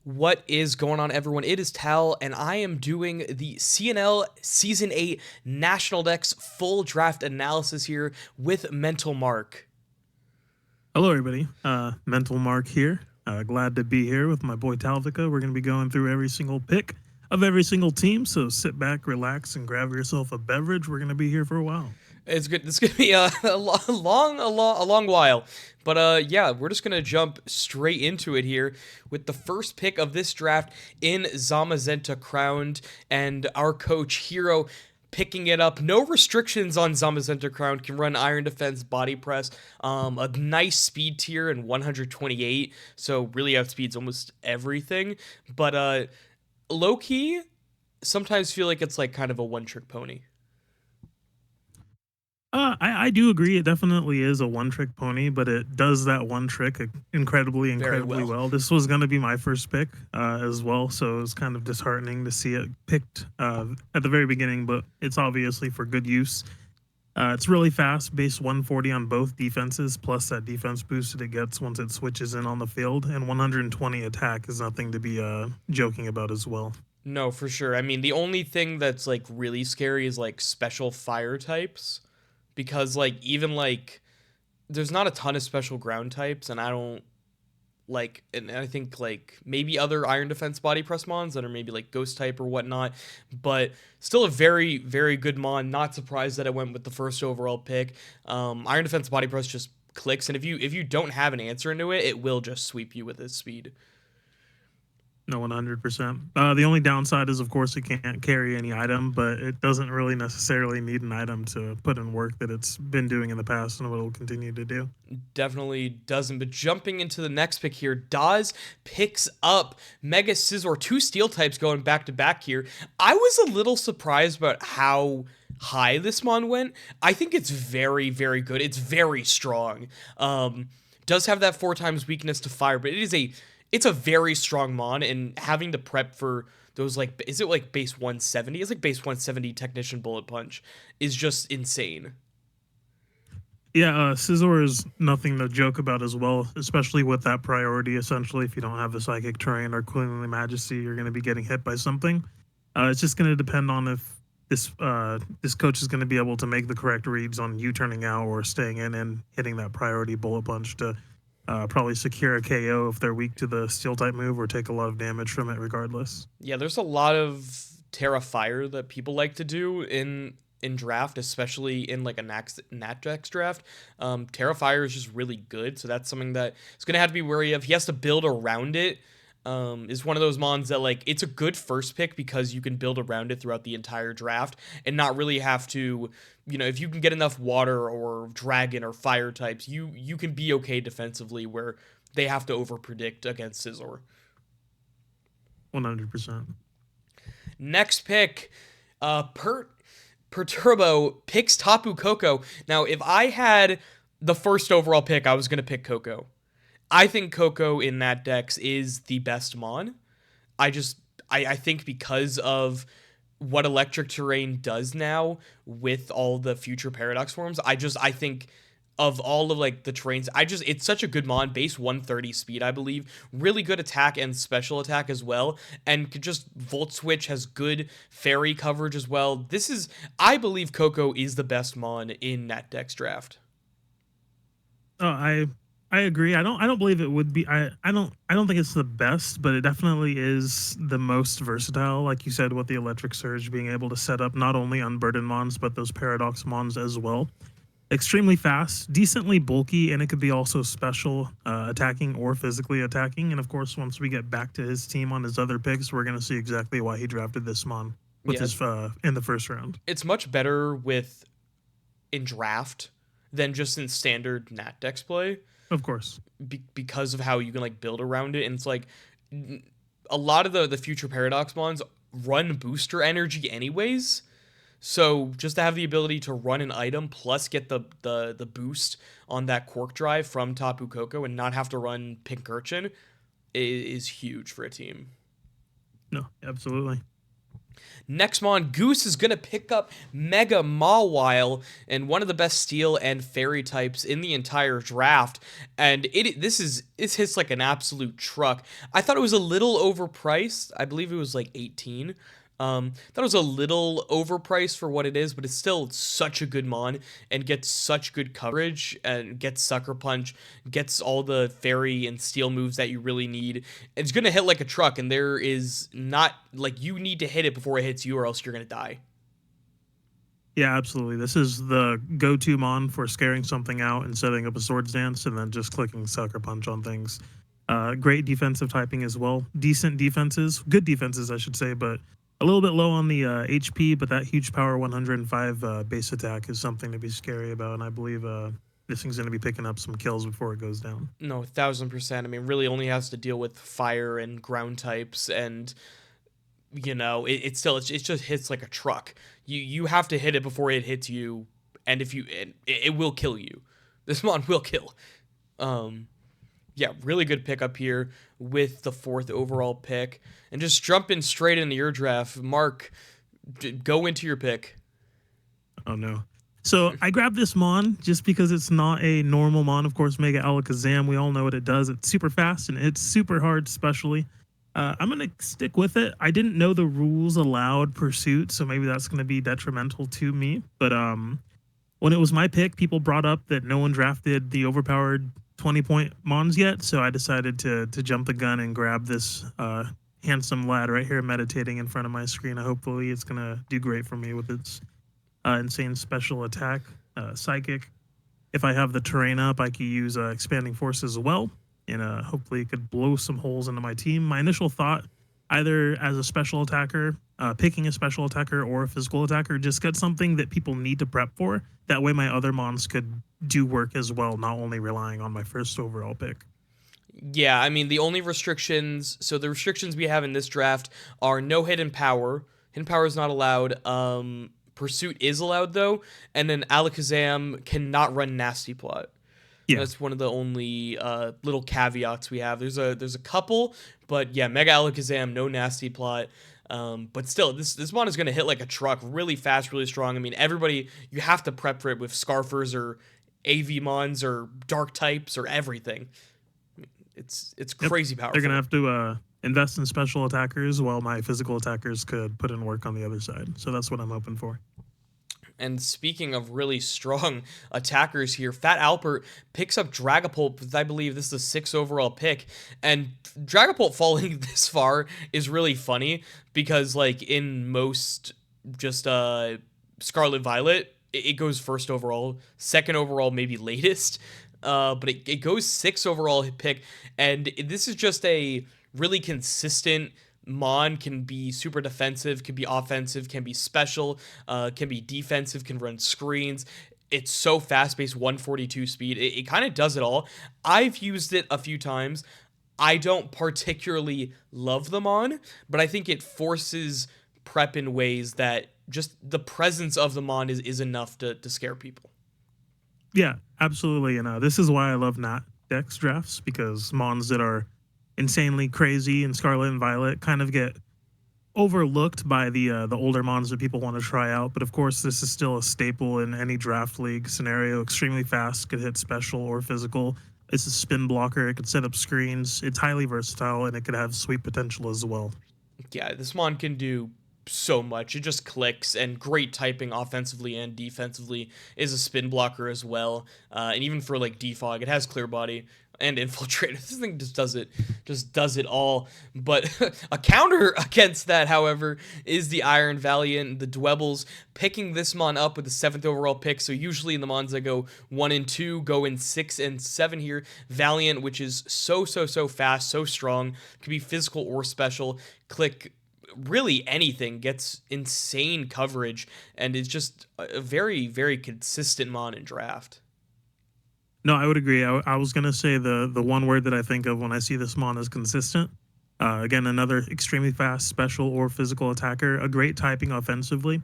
What is going on, everyone? It is Tal, and I am doing the CNL Season 8 National Dex full draft analysis here with Mental Mark. Hello, everybody. Mental Mark here. Glad to be here with my boy Talvica. We're going to be going through every single pick of every single team. So sit back, relax, and grab yourself a beverage. We're going to be here for a while. It's good. It's gonna be a long while, but yeah, we're just gonna jump straight into it here with the first pick of this draft in Zamazenta Crowned, and our coach Hero picking it up. No restrictions on Zamazenta Crowned. Can run Iron Defense, Body Press, a nice speed tier and 128. So really outspeeds almost everything. But low key, sometimes feel like it's like kind of a one trick pony. I do agree. It definitely is a one-trick pony, but it does that one trick incredibly well. This was going to be my first pick as well, so it was kind of disheartening to see it picked at the very beginning, but it's obviously for good use. It's really fast, base 140 on both defenses, plus that defense boost that it gets once it switches in on the field, and 120 attack is nothing to be joking about as well. No, for sure. I mean, the only thing that's like really scary is like special fire types, because like even like there's not a ton of special ground types, and I don't like, and I think like maybe other Iron Defense Body Press mons that are maybe like Ghost type or whatnot, but still a very good mon. Not surprised that I went with the first overall pick. Iron Defense Body Press just clicks, and if you don't have an answer into it, it will just sweep you with its speed. No, 100%. The only downside is, of course, it can't carry any item, but it doesn't really necessarily need an item to put in work that it's been doing in the past and what it will continue to do. Definitely doesn't. But jumping into the next pick here, Daz picks up Mega Scizor, two steel types going back to back here. I was a little surprised about how high this mon went. I think it's very good. It's very strong. Does have that 4 times weakness to fire, but it's a very strong mon, and having to prep for those, like, is it like base 170? It's like base 170 Technician Bullet Punch is just insane. Yeah, Scizor is nothing to joke about as well, especially with that priority. Essentially, if you don't have the Psychic Terrain or Queenly Majesty, you're going to be getting hit by something. It's just going to depend on if this coach is going to be able to make the correct reads on you turning out or staying in and hitting that priority Bullet Punch to probably secure a KO if they're weak to the steel type move or take a lot of damage from it regardless. Yeah, there's a lot of Terra Fire that people like to do in draft, especially in like a Nat Dex draft. Terra Fire is just really good, so that's something that he's gonna have to be wary of. He has to build around it. Is one of those mons that, like, it's a good first pick because you can build around it throughout the entire draft and not really have to, if you can get enough water or dragon or fire types, you can be okay defensively where they have to overpredict against Scizor. 100%. Next pick, Perturbo picks Tapu Koko. Now, if I had the first overall pick, I was going to pick Koko. I think Koko in that dex is the best mon. I think because of what Electric Terrain does now with all the future Paradox forms, I think of all of like the terrains, it's such a good mon. Base 130 speed, I believe. Really good attack and special attack as well. And could just Volt Switch, has good fairy coverage as well. I believe Koko is the best mon in that dex draft. Oh, I agree. I don't believe it would be. I don't think it's the best, but it definitely is the most versatile. Like you said, with the Electric Surge being able to set up not only Unburden mons but those Paradox mons as well. Extremely fast, decently bulky, and it could be also special attacking or physically attacking. And of course, once we get back to his team on his other picks, we're going to see exactly why he drafted this mon with his in the first round. It's much better in draft than just in standard Nat Dex play. Of course, because of how you can like build around it, and it's like a lot of the future Paradox mons run booster energy anyways. So just to have the ability to run an item plus get the boost on that Quark Drive from Tapu Koko and not have to run Pincurchin is huge for a team. no, absolutely. Next mon, Goose is going to pick up Mega Mawile, and one of the best steel and fairy types in the entire draft. And this hits like an absolute truck. I thought it was a little overpriced. I believe it was like 18. That was a little overpriced for what it is, but it's still such a good mon and gets such good coverage and gets Sucker Punch, gets all the fairy and steel moves that you really need. It's gonna hit like a truck, and there is not like you need to hit it before it hits you, or else you're gonna die. Yeah, absolutely. This is the go-to mon for scaring something out and setting up a Swords Dance, and then just clicking Sucker Punch on things. Great defensive typing as well. Decent defenses, good defenses, I should say, but a little bit low on the HP. But that huge power 105 base attack is something to be scary about, and I believe this thing's going to be picking up some kills before it goes down. No, 1000%. I mean, really only has to deal with fire and ground types, and it just hits like a truck. You have to hit it before it hits you, and if it will kill you. This mon will kill. Yeah, really good pickup here with the 4th overall pick. And just jumping straight into your draft, Mark, go into your pick. Oh, no. So I grabbed this mon just because it's not a normal mon. Of course, Mega Alakazam, we all know what it does. It's super fast, and it's super hard, especially. I'm going to stick with it. I didn't know the rules allowed Pursuit, so maybe that's going to be detrimental to me. But when it was my pick, people brought up that no one drafted the overpowered 20-point mons yet, so I decided to jump the gun and grab this handsome lad right here meditating in front of my screen. Hopefully it's going to do great for me with its insane special attack, Psychic. If I have the terrain up, I could use Expanding Force as well, and hopefully it could blow some holes into my team. My initial thought, either as a special attacker, picking a special attacker, or a physical attacker, just get something that people need to prep for. That way my other mons could do work as well, not only relying on my 1st overall pick. Yeah, I mean, the only restrictions, so the restrictions we have in this draft are no hidden power. Hidden power is not allowed. Pursuit is allowed, though. And then Alakazam cannot run Nasty Plot. Yeah. That's one of the only little caveats we have. There's a couple, but yeah, Mega Alakazam, no Nasty Plot. But still, this mon is going to hit like a truck, really fast, really strong. I mean, everybody, you have to prep for it with Scarfers or AV mons or Dark types or everything. It's crazy powerful. They're going to have to invest in special attackers while my physical attackers could put in work on the other side. So that's what I'm hoping for. And speaking of really strong attackers here, Fat Albert picks up Dragapult with, I believe, this is the 6th overall pick. And Dragapult falling this far is really funny because, like, in most just Scarlet Violet, it goes 1st overall, 2nd overall, maybe latest. But it goes 6th overall pick. And this is just a really consistent mon. Can be super defensive, can be offensive, can be special, can be defensive, can run screens. It's so fast-paced, 142 speed. It kind of does it all. I've used it a few times. I don't particularly love the mon, but I think it forces prep in ways that just the presence of the mon is enough to scare people. Yeah, absolutely. And this is why I love not Dex drafts, because mons that are insanely crazy in Scarlet and Violet kind of get overlooked by the older mons that people want to try out. But of course, this is still a staple in any draft league scenario. Extremely fast, could hit special or physical. It's a spin blocker. It could set up screens. It's highly versatile, and it could have sweep potential as well. Yeah, this mon can do so much. It just clicks, and great typing offensively and defensively. Is a spin blocker as well, and even for like defog, it has clear body and infiltrate. This thing just does it all. But a counter against that, however, is the Iron Valiant, the Dwebbles, picking this mon up with the 7th overall pick. So usually in the mons that go 1 and 2, go in 6 and 7 here. Valiant, which is so fast, so strong, can be physical or special. Click really anything, gets insane coverage, and is just a very, very consistent mon in draft. No, I would agree. I was going to say the one word that I think of when I see this mon is consistent. Again, another extremely fast special or physical attacker, a great typing offensively.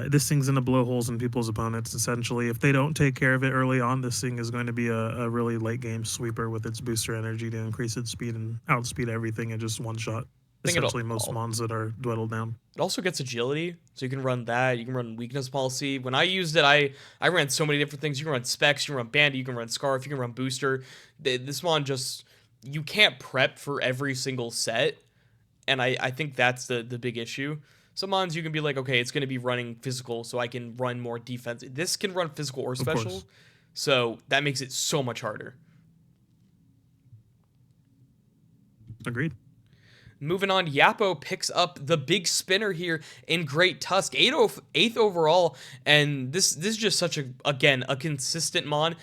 This thing's going to blow holes in people's opponents, essentially. If they don't take care of it early on, this thing is going to be a really late game sweeper with its booster energy to increase its speed and outspeed everything in just one shot. I think essentially most mons that are dwindled down. it also gets agility, so you can run that. You can run weakness policy. When I used it, I ran so many different things. You can run specs, you can run bandit, you can run scarf, you can run booster. This mon just, you can't prep for every single set, and I think that's the big issue. Some mons you can be like, okay, it's going to be running physical, so I can run more defense. This can run physical or special, so that makes it so much harder. Agreed. Moving on, Yappo picks up the big spinner here in Great Tusk, eighth overall, and this is just such a consistent mon.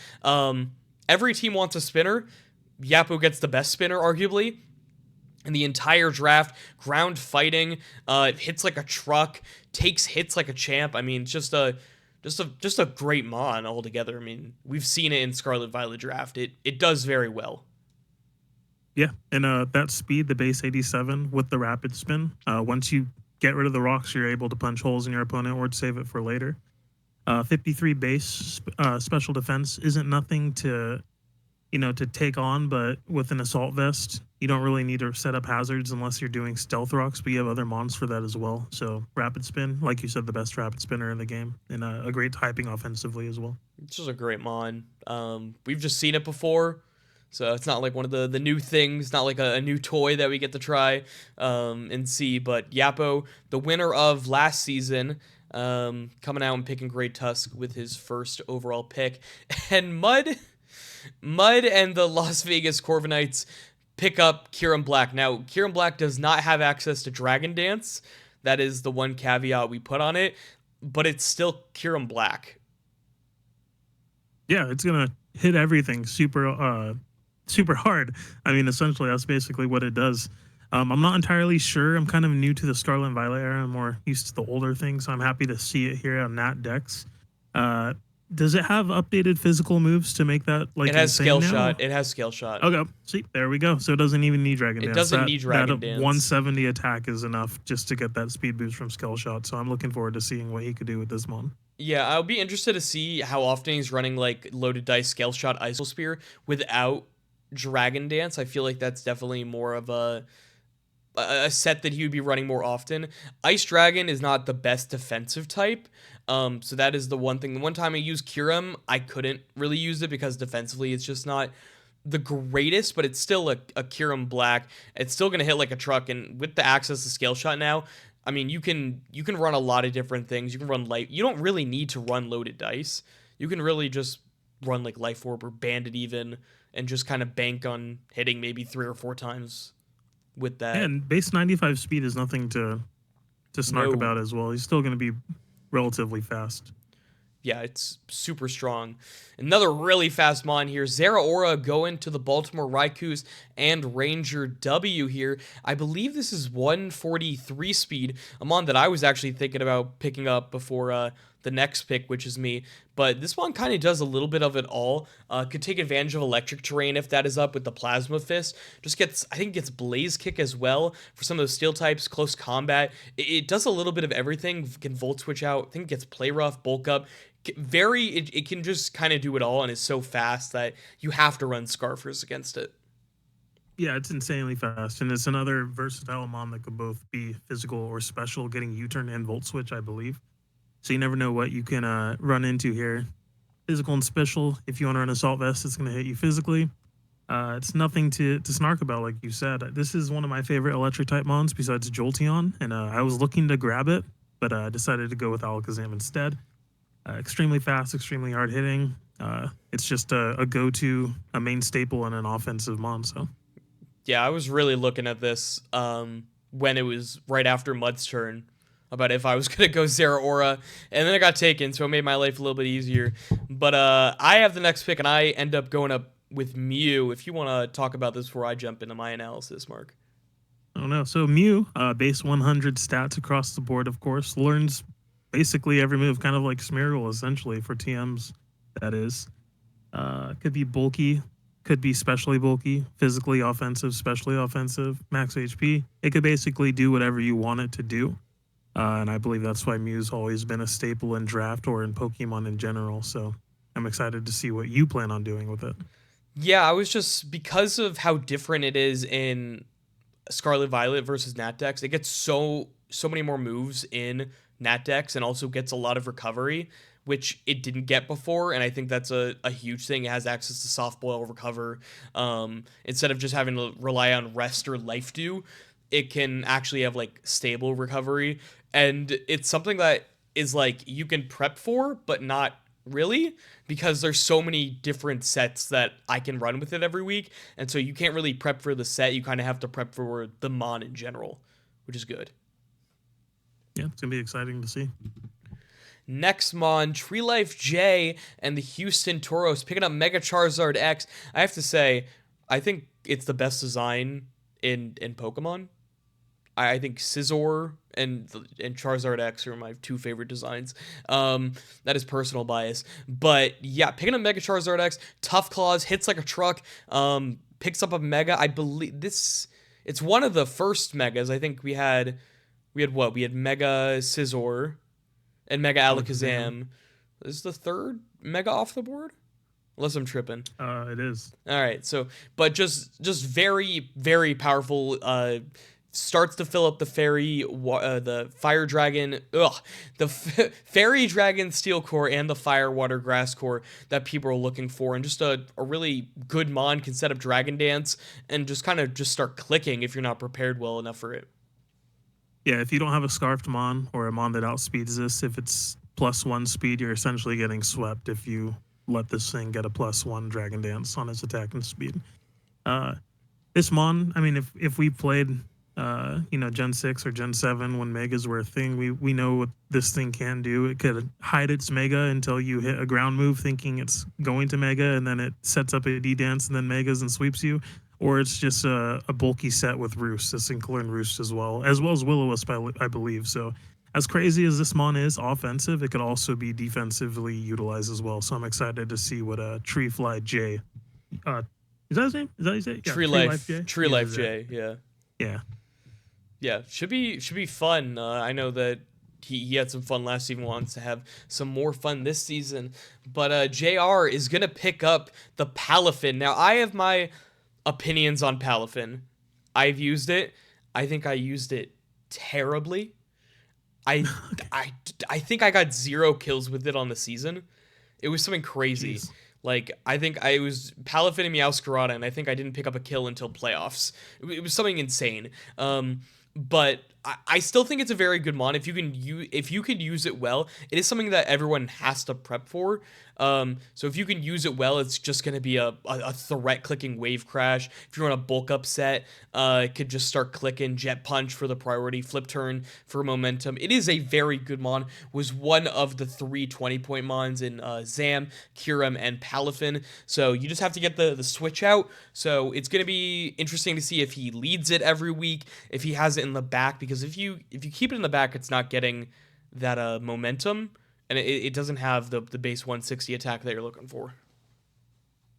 Every team wants a spinner. Yappo gets the best spinner, arguably, in the entire draft. Ground fighting, hits like a truck, takes hits like a champ. I mean, just a great mon altogether. I mean, we've seen it in Scarlet Violet draft. It does very well. Yeah, and that speed, the base 87 with the rapid spin, once you get rid of the rocks, you're able to punch holes in your opponent or to save it for later. 53 base special defense isn't nothing to take on, but with an assault vest, you don't really need to set up hazards unless you're doing stealth rocks, but you have other mons for that as well. So rapid spin, like you said, the best rapid spinner in the game, and a great typing offensively as well. It's just a great mon. We've just seen it before. So it's not like one of the new things, not like a new toy that we get to try and see. But Yappo, the winner of last season, coming out and picking Great Tusk with his first overall pick. And Mud and the Las Vegas Corviknights pick up Kyurem Black. Now, Kyurem Black does not have access to Dragon Dance. That is the one caveat we put on it. But it's still Kyurem Black. Yeah, it's going to hit everything super hard. I mean, essentially, that's basically what it does. I'm not entirely sure. I'm kind of new to the Scarlet and Violet era. I'm more used to the older things, so I'm happy to see it here on Nat Dex. Does it have updated physical moves to make that like? It has Scale Shot. It has Scale Shot. Okay, see, there we go. So it doesn't even need Dragon Dance. It doesn't need Dragon Dance. 170 attack is enough just to get that speed boost from Scale Shot. So I'm looking forward to seeing what he could do with this mon. Yeah, I'll be interested to see how often he's running like loaded dice, Scale Shot, Ice Spear without Dragon Dance. I feel like that's definitely more of a set that he would be running more often. Ice Dragon is not the best defensive type, so that is the one thing. The one time I used Kyurem, I couldn't really use it because defensively it's just not the greatest, but it's still a Kyurem Black. It's still going to hit like a truck, and with the access to Scale Shot now, I mean, you can run a lot of different things. You can run light. You don't really need to run loaded dice. You can really just run like Life Orb or Bandit even, and just kind of bank on hitting maybe 3 or 4 times with that. Yeah, and base 95 speed is nothing to snark about as well. He's still going to be relatively fast. Yeah, it's super strong. Another really fast mon here. Zeraora going to the Baltimore Raikus and Ranger W here. I believe this is 143 speed, a mon that I was actually thinking about picking up before the next pick, which is me. But this one kind of does a little bit of it all. Could take advantage of electric terrain if that is up with the Plasma Fist. Just gets, I think it gets Blaze Kick as well for some of those steel types, close combat. It does a little bit of everything. Can Volt Switch out. I think it gets Play Rough, Bulk Up. It can just kind of do it all, and is so fast that you have to run Scarfers against it. Yeah, it's insanely fast, and it's another versatile mon that could both be physical or special, getting U-turn and Volt Switch, I believe. So you never know what you can run into here. Physical and special, if you want to run Assault Vest, it's going to hit you physically. It's nothing to snark about, like you said. This is one of my favorite electric type mons besides Jolteon, and I was looking to grab it, but I decided to go with Alakazam instead. Extremely fast, extremely hard hitting. It's just a go-to, a main staple in an offensive mon. So, yeah, I was really looking at this when it was right after Mud's turn about if I was gonna go Zeraora, and then it got taken, so it made my life a little bit easier. But I have the next pick, and I end up going up with Mew. If you want to talk about this before I jump into my analysis, Mark. I don't know. So Mew, base 100 stats across the board, of course, learns basically every move, kind of like Smeargle, essentially, for TMs, that is. Could be bulky, could be specially bulky, physically offensive, specially offensive, max HP. It could basically do whatever you want it to do. And I believe that's why Mew's always been a staple in draft or in Pokemon in general. So I'm excited to see what you plan on doing with it. Yeah, I was just, because of how different it is in Scarlet Violet versus Nat Dex, it gets so many more moves in Nat Dex and also gets a lot of recovery, which it didn't get before. And I think that's a huge thing. It has access to Soft Boil, Recover. Instead of just having to rely on Rest or Life Dew, it can actually have like stable recovery. And it's something that is like you can prep for, but not really, because there's so many different sets that I can run with it every week. And so you can't really prep for the set. You kind of have to prep for the mon in general, which is good. Yeah, it's going to be exciting to see. Next mon, Tree Life J and the Houston Toros picking up Mega Charizard X. I have to say, I think it's the best design in Pokemon. I think Scizor and Charizard X are my two favorite designs. That is personal bias. But yeah, picking up Mega Charizard X, Tough Claws, hits like a truck, picks up a Mega. I believe it's one of the first Megas. I think we had what? We had Mega Scizor and Mega Alakazam. Is the third Mega off the board? Unless I'm tripping. It is. All right. So, but just very, very powerful, starts to fill up the the fire dragon, the fairy dragon steel core and the fire water grass core that people are looking for, and just a really good mon can set up Dragon Dance and just kind of just start clicking if you're not prepared well enough for it. Yeah, if you don't have a Scarfed Mon or a Mon that outspeeds this, if it's +1 speed, you're essentially getting swept if you let this thing get a +1 Dragon Dance on its attack and speed. This Mon, I mean, if we played, Gen 6 or Gen 7 when Megas were a thing, we know what this thing can do. It could hide its Mega until you hit a ground move thinking it's going to Mega, and then it sets up a D-Dance and then Megas and sweeps you. Or it's just a bulky set with Roost. This thing can learn Roost as well as Will-O-Wisp, I believe. So as crazy as this Mon is offensive, it could also be defensively utilized as well. So I'm excited to see what Tree Fly J. Is that his name? Is that his name? Yeah, Tree Life J. Tree Life J. Yeah. Yeah. Yeah. Should be fun. I know that he had some fun last season. Wants to have some more fun this season. But JR is gonna pick up the Palafin. Now I have my opinions on Palafin. I've used it. I think I used it terribly. I think I got 0 kills with it on the season. It was something crazy. Jeez. Like, I think I was Palafin and Meowscarada, and I think I didn't pick up a kill until playoffs. It was something insane. But I still think it's a very good mon. If you could use it well, it is something that everyone has to prep for. So if you can use it well, it's just going to be a threat clicking wave crash. If you're on a bulk up set, it could just start clicking Jet Punch for the priority, Flip Turn for momentum. It is a very good mon. Was one of the 3 20-point mons in Zam, Kyurem, and Palafin. So you just have to get the switch out. So it's going to be interesting to see if he leads it every week, if he has it in the back, because if you keep it in the back, it's not getting that momentum. And it doesn't have the base 160 attack that you're looking for.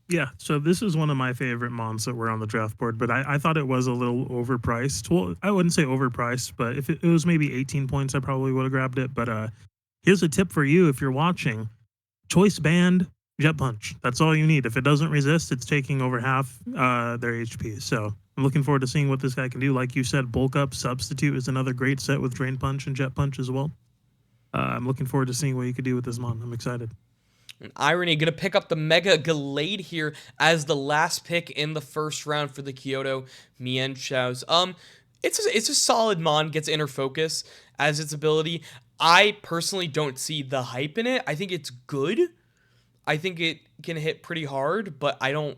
Yeah, so this is one of my favorite mons that were on the draft board, but I thought it was a little overpriced. Well, I wouldn't say overpriced, but if it was maybe 18 points, I probably would have grabbed it. But here's a tip for you if you're watching. Choice band, Jet Punch. That's all you need. If it doesn't resist, it's taking over half their HP. So I'm looking forward to seeing what this guy can do. Like you said, Bulk Up Substitute is another great set with Drain Punch and Jet Punch as well. I'm looking forward to seeing what you could do with this mon. I'm excited. And Irony going to pick up the Mega Gallade here as the last pick in the first round for the Kyoto Mienchows. It's a solid mon, gets Inner Focus as its ability. I personally don't see the hype in it. I think it's good. I think it can hit pretty hard, but I don't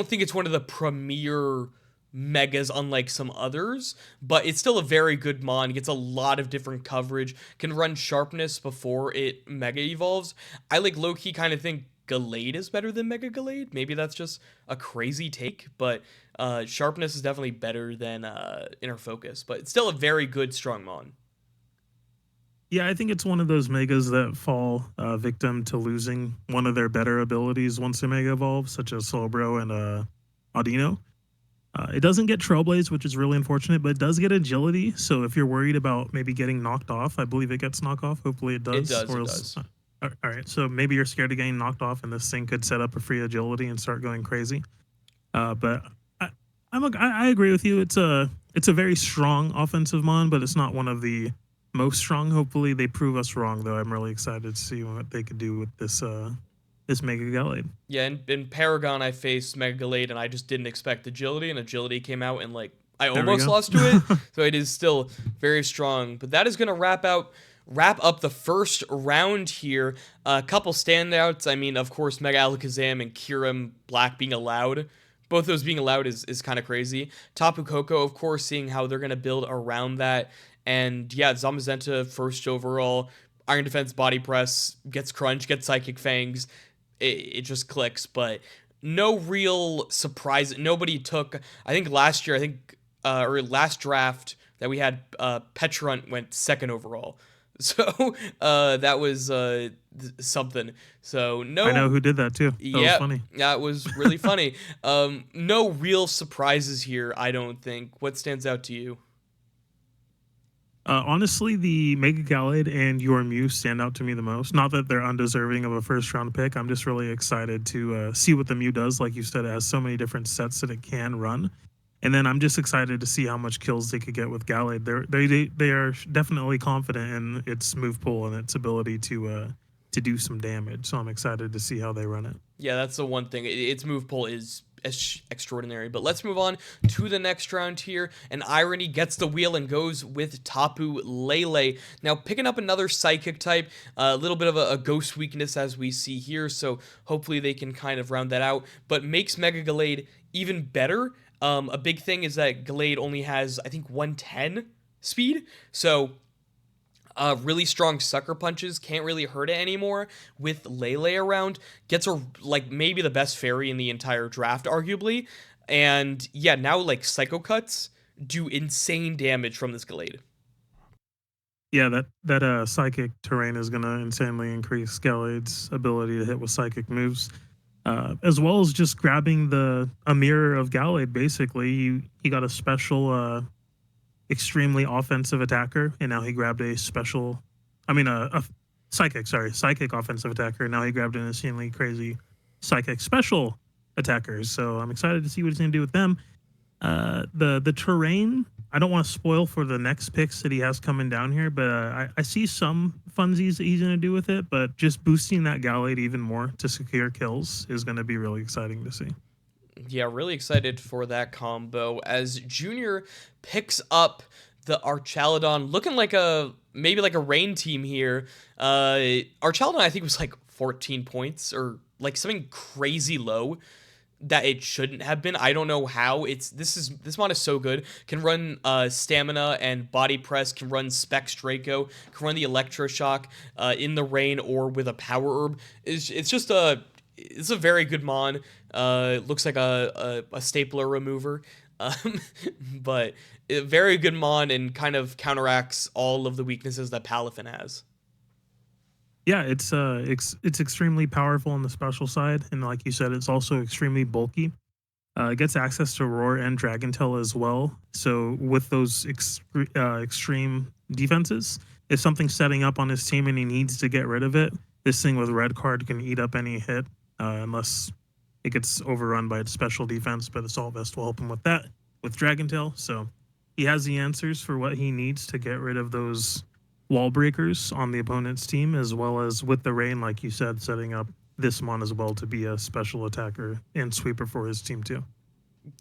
think it's one of the premier Megas, unlike some others, but it's still a very good mon. Gets a lot of different coverage, can run Sharpness before it Mega evolves. I low-key kind of think Gallade is better than Mega Gallade. Maybe that's just a crazy take, but Sharpness is definitely better than Inner Focus, but it's still a very good strong mon. Yeah, I think it's one of those Megas that fall victim to losing one of their better abilities once a Mega evolves, such as Slowbro and Audino. It doesn't get Trailblaze, which is really unfortunate, but it does get Agility. So if you're worried about maybe getting knocked off, I believe it gets knocked off. Hopefully it does. It does. All right. So maybe you're scared of getting knocked off, and this thing could set up a free Agility and start going crazy. But I agree with you. It's a very strong offensive mon, but it's not one of the most strong. Hopefully, they prove us wrong, though. I'm really excited to see what they could do with this Mega Gallade. Yeah, in Paragon I faced Mega Gallade and I just didn't expect agility, and agility came out and like I There we almost go. lost to it. So it is still very strong. But that is gonna wrap up the first round here. A couple standouts. I mean, of course, Mega Alakazam and Kyurem Black being allowed. Both those being allowed is kind of crazy. Tapu Koko, of course, seeing how they're gonna build around that. And yeah, Zamazenta first overall. Iron Defense Body Press gets Crunch, gets Psychic Fangs. It just clicks, but no real surprise. Nobody took. I think last year, or last draft that we had, Petrunt went second overall. So that was something. So I know no, who did that too. That was yeah, funny. that was really funny. No real surprises here. I don't think. What stands out to you? Honestly, the Mega Gallade and your Mew stand out to me the most. Not that they're undeserving of a first round pick. I'm just really excited to see what the Mew does. Like you said, it has so many different sets that it can run. And then I'm just excited to see how much kills they could get with Gallade. They are definitely confident in its move pool and its ability to do some damage. So I'm excited to see how they run it. Yeah, that's the one thing. Its move pull is extraordinary. But let's move on to the next round here. And Irony gets the wheel and goes with Tapu Lele. Now, picking up another Psychic type, a little bit of a ghost weakness as we see here. So hopefully they can kind of round that out. But makes Mega Gallade even better. A big thing is that Gallade only has, I think, 110 speed. So really strong sucker punches can't really hurt it anymore with Lele around. Gets a like maybe the best fairy in the entire draft, arguably. And yeah, now like Psycho Cuts do insane damage from this Gallade. Yeah, that psychic terrain is gonna insanely increase Gallade's ability to hit with psychic moves. As well as just grabbing a mirror of Gallade. Basically, he got a special extremely offensive attacker, and now he grabbed a special, I mean a psychic offensive attacker, and now he grabbed an insanely crazy psychic special attacker. So I'm excited to see what he's gonna do with them. The terrain, I don't want to spoil for the next picks that he has coming down here, but I see some funsies that he's going to do with it, but just boosting that Gallade even more to secure kills is going to be really exciting to see. Yeah, really excited for that combo as Junior picks up the Archaludon, looking like maybe like a rain team here. Archaludon I think was like 14 points or like something crazy low that it shouldn't have been. I don't know how. This mod is so good. Can run stamina and body press, can run Specs Draco, can run the electroshock in the rain or with a power herb. It's just it's a very good mon. Looks like a stapler remover. Um, but a very good mon and kind of counteracts all of the weaknesses that Palafin has. Yeah, it's extremely powerful on the special side, and like you said, it's also extremely bulky. It gets access to Roar and Dragon Tail as well. So with those extreme defenses, if something's setting up on his team and he needs to get rid of it, this thing with red card can eat up any hit, unless it gets overrun by its special defense. But Assault Vest will help him with that with Dragon Tail. So he has the answers for what he needs to get rid of those wall breakers on the opponent's team, as well as with the rain, like you said, setting up this mon as well to be a special attacker and sweeper for his team too.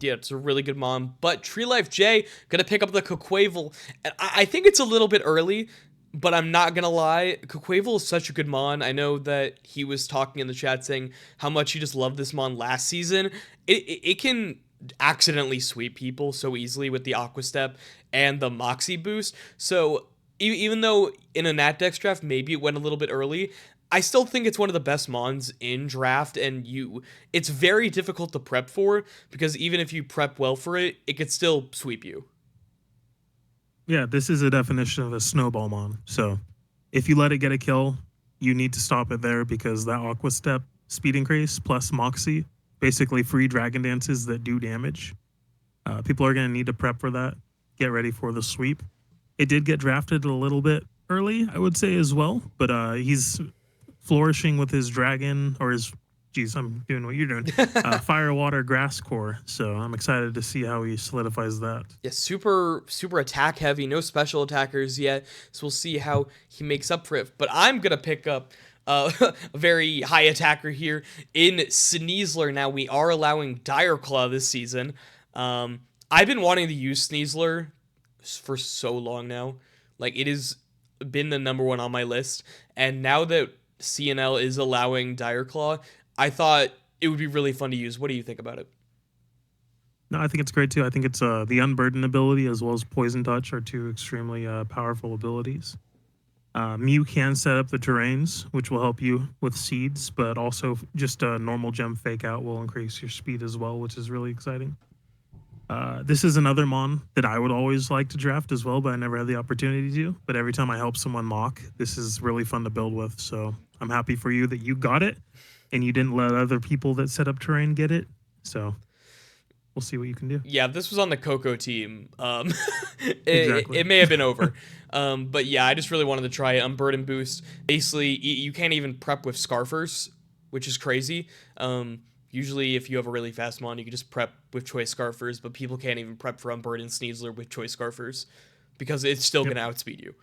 Yeah, it's a really good mon. But Tree Life J gonna pick up the Coquavel. And I think it's a little bit early, but I'm not gonna lie. Coquavel is such a good mon. I know that he was talking in the chat saying how much he just loved this mon last season. It can accidentally sweep people so easily with the Aqua Step and the Moxie boost. So even though in a Nat Dex draft maybe it went a little bit early, I still think it's one of the best mons in draft, and it's very difficult to prep for because even if you prep well for it, it could still sweep you. Yeah, this is a definition of a snowball mon. So if you let it get a kill, you need to stop it there because that Aqua Step speed increase plus Moxie, basically free Dragon Dances that do damage. People are going to need to prep for that, get ready for the sweep. It did get drafted a little bit early, I would say as well, but he's flourishing with his dragon or his geez, I'm doing what you're doing. Fire, water, grass core. So I'm excited to see how he solidifies that. Yeah, super attack heavy, no special attackers yet, so we'll see how he makes up for it. But I'm gonna pick up a very high attacker here in Sneasler. Now we are allowing Dire Claw this season. I've been wanting to use Sneasler for so long now. Like, it has been the #1 on my list, and now that CNL is allowing Dire Claw, I thought it would be really fun to use. What do you think about it? No, I think it's great too. I think it's the Unburden ability as well as Poison Touch are two extremely powerful abilities. Mew can set up the terrains, which will help you with seeds, but also just a normal gem fake out will increase your speed as well, which is really exciting. This is another Mon that I would always like to draft as well, but I never had the opportunity to. But every time I help someone mock, this is really fun to build with. So I'm happy for you that you got it and you didn't let other people that set up terrain get it. So we'll see what you can do. Yeah, if this was on the Koko team, Exactly. it may have been over. But yeah, I just really wanted to try it. Unburden boost. Basically, you can't even prep with Scarfers, which is crazy. Usually, if you have a really fast Mon, you can just prep with Choice Scarfers, but people can't even prep for Unburden Sneasler with Choice Scarfers because it's still going to outspeed you.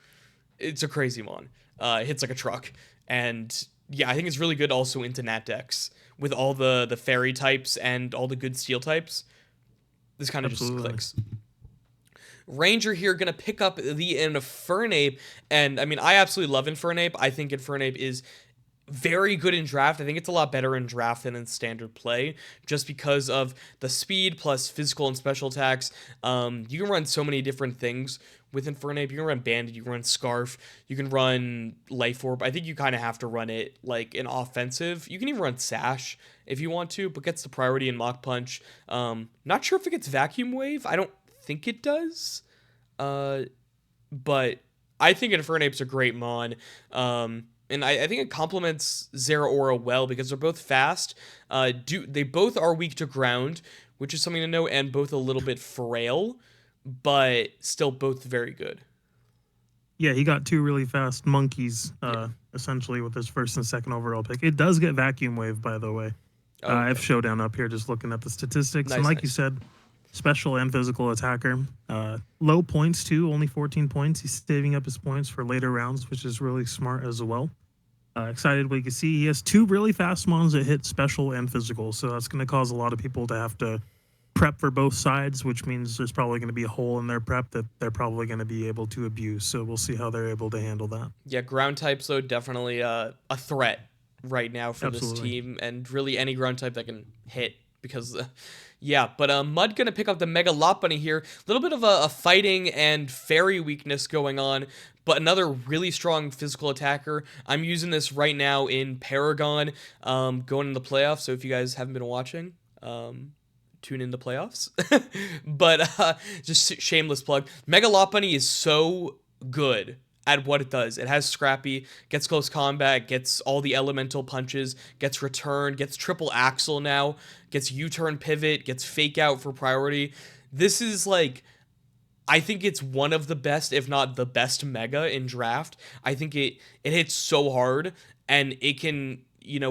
It's a crazy Mon. It hits like a truck. And yeah, I think it's really good also into Nat decks with all the fairy types and all the good steel types. This kind of just clicks. Ranger here going to pick up the Infernape, and I mean, I absolutely love Infernape. I think Infernape is very good in draft. I think it's a lot better in draft than in standard play, just because of the speed plus physical and special attacks. You can run so many different things with Infernape. You can run Bandit, you can run Scarf, you can run Life Orb. I think you kind of have to run it like an offensive. You can even run Sash if you want to, but gets the priority in Mach Punch. Not sure if it gets Vacuum Wave. I don't think it does. But I think Infernape's a great Mon. And I think it complements Zeraora well because they're both fast. They both are weak to ground, which is something to know, and both a little bit frail, but still both very good. Yeah, he got two really fast monkeys, essentially, with his first and second overall pick. It does get Vacuum Wave, by the way. Okay. I have Showdown up here just looking at the statistics. Nice, and like nice. you said, special and physical attacker. Low points, too, only 14 points. He's saving up his points for later rounds, which is really smart as well. Excited what you can see. He has two really fast Mons that hit special and physical, so that's going to cause a lot of people to have to prep for both sides, which means there's probably going to be a hole in their prep that they're probably going to be able to abuse. So we'll see how they're able to handle that. Yeah, ground types, though, definitely a threat right now for Absolutely. this team, and really any ground type that can hit because... yeah, but Mud going to pick up the Mega Lopunny here. A little bit of a fighting and fairy weakness going on, but another really strong physical attacker. I'm using this right now in Paragon, going in the playoffs, so if you guys haven't been watching, tune in the playoffs. But just shameless plug. Mega Lopunny is so good at what it does. It has Scrappy, gets close combat, gets all the elemental punches, gets return, gets triple axle now, gets U-turn pivot, gets fake out for priority. This is like, I think it's one of the best, if not the best Mega in draft. I think it hits so hard, and it can,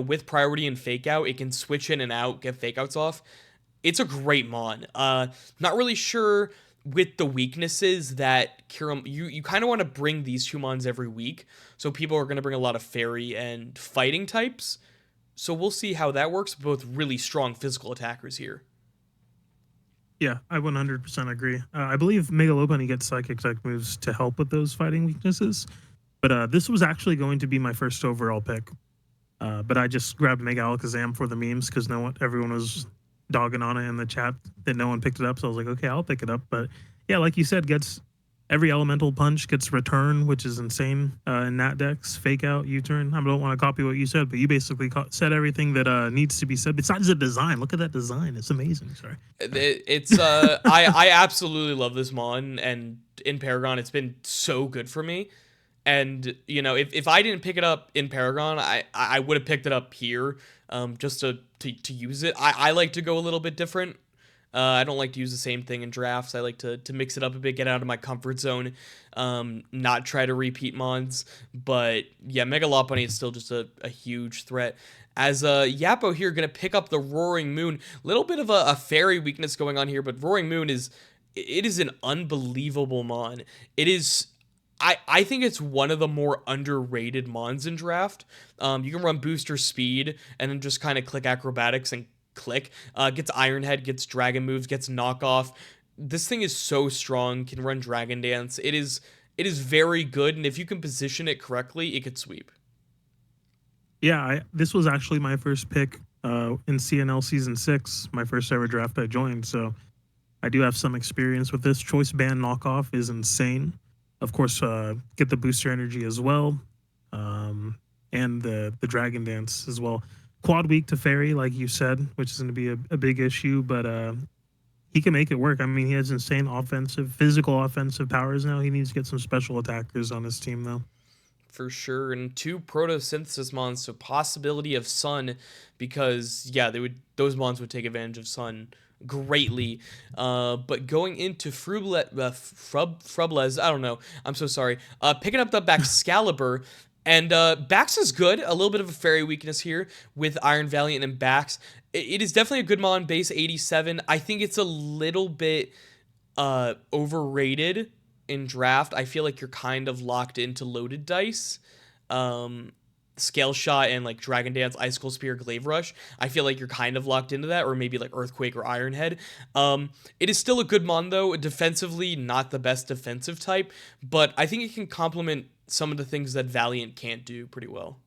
with priority and fake out, it can switch in and out, get fake outs off. It's a great Mon. Not really sure with the weaknesses that Kyurem, you kind of want to bring these two Mons every week, so people are going to bring a lot of fairy and fighting types. So we'll see how that works. Both really strong physical attackers here. Yeah, I 100% agree. I believe Mega Lopunny gets Psychic type moves to help with those fighting weaknesses, but this was actually going to be my first overall pick. But I just grabbed Mega Alakazam for the memes because everyone was dogging on it in the chat that no one picked it up, so I was like, okay, I'll pick it up. But yeah, like you said, gets every elemental punch, gets return, which is insane in Nat decks, fake out, U-turn. I don't want to copy what you said, but you basically said everything that needs to be said besides the design. Look at that design. It's amazing. Sorry. It's I absolutely love this Mon, and in Paragon it's been so good for me. And if I didn't pick it up in Paragon, I would have picked it up here, just to use it. I like to go a little bit different. I don't like to use the same thing in drafts. I like to mix it up a bit, get out of my comfort zone, not try to repeat mons. But yeah, Mega Lopunny is still just a huge threat. As Yappo here, going to pick up the Roaring Moon. Little bit of a fairy weakness going on here, but Roaring Moon it is an unbelievable mon. It is. I think it's one of the more underrated mons in draft. You can run booster speed and then just kind of click acrobatics and click. Gets Iron Head, gets dragon moves, gets knockoff. This thing is so strong, can run Dragon Dance. It is very good, and if you can position it correctly, it could sweep. Yeah, this was actually my first pick in CNL Season 6, my first ever draft I joined, so I do have some experience with this. Choice Band knockoff is insane. Of course, get the booster energy as well, and the Dragon Dance as well. Quad weak to Fairy, like you said, which is going to be a big issue, but he can make it work. I mean, he has insane physical offensive powers now. He needs to get some special attackers on his team, though. For sure, and 2 photosynthesis mons, so possibility of sun, because yeah, those mons would take advantage of sun greatly. But going into Frublez, I don't know. I'm so sorry. Picking up the Baxcalibur. And Bax is good. A little bit of a fairy weakness here with Iron Valiant and Bax. It is definitely a good mon, base 87. I think it's a little bit overrated in draft. I feel like you're kind of locked into loaded dice. Scale Shot and like Dragon Dance, Icicle Spear, Glaive Rush. I feel like you're kind of locked into that, or maybe like Earthquake or Iron Head. It is still a good mon though. Defensively, not the best defensive type, but I think it can complement some of the things that Valiant can't do pretty well.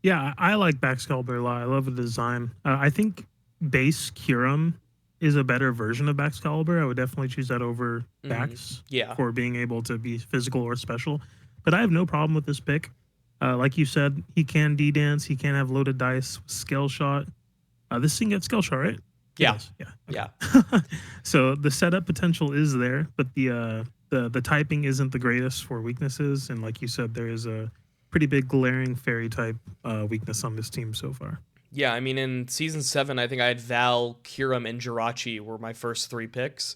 Yeah, I like Baxcalibur a lot. I love the design. I think base Kyurem is a better version of Baxcalibur. I would definitely choose that over Bax for being able to be physical or special. But I have no problem with this pick. Like you said, he can D-Dance. He can have loaded dice, Scale Shot. This thing gets Scale Shot, right? Yeah. Okay. Yeah. So the setup potential is there, but the typing isn't the greatest for weaknesses. And like you said, there is a pretty big glaring fairy type weakness on this team so far. Yeah, I mean, in Season 7, I think I had Val, Kyurem, and Jirachi were my first 3 picks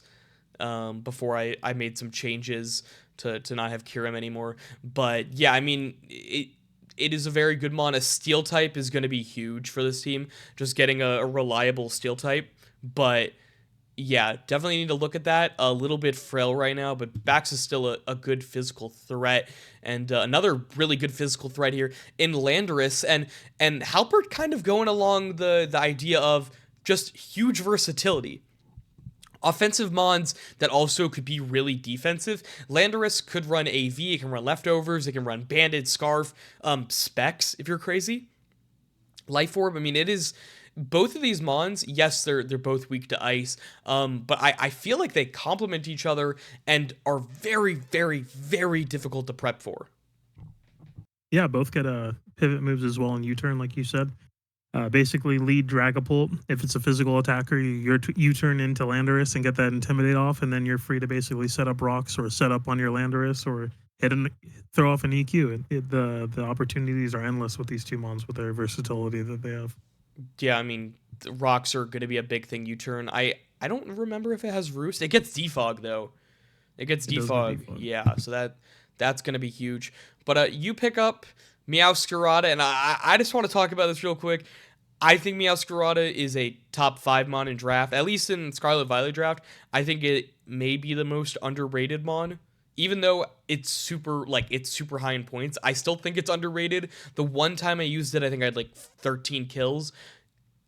before I made some changes to not have Kyurem anymore. But yeah, I mean, it is a very good mon. A Steel type is going to be huge for this team, just getting a reliable Steel type. But yeah, definitely need to look at that. A little bit frail right now, but Bax is still a good physical threat. And another really good physical threat here in Landorus. And Halpert kind of going along the idea of just huge versatility. Offensive mons that also could be really defensive. Landorus could run AV, it can run Leftovers, it can run Banded, Scarf, Specs if you're crazy. Life Orb, I mean, it is... Both of these mons, yes, they're both weak to ice, but I feel like they complement each other and are very, very, very difficult to prep for. Yeah, both get pivot moves as well in U-turn, like you said. Basically, lead Dragapult. If it's a physical attacker, you U-turn into Landorus and get that Intimidate off, and then you're free to basically set up rocks or set up on your Landorus or throw off an EQ. The opportunities are endless with these 2 mons with their versatility that they have. Yeah, I mean, rocks are going to be a big thing U-turn. I don't remember if it has Roost. It gets Defog, though. It gets Defog. Yeah, so that's going to be huge. But you pick up Meowscarada, and I just want to talk about this real quick. I think Meowscarada is a top 5 mon in draft, at least in Scarlet Violet draft. I think it may be the most underrated mon. Even though it's super high in points, I still think it's underrated. The one time I used it, I think I had like 13 kills.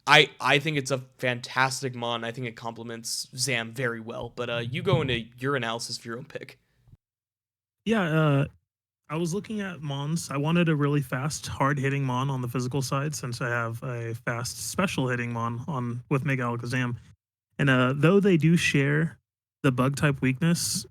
I think it's a fantastic mon. I think it complements Zam very well. But you go into your analysis for your own pick. Yeah, I was looking at mons. I wanted a really fast, hard-hitting mon on the physical side since I have a fast, special-hitting mon with Mega Alakazam. And though they do share the bug-type weakness,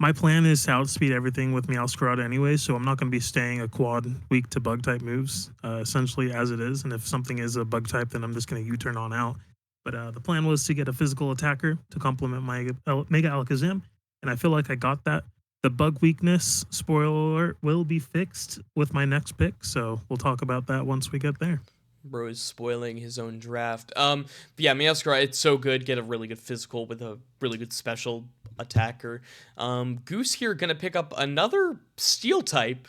my plan is to outspeed everything with Meowscarada anyway, so I'm not going to be staying a quad weak to bug-type moves, essentially as it is. And if something is a bug-type, then I'm just going to U-turn on out. But the plan was to get a physical attacker to complement my Mega Alakazam, and I feel like I got that. The bug weakness, spoiler alert, will be fixed with my next pick, so we'll talk about that once we get there. Bro is spoiling his own draft. But yeah, Meowscarada, it's so good. Get a really good physical with a really good special attacker. Goose here gonna pick up another steel type.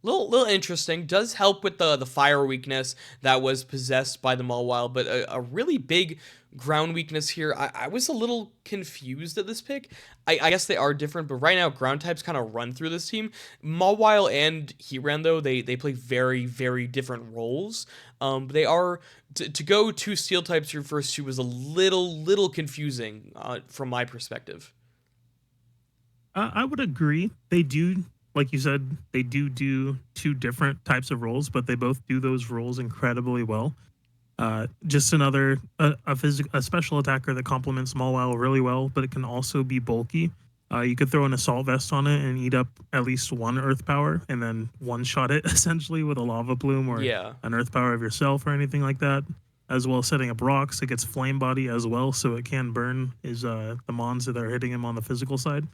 Little interesting. Does help with the fire weakness that was possessed by the Mawile, but a really big ground weakness here. I was a little confused at this pick. I guess they are different, but right now ground types kind of run through this team. Mawile and Heatran though they play very very different roles. They are to go two steel types your first two was a little confusing from my perspective. I would agree. They do, like you said, they do two different types of roles, but they both do those roles incredibly well. Just another a special attacker that complements Mawile really well, but it can also be bulky. You could throw an assault vest on it and eat up at least one earth power, and then one shot it essentially with a lava plume or Yeah. an earth power of yourself or anything like that. As well as setting up rocks, it gets flame body as well, so it can burn the mons that are hitting him on the physical side.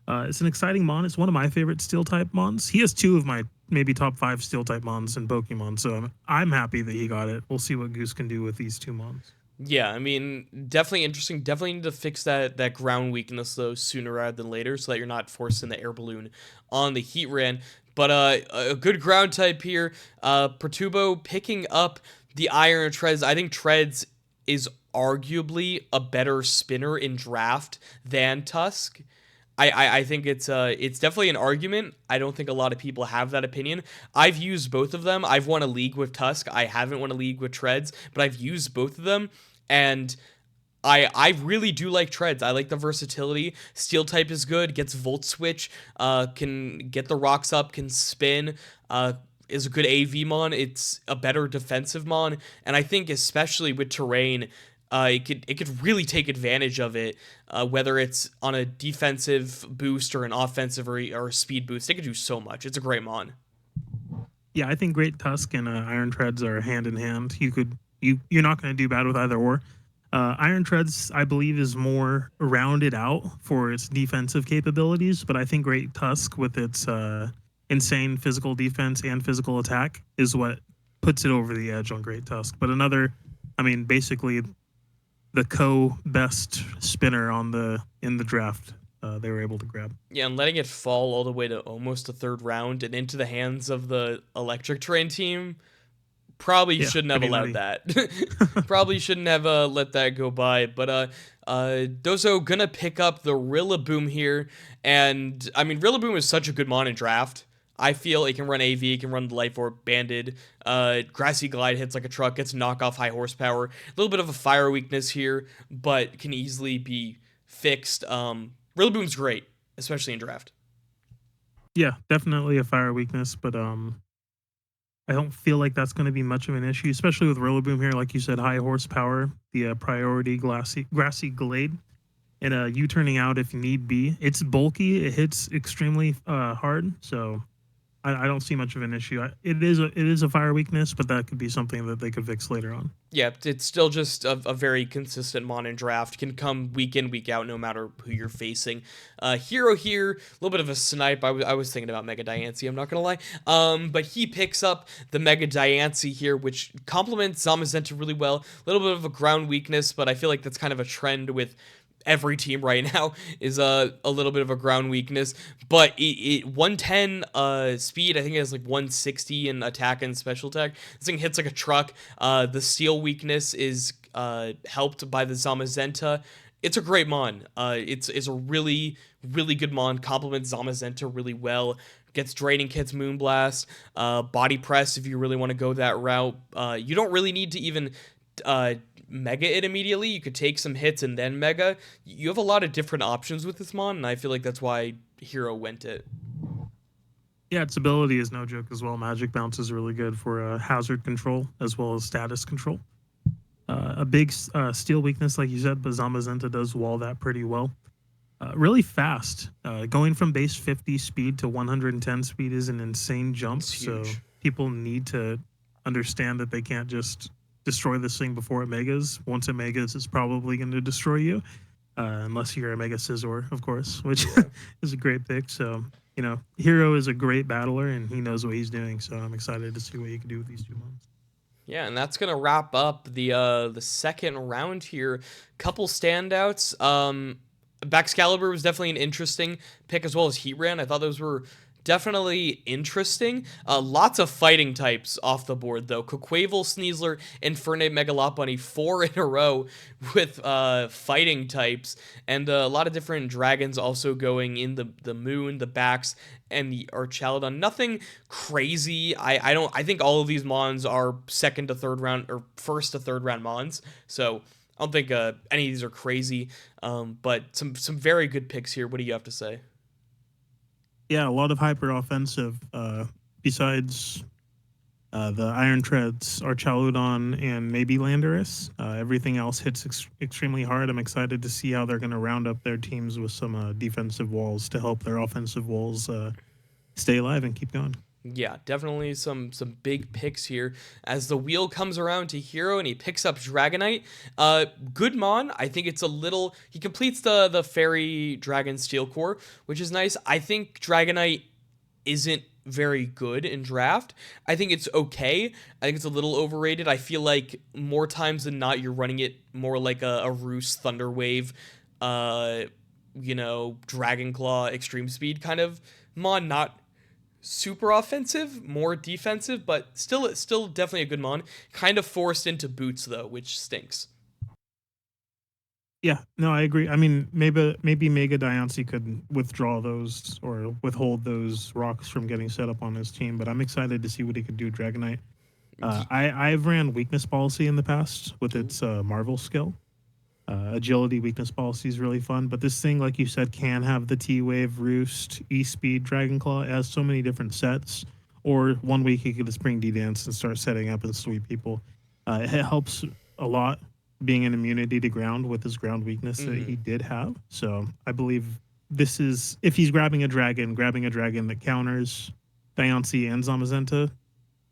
It's an exciting mon. It's one of my favorite steel type mons. He has two of my maybe top 5 steel type mons in Pokemon, so I'm happy that he got it. We'll see what Goose can do with these two mons. Yeah, I mean, definitely interesting. Definitely need to fix that ground weakness though sooner rather than later, so that you're not forcing the air balloon on the Heatran. But a good ground type here. Perturbo picking up the Iron Treads. I think Treads is arguably a better spinner in draft than Tusk. I think it's definitely an argument. I don't think a lot of people have that opinion. I've used both of them. I've won a league with Tusk. I haven't won a league with Treads, but I've used both of them, and I really do like Treads. I like the versatility. Steel type is good. Gets Volt Switch. Can get the rocks up. Can spin. Is a good AV mon. It's a better defensive mon, and I think especially with terrain, it could really take advantage of it, whether it's on a defensive boost or an offensive or a speed boost. It could do so much. It's a great mon. Yeah, I think Great Tusk and Iron Treads are hand in hand. You're not going to do bad with either or. Iron Treads, I believe, is more rounded out for its defensive capabilities, but I think Great Tusk, with its insane physical defense and physical attack, is what puts it over the edge on Great Tusk. But basically, the best spinner in the draft they were able to grab. Yeah, and letting it fall all the way to almost the third round and into the hands of the Electric Train team. Probably shouldn't have allowed that. Probably shouldn't have let that go by. But Dozo gonna pick up the Rillaboom here, and I mean Rillaboom is such a good mon in draft. I feel it can run AV, it can run the Life Orb, Banded, Grassy Glide hits like a truck, gets knockoff high horsepower. A little bit of a fire weakness here, but can easily be fixed. Rillaboom's great, especially in draft. Yeah, definitely a fire weakness, but I don't feel like that's going to be much of an issue, especially with Rillaboom here. Like you said, high horsepower, the priority grassy glade, and U-turning out if need be. It's bulky. It hits extremely hard, so I don't see much of an issue. It is a fire weakness, but that could be something that they could fix later on. Yeah, it's still just a very consistent mon in draft. Can come week in, week out, no matter who you're facing. Hero here, a little bit of a snipe. I was thinking about Mega Diancie, I'm not going to lie. But he picks up the Mega Diancie here, which complements Zamazenta really well. A little bit of a ground weakness, but I feel like that's kind of a trend with every team right now is a little bit of a ground weakness, but it 110 speed. I think it has like 160 in attack and special attack. This thing hits like a truck. The steel weakness is helped by the Zamazenta. It's a great mon. It's a really good mon. Complements Zamazenta really well. Gets Draining Kits, Moonblast, Body Press if you really want to go that route. You don't really need to even Mega it immediately. You could take some hits and then Mega. You have a lot of different options with this mon, and I feel like that's why Hero went it. Yeah, its ability is no joke as well. Magic Bounce is really good for hazard control as well as status control. A big steel weakness, like you said, but Zamazenta does wall that pretty well. Really fast. Going from base 50 speed to 110 speed is an insane jump, so people need to understand that they can't just destroy this thing before it megas. Once it megas, it's probably going to destroy you, unless you're a Mega Scizor, of course, which is a great pick. So, Hero is a great battler, and he knows what he's doing, so I'm excited to see what he can do with these two mons. Yeah, and that's gonna wrap up the second round here. Couple standouts. Baxcalibur was definitely an interesting pick, as well as Heatran. I thought those were definitely interesting. Lots of fighting types off the board, though. Quaquaval, Sneasler, Infernape, Lopunny, 4 in a row with fighting types. And a lot of different dragons also going in the Moon, the Bax, and the Archaludon. Nothing crazy. I think all of these mons are second to third round, or first to third round mons. So I don't think any of these are crazy, but some very good picks here. What do you have to say? Yeah, a lot of hyper offensive. Besides the Iron Treads, Archaludon, and maybe Landorus, everything else hits extremely hard. I'm excited to see how they're going to round up their teams with some defensive walls to help their offensive walls stay alive and keep going. Yeah, definitely some big picks here as the wheel comes around to Hero and he picks up Dragonite. Good mon. I think it's a little. He completes the Fairy Dragon Steel Core, which is nice. I think Dragonite isn't very good in draft. I think it's okay. I think it's a little overrated. I feel like more times than not you're running it more like a Roost Thunder Wave, Dragon Claw Extreme Speed kind of mon, not super offensive, more defensive, but still definitely a good mon. Kind of forced into boots though, which stinks. Yeah, no, I agree. I mean, maybe Mega Diancie could withdraw those or withhold those rocks from getting set up on his team, but I'm excited to see what he could do. Dragonite. I've ran weakness policy in the past with its Marvel skill. Agility weakness policy is really fun, but this thing, like you said, can have the T-Wave, Roost, E-Speed, Dragonclaw. It has so many different sets. Or 1 week he could just bring D-Dance and start setting up and sweep people. It helps a lot being an immunity to ground with his ground weakness that he did have. So I believe this is, if he's grabbing a dragon that counters Diancie and Zamazenta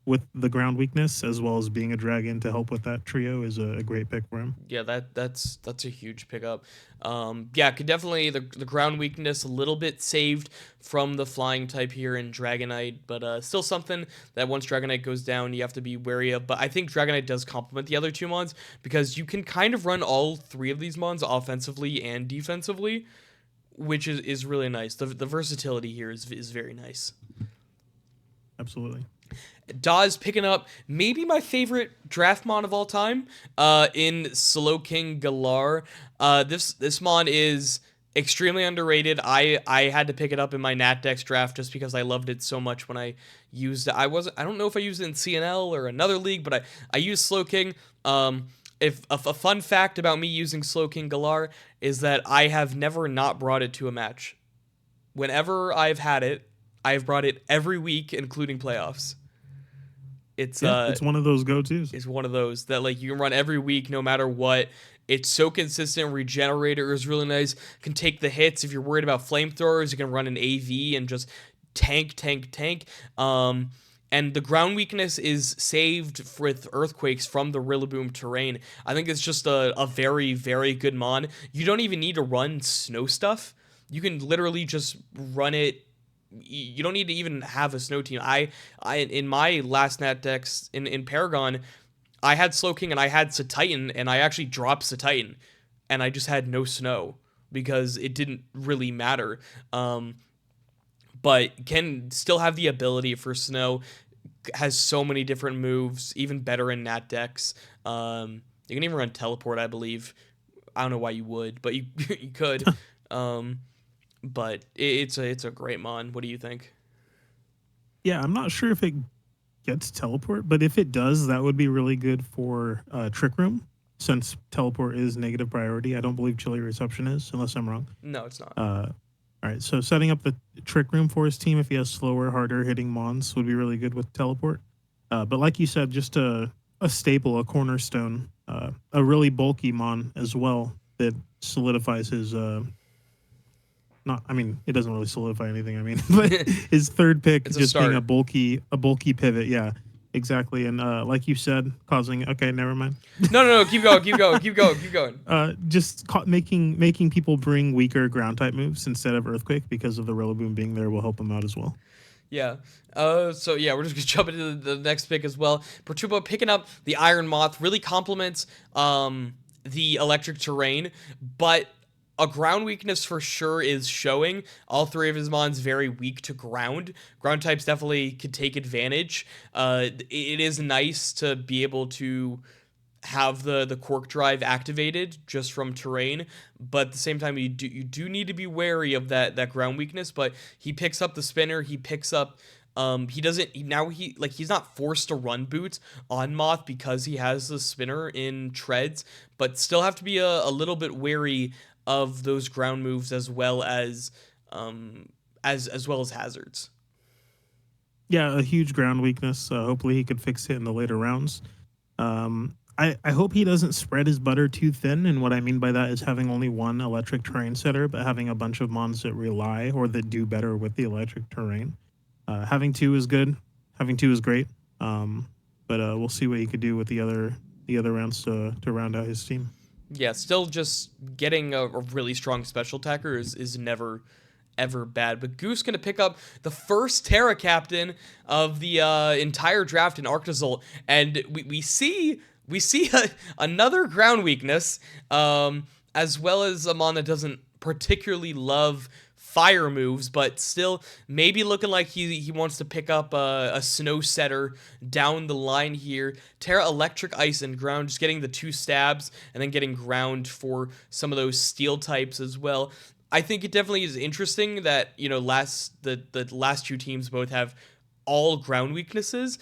with the ground weakness, as well as being a dragon to help with that trio, is a great pick for him. Yeah, that's a huge pickup. Could definitely the ground weakness a little bit saved from the flying type here in Dragonite, but still something that once Dragonite goes down, you have to be wary of. But I think Dragonite does complement the other two mons because you can kind of run all three of these mons offensively and defensively, which is really nice. The versatility here is very nice. Absolutely. Dawes picking up maybe my favorite draft mon of all time in Slowking-Galar. This mon is extremely underrated. I had to pick it up in my Natdex draft just because I loved it so much when I used it. I don't know if I used it in CNL or another league, but I used Slowking. If a fun fact about me using Slowking-Galar is that I have never not brought it to a match. Whenever I've had it, I've brought it every week, including playoffs. It's one of those go-tos. It's one of those that like you can run every week no matter what. It's so consistent. Regenerator is really nice. Can take the hits. If you're worried about flamethrowers, you can run an AV and just tank. And the ground weakness is saved with earthquakes from the Rillaboom terrain. I think it's just a very, very good mon. You don't even need to run snow stuff. You can literally just run it. You don't need to even have a snow team. I in my last Natdex in Paragon, I had Slowking and I had Satitan, and I actually dropped Satitan, and I just had no snow because it didn't really matter. But can still have the ability for snow. Has so many different moves, even better in Natdex. You can even run teleport, I believe. I don't know why you would, but you could. But it's a great mon. What do you think? Yeah, I'm not sure if it gets teleport, but if it does, that would be really good for Trick Room, since teleport is negative priority. I don't believe Chilly Reception is, unless I'm wrong. No, it's not. All right, so setting up the Trick Room for his team, if he has slower, harder hitting mons, would be really good with teleport. But like you said, just a staple, a cornerstone, a really bulky mon as well that solidifies his it doesn't really solidify anything. But his third pick just being a bulky pivot. Yeah, exactly. And like you said, okay, never mind. No, keep going. Just making people bring weaker ground type moves instead of Earthquake, because of the Rillaboom being there will help them out as well. Yeah. So yeah, we're just gonna jump into the next pick as well. Perturbo picking up the Iron Moth really complements the electric terrain, but a ground weakness for sure is showing. All three of his mons very weak to ground. Ground types definitely could take advantage. It is nice to be able to have the Quark Drive activated just from terrain, but at the same time you do need to be wary of that ground weakness. But he picks up the spinner, he picks up he doesn't now he like he's not forced to run boots on Moth because he has the spinner in treads, but still have to be a little bit wary of those ground moves as well as hazards. Yeah, a huge ground weakness. Hopefully, he could fix it in the later rounds. I hope he doesn't spread his butter too thin. And what I mean by that is having only one electric terrain setter, but having a bunch of mons that rely or that do better with the electric terrain. Having two is good. Having two is great. But we'll see what he could do with the other rounds to round out his team. Yeah, still just getting a really strong special attacker is never ever bad. But Goose gonna pick up the first Terra Captain of the entire draft in Arctozolt, and we see another ground weakness, as well as a mon that doesn't particularly love fire moves, but still maybe looking like he wants to pick up a snow setter down the line here. Terra Electric, Ice, and Ground, just getting the 2 stabs and then getting ground for some of those steel types as well. I think it definitely is interesting that, the last 2 teams both have all ground weaknesses.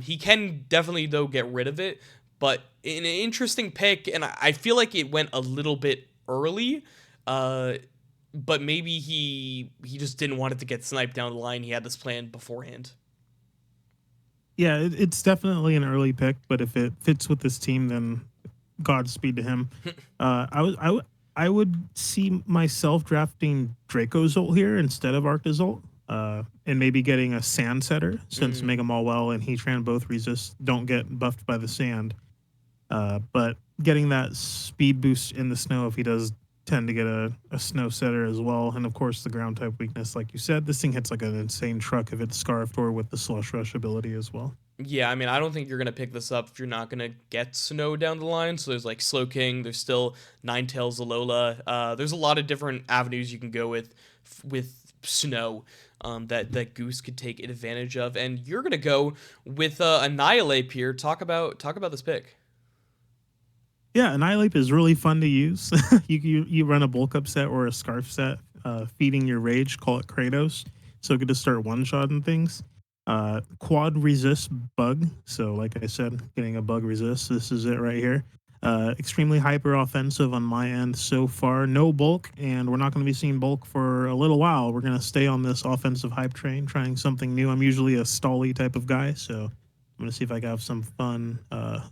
He can definitely, though, get rid of it, but an interesting pick, and I feel like it went a little bit early, but maybe he just didn't want it to get sniped down the line. He had this plan beforehand. Yeah, it's definitely an early pick, but if it fits with this team, then Godspeed to him. I would see myself drafting Dracozolt here instead of Arctozolt, and maybe getting a Sand Setter since Mega Mawile and Heatran both don't get buffed by the sand. But getting that speed boost in the snow if he does tend to get a snow setter as well. And of course, the ground type weakness, like you said, this thing hits like an insane truck if it's scarfed or with the slush rush ability as well. Yeah, I mean, I don't think you're going to pick this up if you're not going to get snow down the line. So there's like Slowking, there's still Ninetales, Alola. There's a lot of different avenues you can go with snow that Goose could take advantage of. And you're going to go with Annihilape here. Talk about this pick. Yeah, Annihilape is really fun to use. you run a bulk up set or a scarf set, feeding your rage, call it Kratos. So good to start one-shotting things. Quad resist bug. So like I said, getting a bug resist. This is it right here. Extremely hyper offensive on my end so far. No bulk, and we're not going to be seeing bulk for a little while. We're going to stay on this offensive hype train, trying something new. I'm usually a stally type of guy, so I'm going to see if I can have some fun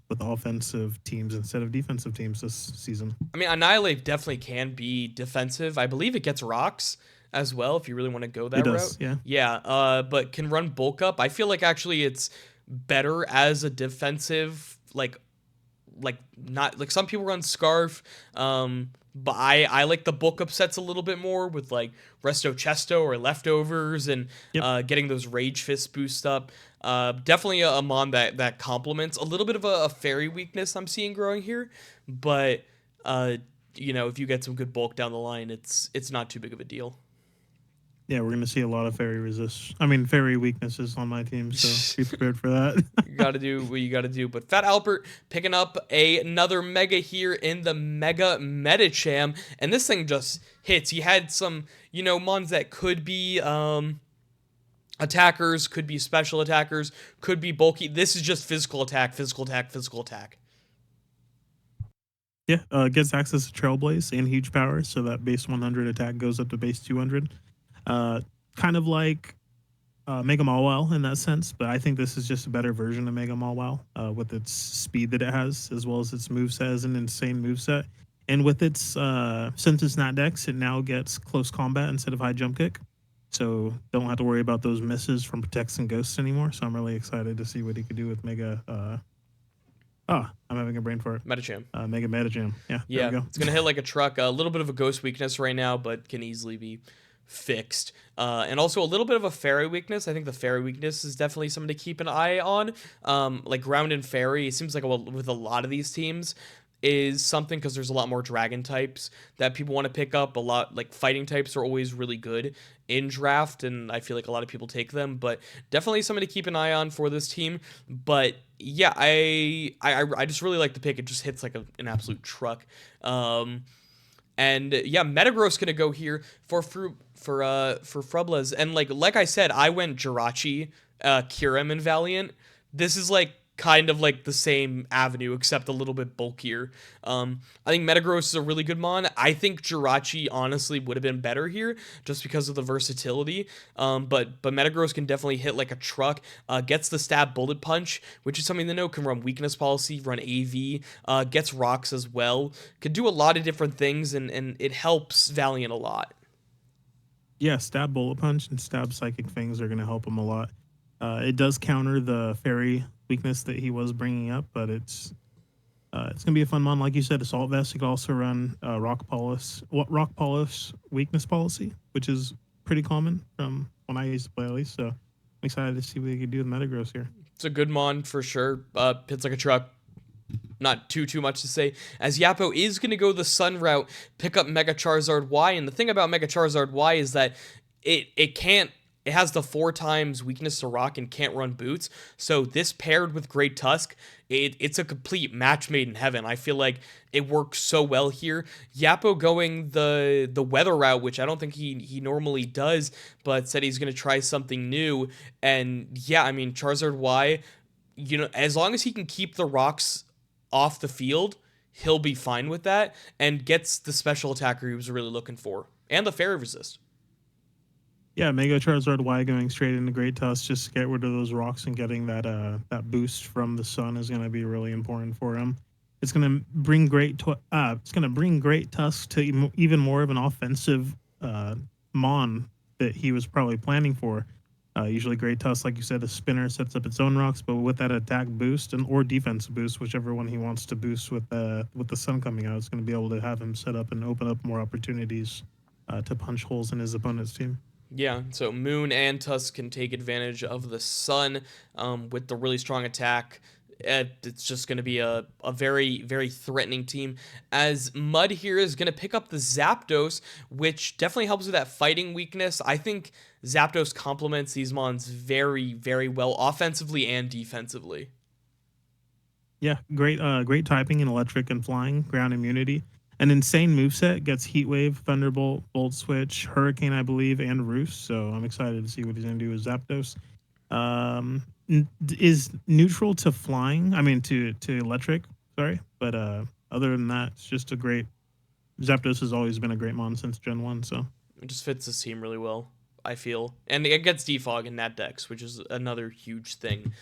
with offensive teams instead of defensive teams this season. I mean, Annihilape definitely can be defensive. I believe it gets rocks as well if you really want to go that route. Yeah. Yeah, but can run bulk up. I feel like actually it's better as a defensive, not like some people run Scarf, but I like the bulk up sets a little bit more with like Resto Chesto or Leftovers and getting those Rage Fist boost up. Definitely a mon that complements a little bit of a fairy weakness I'm seeing growing here, but if you get some good bulk down the line, it's not too big of a deal. Yeah, we're gonna see a lot of fairy weaknesses on my team, so be prepared for that. You gotta do what you gotta do. But Fat Albert picking up another Mega here in the Mega Medicham, and this thing just hits. He had some, mons that could be attackers, could be special attackers, could be bulky. This is just physical attack, physical attack, physical attack. Yeah, gets access to Trailblaze and huge power, so that base 100 attack goes up to base 200. Kind of like Mega Mawile in that sense, but I think this is just a better version of Mega Mawile with its speed that it has, as well as its moveset as an insane moveset. And with its, since it's not Dex, it now gets close combat instead of high jump kick. So don't have to worry about those misses from Protects and Ghosts anymore. So I'm really excited to see what he could do with Mega. I'm having a brain fart. Medicham. Mega Medicham. Yeah. Yeah. It's gonna hit like a truck. A little bit of a ghost weakness right now, but can easily be fixed. And also a little bit of a fairy weakness. I think the fairy weakness is definitely something to keep an eye on. Like ground and fairy, it seems like with a lot of these teams is something because there's a lot more dragon types that people want to pick up. A lot like fighting types are always really good in draft, and I feel like a lot of people take them. But definitely something to keep an eye on for this team. But yeah, I just really like the pick. It just hits like an absolute truck. And yeah, Metagross gonna go here for Frublas. And like I said, I went Jirachi, Kyurem, and Valiant. This is like kind of like the same avenue except a little bit bulkier. I think Metagross is a really good mon. I think Jirachi honestly would have been better here just because of the versatility. But Metagross can definitely hit like a truck. Gets the stab bullet punch, which is something to know. Can run weakness policy, run AV. Gets rocks as well. Could do a lot of different things, and it helps Valiant a lot. Yeah, stab bullet punch and stab psychic fangs are going to help him a lot. It does counter the fairy weakness that he was bringing up, but it's gonna be a fun mon. Like you said, assault vest. You could also run rock polish weakness policy, which is pretty common from when I used to play at least. So I'm excited to see what he can do with Metagross here. It's a good mon for sure. Hits like a truck. Not too much to say, as Yappo is going to go the Sun route, pick up Mega Charizard Y, and the thing about Mega Charizard Y is that it has the 4 times weakness to rock and can't run boots. So this paired with Great Tusk, it's a complete match made in heaven. I feel like it works so well here. Yappo going the weather route, which I don't think he normally does, but said he's going to try something new. And yeah, I mean, Charizard Y, as long as he can keep the rocks off the field, he'll be fine with that and gets the special attacker he was really looking for and the fairy resist. Yeah, Mega Charizard Y going straight into Great Tusk just to get rid of those rocks and getting that boost from the sun is going to be really important for him. It's going to bring Great Tusk to even more of an offensive mon that he was probably planning for. Usually Great Tusk, like you said, a spinner sets up its own rocks, but with that attack boost or defensive boost, whichever one he wants to boost with the sun coming out, it's going to be able to have him set up and open up more opportunities to punch holes in his opponent's team. Yeah, so Moon and Tusk can take advantage of the sun with the really strong attack. It's just going to be a very, very threatening team. As Mud here is going to pick up the Zapdos, which definitely helps with that fighting weakness. I think Zapdos complements these mons very, very well, offensively and defensively. Yeah, great typing in electric and flying, ground immunity. An insane moveset, gets Heat Wave, Thunderbolt, Volt Switch, Hurricane, I believe, and Roost. So I'm excited to see what he's going to do with Zapdos. Is neutral to flying, to electric, sorry. But other than that, it's just a great... Zapdos has always been a great mon since Gen 1, so... It just fits this team really well, I feel. And it gets Defog in that dex, which is another huge thing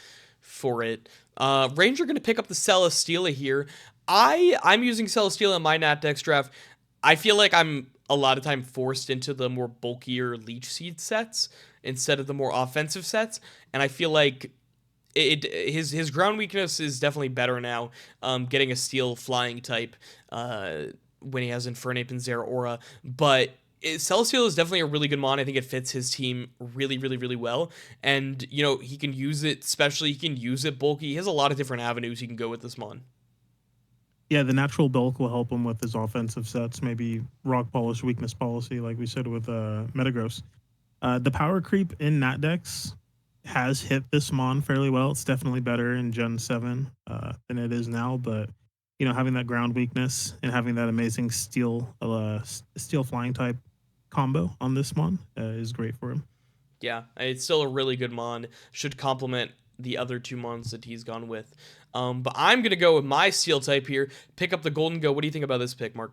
for it. Ranger going to pick up the Celesteela here. I'm using Celesteela in my Nat Dex draft. I feel like I'm a lot of time forced into the more bulkier Leech Seed sets instead of the more offensive sets, and I feel like his ground weakness is definitely better now. Getting a Steel Flying type when he has Infernape and Zeraora, but Celesteela is definitely a really good mon. I think it fits his team really, really, really well. And, he can use it, especially he can use it bulky. He has a lot of different avenues he can go with this mon. Yeah, the natural bulk will help him with his offensive sets, maybe rock polish, weakness policy, like we said with Metagross. The power creep in Nat Dex has hit this mon fairly well. It's definitely better in Gen 7 than it is now, but having that ground weakness and having that amazing steel flying type combo on this mon is great for him. Yeah, it's still a really good mon. Should complement the other 2 mons that he's gone with. But I'm going to go with my Steel type here. Pick up the Golden Go. What do you think about this pick, Mark?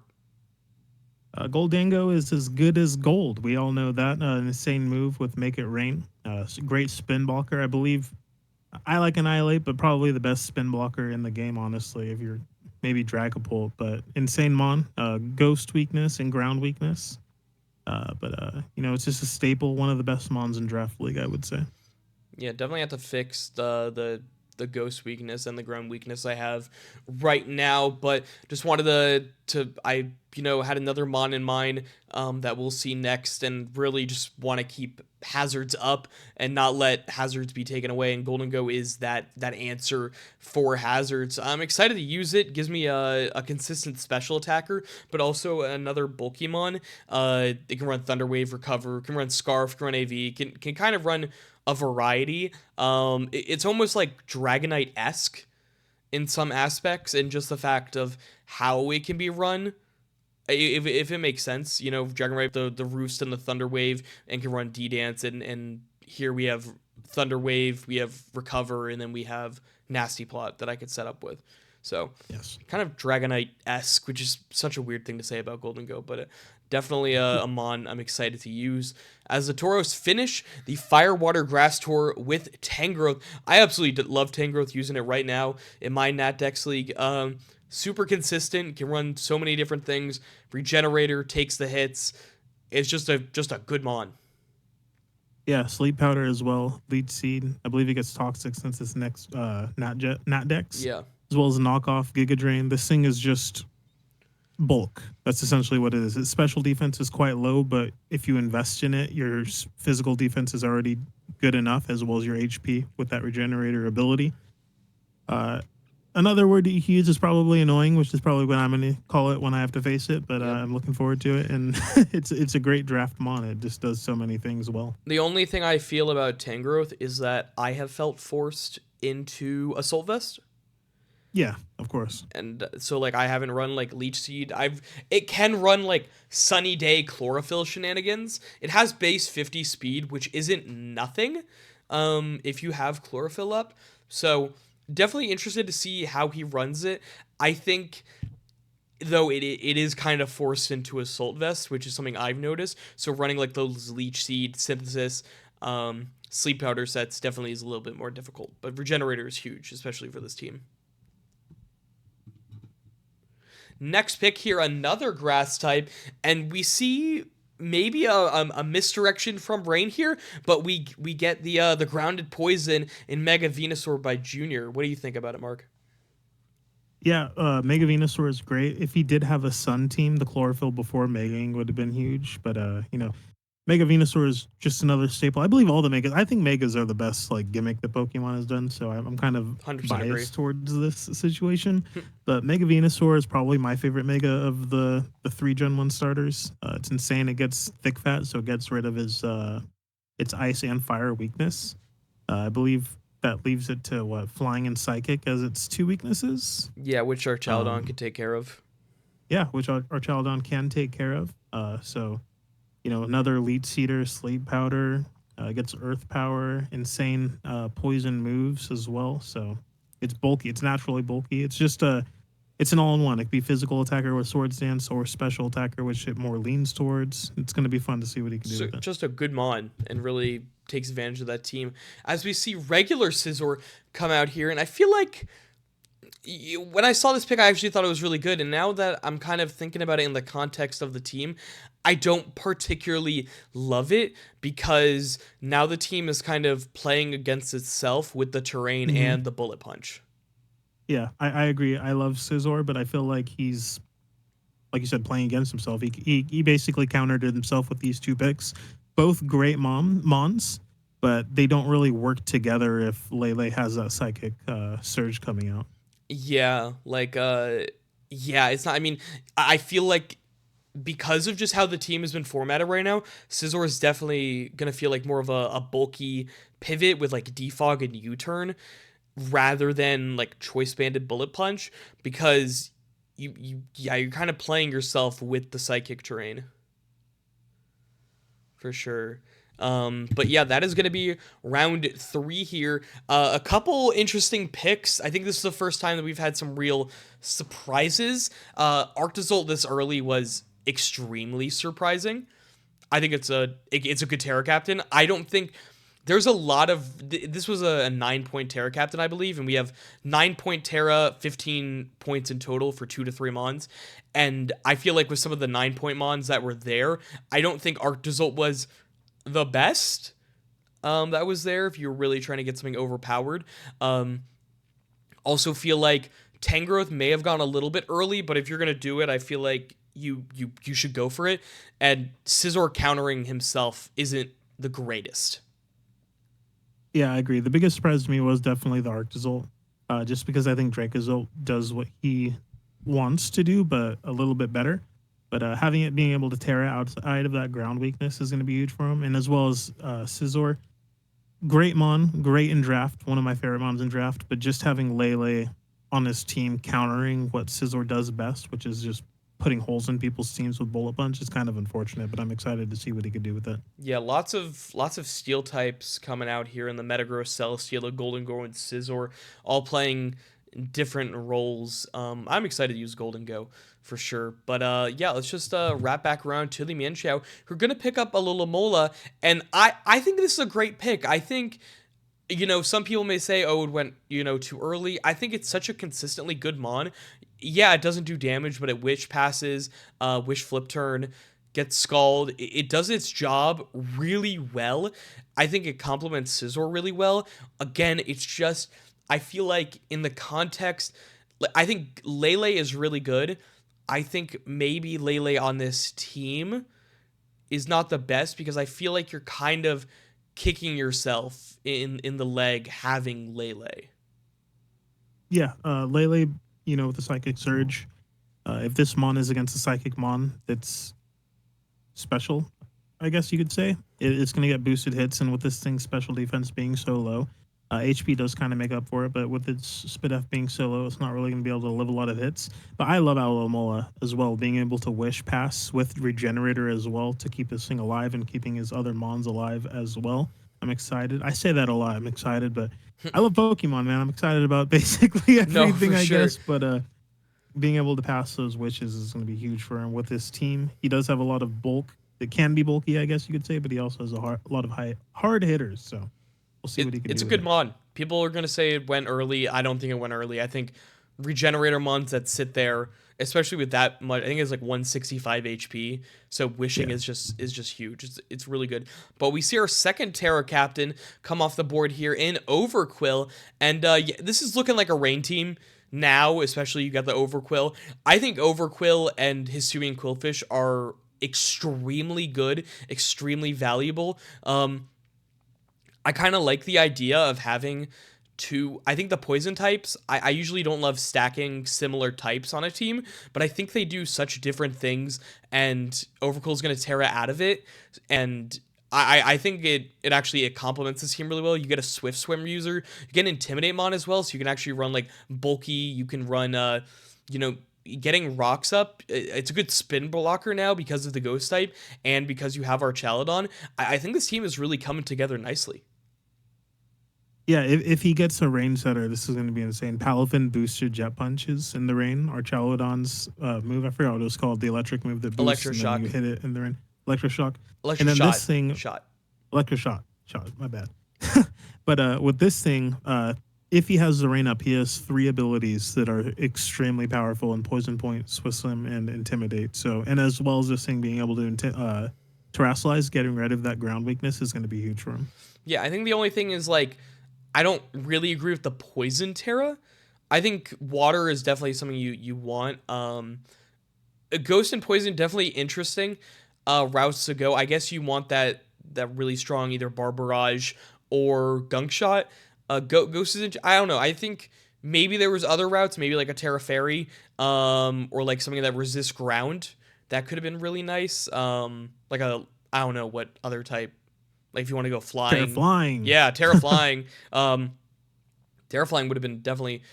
Goldango is as good as gold. We all know that. An insane move with Make It Rain. Great spin blocker. I believe I like Annihilate, but probably the best spin blocker in the game, honestly, if you're maybe Dragapult. But insane mon. Ghost weakness and ground weakness. It's just a staple. One of the best mons in Draft League, I would say. Yeah, definitely have to fix the the ghost weakness and the ground weakness I have right now, but just wanted I had another mon in mind that we'll see next, and really just want to keep hazards up and not let hazards be taken away, and Golden Go is that answer for hazards. I'm excited to use it. Gives me a consistent special attacker, but also another bulky mon. It can run Thunder Wave, Recover, can run Scarf, can run AV, can kind of run a variety. It's almost like Dragonite-esque in some aspects, and just the fact of how it can be run. If it makes sense, Dragonite, the Roost and the Thunder Wave, and can run D-Dance, and here we have Thunder Wave, we have Recover, and then we have Nasty Plot that I could set up with. So, yes, kind of Dragonite-esque, which is such a weird thing to say about Golden Go, but definitely a mon I'm excited to use. As the Tauros finish, the Fire, Water, Grass Tour with Tangrowth. I absolutely love Tangrowth, using it right now in my Nat Dex League. Super consistent, can run so many different things. Regenerator, takes the hits. It's just a good mon. Yeah, Sleep Powder as well. Leech Seed. I believe it gets Toxic since it's next Nat Dex. Yeah. As well as Knockoff, Giga Drain. This thing is just bulk. That's essentially what it is. Its special defense is quite low, but if you invest in it, your physical defense is already good enough, as well as your HP with that Regenerator ability. Another word that you can use is probably annoying, which is probably what I'm going to call it when I have to face it, but I'm looking forward to it, and it's a great draft mon. It just does so many things well. The only thing I feel about Tangrowth is that I have felt forced into Assault Vest. Yeah, of course. And so, I haven't run, Leech Seed. It can run, Sunny Day Chlorophyll shenanigans. It has base 50 speed, which isn't nothing if you have Chlorophyll up. So, definitely interested to see how he runs it. I think, though, it is kind of forced into Assault Vest, which is something I've noticed. So, running, those Leech Seed, Synthesis, Sleep Powder sets definitely is a little bit more difficult. But Regenerator is huge, especially for this team. Next pick here, another grass type, and we see maybe a misdirection from Rain here, but we get the Grounded Poison in Mega Venusaur by Junior. What do you think about it, Mark? Yeah, Mega Venusaur is great. If he did have a Sun team, the Chlorophyll before Megaing would have been huge, but Mega Venusaur is just another staple. I believe all the Megas. I think Megas are the best gimmick that Pokemon has done. So I'm kind of biased agree. towards this situation. But Mega Venusaur is probably my favorite Mega of the 3 Gen 1 starters. It's insane. It gets Thick Fat, so it gets rid of its Ice and Fire weakness. I believe that leaves it to Flying and Psychic as its 2 weaknesses. Yeah, which Archaludon can take care of. Yeah, which Archaludon can take care of. So. Another Leech Seeder, Sleep Powder, gets Earth Power, insane poison moves as well. So it's bulky. It's naturally bulky. It's just it's an all-in-one. It could be physical attacker with Swords Dance or special attacker, which it more leans towards. It's going to be fun to see what he can do with it. Just a good mon, and really takes advantage of that team. As we see regular Scizor come out here, and I feel like when I saw this pick, I actually thought it was really good. And now that I'm kind of thinking about it in the context of the team, I don't particularly love it, because now the team is kind of playing against itself with the terrain and the bullet punch. Yeah, I agree. I love Scizor, but I feel like he's, like you said, playing against himself. He basically countered himself with these 2 picks. Both great mons, but they don't really work together if Lele has a Psychic Surge coming out. Yeah, it's not, I feel like because of just how the team has been formatted right now, Scizor is definitely going to feel like more of a bulky pivot with Defog and U-turn rather than Choice Banded Bullet Punch, because you're kind of playing yourself with the Psychic terrain. For sure. But yeah, that is going to be round 3 here. A couple interesting picks. I think this is the first time that we've had some real surprises. Arctozolt this early was extremely surprising. I think it's a good Terra Captain. I don't think there's a lot of this was a 9-point Terra Captain, I believe, and we have 9-point Terra, 15 points in total for 2 to 3 mons. And I feel like with some of the 9-point mons that were there, I don't think Arctozolt was the best that was there if you're really trying to get something overpowered. Also feel like Tangrowth may have gone a little bit early, but if you're gonna do it, I feel like you should go for it. And Scizor countering himself isn't the greatest. Yeah, I agree. The biggest surprise to me was definitely the Arctozolt, just because I think Dracozolt does what he wants to do, but a little bit better. But having it being able to Terra outside of that ground weakness is going to be huge for him, and as well as Scizor. Great Mon, great in draft, one of my favorite Mons in draft, but just having Lele on his team countering what Scizor does best, which is just putting holes in people's teams with Bullet Punch, is kind of unfortunate, but I'm excited to see what he could do with it. Yeah, lots of steel types coming out here in the Metagross, Celesteela, Golden Go, and Scizor, all playing different roles. I'm excited to use Golden Go for sure. But yeah, let's just wrap back around to the Mienshao. We're gonna pick up a Lulamola, and I think this is a great pick. I think, some people may say, oh, it went, too early. I think it's such a consistently good Mon. Yeah, it doesn't do damage, but it Wish passes, Wish Flip Turn, gets Scald. It does its job really well. I think it complements Scizor really well. Again, it's just, I feel like in the context, I think Lele is really good. I think maybe Lele on this team is not the best because I feel like you're kind of kicking yourself in the leg having Lele. Yeah, Lele, with the Psychic Surge, if this Mon is against a Psychic Mon that's special, I guess you could say, it's going to get boosted hits, and with this thing's special defense being so low, HP does kind of make up for it, but with its Spit F being so low, it's not really going to be able to live a lot of hits. But I love Alomola as well, being able to Wish Pass with Regenerator as well to keep this thing alive and keeping his other Mons alive as well. I'm excited. I say that a lot. I'm excited, but I love Pokemon, man. I'm excited about basically everything, I guess. But being able to pass those wishes is going to be huge for him with his team. He does have a lot of bulk. It can be bulky, I guess you could say, but he also has a lot of hard hitters, so we'll see what he can do. It's a good Mon. People are going to say it went early. I don't think it went early. I think Regenerator Mons that sit there, especially with that much, I think it's like 165 HP. So wishing is just huge. It's really good. But we see our second Terra Captain come off the board here in Overquill. And this is looking like a rain team now, especially you got the Overquill. I think Overquill and Hisuian Quillfish are extremely good, extremely valuable. I kind of like the idea of having two. I think the poison types, I usually don't love stacking similar types on a team, but I think they do such different things, and Overquill is going to Terra out of it, and I think it complements this team really well. You get a Swift Swim user, you get an Intimidate Mon as well, so you can actually run like bulky, you can run, getting rocks up. It's a good spin blocker now because of the ghost type and because you have Archaludon. I think this team is really coming together nicely. Yeah, if he gets a rain setter, this is going to be insane. Palafin boosted jet punches in the rain. Archaludon's move, I forgot what it was called, the electric move that boosts and then you hit it in the rain. Electroshock. And then this thing, Electroshock. My bad. But with this thing, if he has the rain up, he has 3 abilities that are extremely powerful in Poison Point, Swift Swim, and Intimidate. So, and as well as this thing being able to Terrasilize, getting rid of that ground weakness is going to be huge for him. Yeah, I think the only thing is, like, I don't really agree with the Poison Terra. I think water is definitely something you want. Ghost and Poison, definitely interesting routes to go. I guess you want that really strong either Barbarage or Gunk Shot. Ghost is, I don't know. I think maybe there was other routes, maybe like a Terra Fairy, or like something that resists ground. That could have been really nice. Like I don't know what other type. Like if you want to go flying. Terra Flying. Yeah, Terra Flying. Terra Flying would have been definitely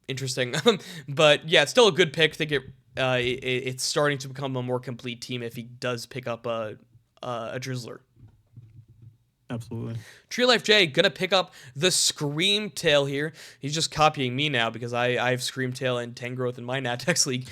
interesting. But yeah, it's still a good pick. I think it's starting to become a more complete team if he does pick up a Drizzler. Absolutely. Tree Life J gonna pick up the Scream Tail here. He's just copying me now because I have Scream Tail and Tangrowth in my Natex League.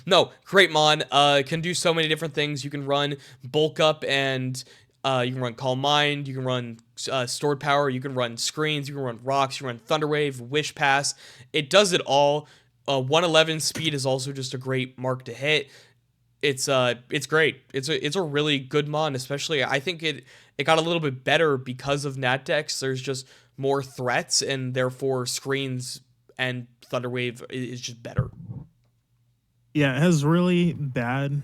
No, great Mon. Can do so many different things. You can run Bulk Up and you can run Calm Mind. You can run Stored Power. You can run Screens. You can run Rocks. You can run Thunder Wave, Wish Pass. It does it all. 111 speed is also just a great mark to hit. It's great. It's a really good Mon, especially I think it got a little bit better because of Natdex. There's just more threats and therefore screens and Thunder Wave is just better. Yeah, it has really bad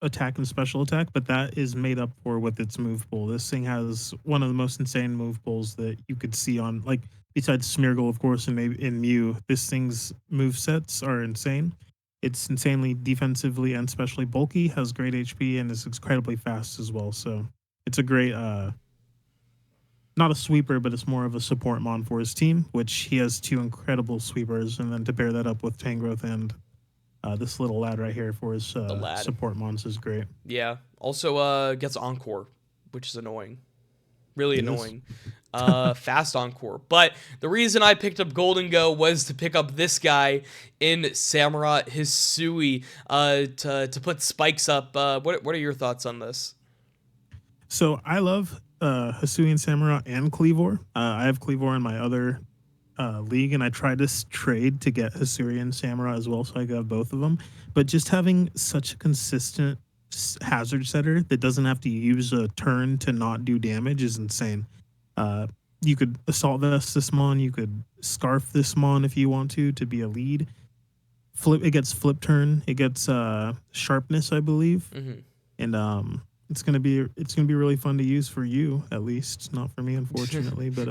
attack and special attack, but that is made up for with its move pool. This thing has one of the most insane move pools that you could see on, like, besides Smeargle, of course, and maybe in Mew. This thing's move sets are insane. It's insanely defensively and especially bulky, has great HP, and is incredibly fast as well. So it's a great, not a sweeper, but it's more of a support mon for his team, which he has two incredible sweepers, and then to pair that up with Tangrowth and this little lad right here for his support mons is great. Yeah. Also gets Encore, which is annoying. Really annoying. Fast Encore. But the reason I picked up Golden Go was to pick up this guy in Samurott Hisui to put spikes up. What are your thoughts on this? So I love Hisui and Samurott and Cleavor. I have Cleavor in my other league, and I tried to trade to get Hisui and Samurott as well, so I got both of them. But just having such a consistent hazard setter that doesn't have to use a turn to not do damage is insane. You could Assault Vest this mon, you could Scarf this mon if you want to be a lead. It gets Flip Turn, it gets Sharpness, I believe. And it's gonna be really fun to use for you, at least. Not for me, unfortunately, but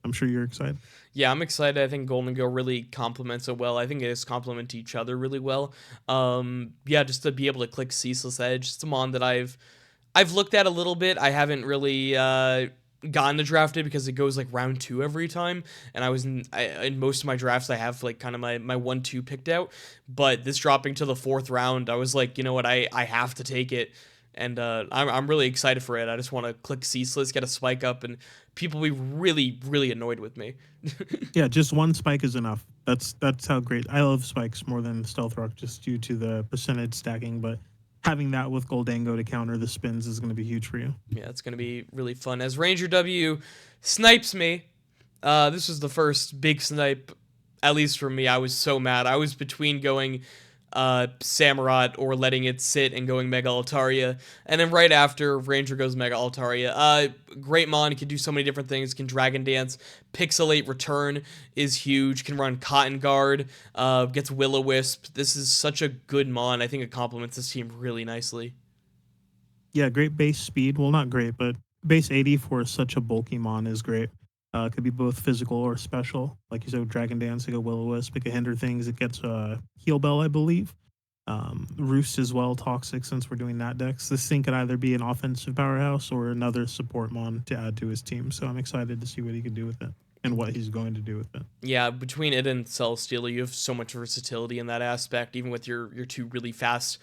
I'm sure you're excited. Yeah, I'm excited. I think Golden Go really complements it well. I think it is complement each other really well. Yeah, just to be able to click Ceaseless Edge. It's a mon that I've looked at a little bit. I haven't really gotten to drafted because it goes like round 2 every time, and I was in most of my drafts I have like kind of my 1-2 picked out, but this dropping to the 4th round, I was like, you know what, I have to take it. And I'm really excited for it. I just want to click Ceaseless, get a spike up, and people be really, really annoyed with me. Yeah, just one spike is enough. That's how great. I love spikes more than Stealth Rock just due to the percentage stacking, but having that with Goldango to counter the spins is going to be huge for you. Yeah, it's going to be really fun. As Ranger W snipes me, this was the first big snipe, at least for me. I was so mad. I was between going Samurott or letting it sit and going Mega Altaria, and then right after Ranger goes Mega Altaria. Great mon, can do so many different things, can Dragon Dance, Pixelate Return is huge, can run Cotton Guard, gets Will-O-Wisp. This is such a good mon. I think it complements this team really nicely. Yeah, great base speed. Well, not great, but base 80 for such a bulky mon is great. It could be both physical or special. Like you said, Dragon Dance, it could Will-O-Wisp, it could hinder things. It gets Heal Bell, I believe. Roost as well, Toxic, since we're doing that decks. This thing could either be an offensive powerhouse or another support mon to add to his team. So I'm excited to see what he can do with it and what he's going to do with it. Yeah, between it and Celesteela, you have so much versatility in that aspect, even with your 2 really fast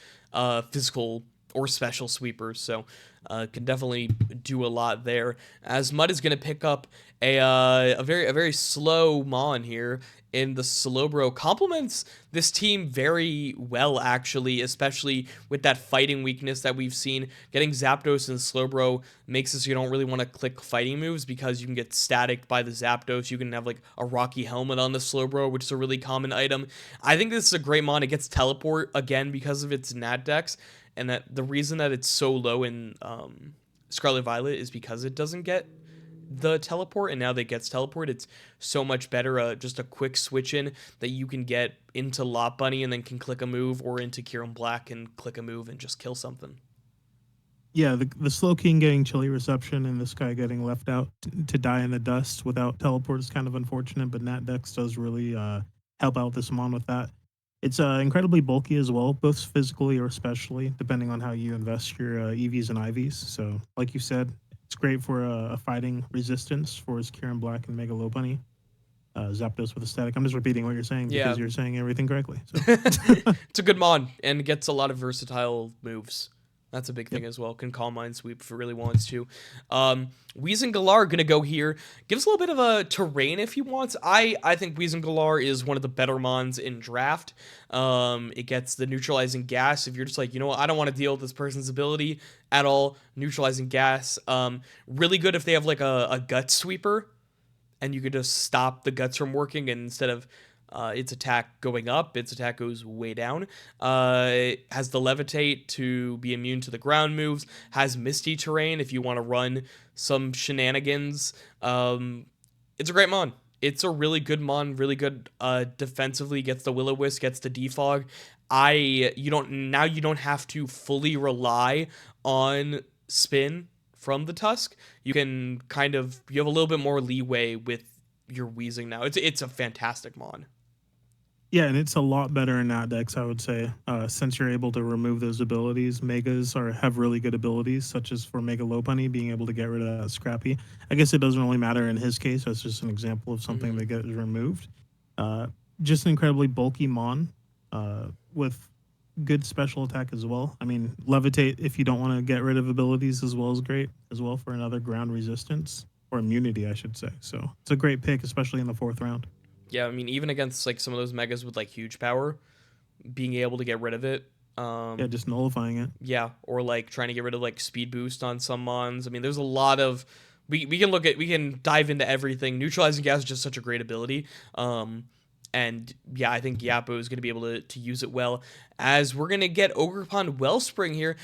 physical or special sweepers, so can definitely do a lot there. As Mud is going to pick up a very slow mon here in the Slowbro. Complements this team very well, actually, especially with that fighting weakness that we've seen. Getting Zapdos and Slowbro makes it so you don't really want to click fighting moves because you can get static by the Zapdos. You can have like a Rocky Helmet on the Slowbro, which is a really common item. I think this is a great mon. It gets Teleport again because of its Nat Dex. And that the reason that it's so low in Scarlet Violet is because it doesn't get the teleport, and now that it gets teleport, it's so much better. Just a quick switch in that you can get into Lopunny and then can click a move, or into Kyurem Black and click a move and just kill something. Yeah, the Slowking getting chilly reception and this guy getting left out to die in the dust without teleport is kind of unfortunate, but Nat Dex does really help out this mon with that. It's incredibly bulky as well, both physically or specially, depending on how you invest your EVs and IVs. So, like you said, it's great for a fighting resistance for his Kyurem Black and Mega Lopunny. Zapdos with a static. I'm just repeating what you're saying because you're saying everything correctly. So. It's a good mon and gets a lot of versatile moves. That's a big thing as well. Can Calm Mind Sweep if it really wants to. Galar going to go here. Gives a little bit of a terrain if he wants. I think Galar is one of the better mons in draft. It gets the neutralizing gas. If you're just like, you know what, I don't want to deal with this person's ability at all. Neutralizing gas. Really good if they have like a gut sweeper. And you could just stop the guts from working, and instead of its attack going up, its attack goes way down. It has the Levitate to be immune to the ground moves. Has Misty Terrain if you want to run some shenanigans. It's a great mon. It's a really good mon, really good defensively, gets the Will-O-Wisp, gets the Defog. You don't have to fully rely on spin from the Tusk. You can you have a little bit more leeway with your Wheezing now. It's a fantastic mon. Yeah, and it's a lot better in that decks, I would say, since you're able to remove those abilities. Megas have really good abilities, such as for Mega Lopunny, being able to get rid of that Scrappy. I guess it doesn't really matter in his case. That's just an example of something that gets removed. Just an incredibly bulky mon with good special attack as well. I mean, Levitate, if you don't want to get rid of abilities as well, is great as well for another ground resistance, or immunity, I should say. So it's a great pick, especially in the 4th round. Yeah, I mean, even against like some of those megas with like huge power, being able to get rid of it. Yeah, just nullifying it. Yeah, or like trying to get rid of like speed boost on some mons. I mean, there's a lot of we can dive into everything. Neutralizing gas is just such a great ability. And yeah, I think Yappo is going to be able to use it well, as we're going to get Ogerpon Wellspring here.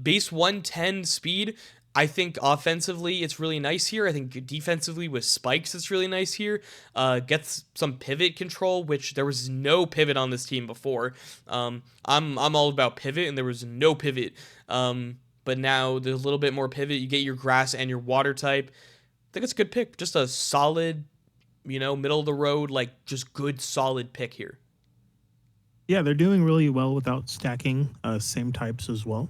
Base 110 speed. I think offensively it's really nice here. I think defensively with spikes it's really nice here. Gets some pivot control, which there was no pivot on this team before. I'm all about pivot, and there was no pivot. But now there's a little bit more pivot. You get your grass and your water type. I think it's a good pick. Just a solid, middle of the road, like just good solid pick here. Yeah, they're doing really well without stacking same types as well.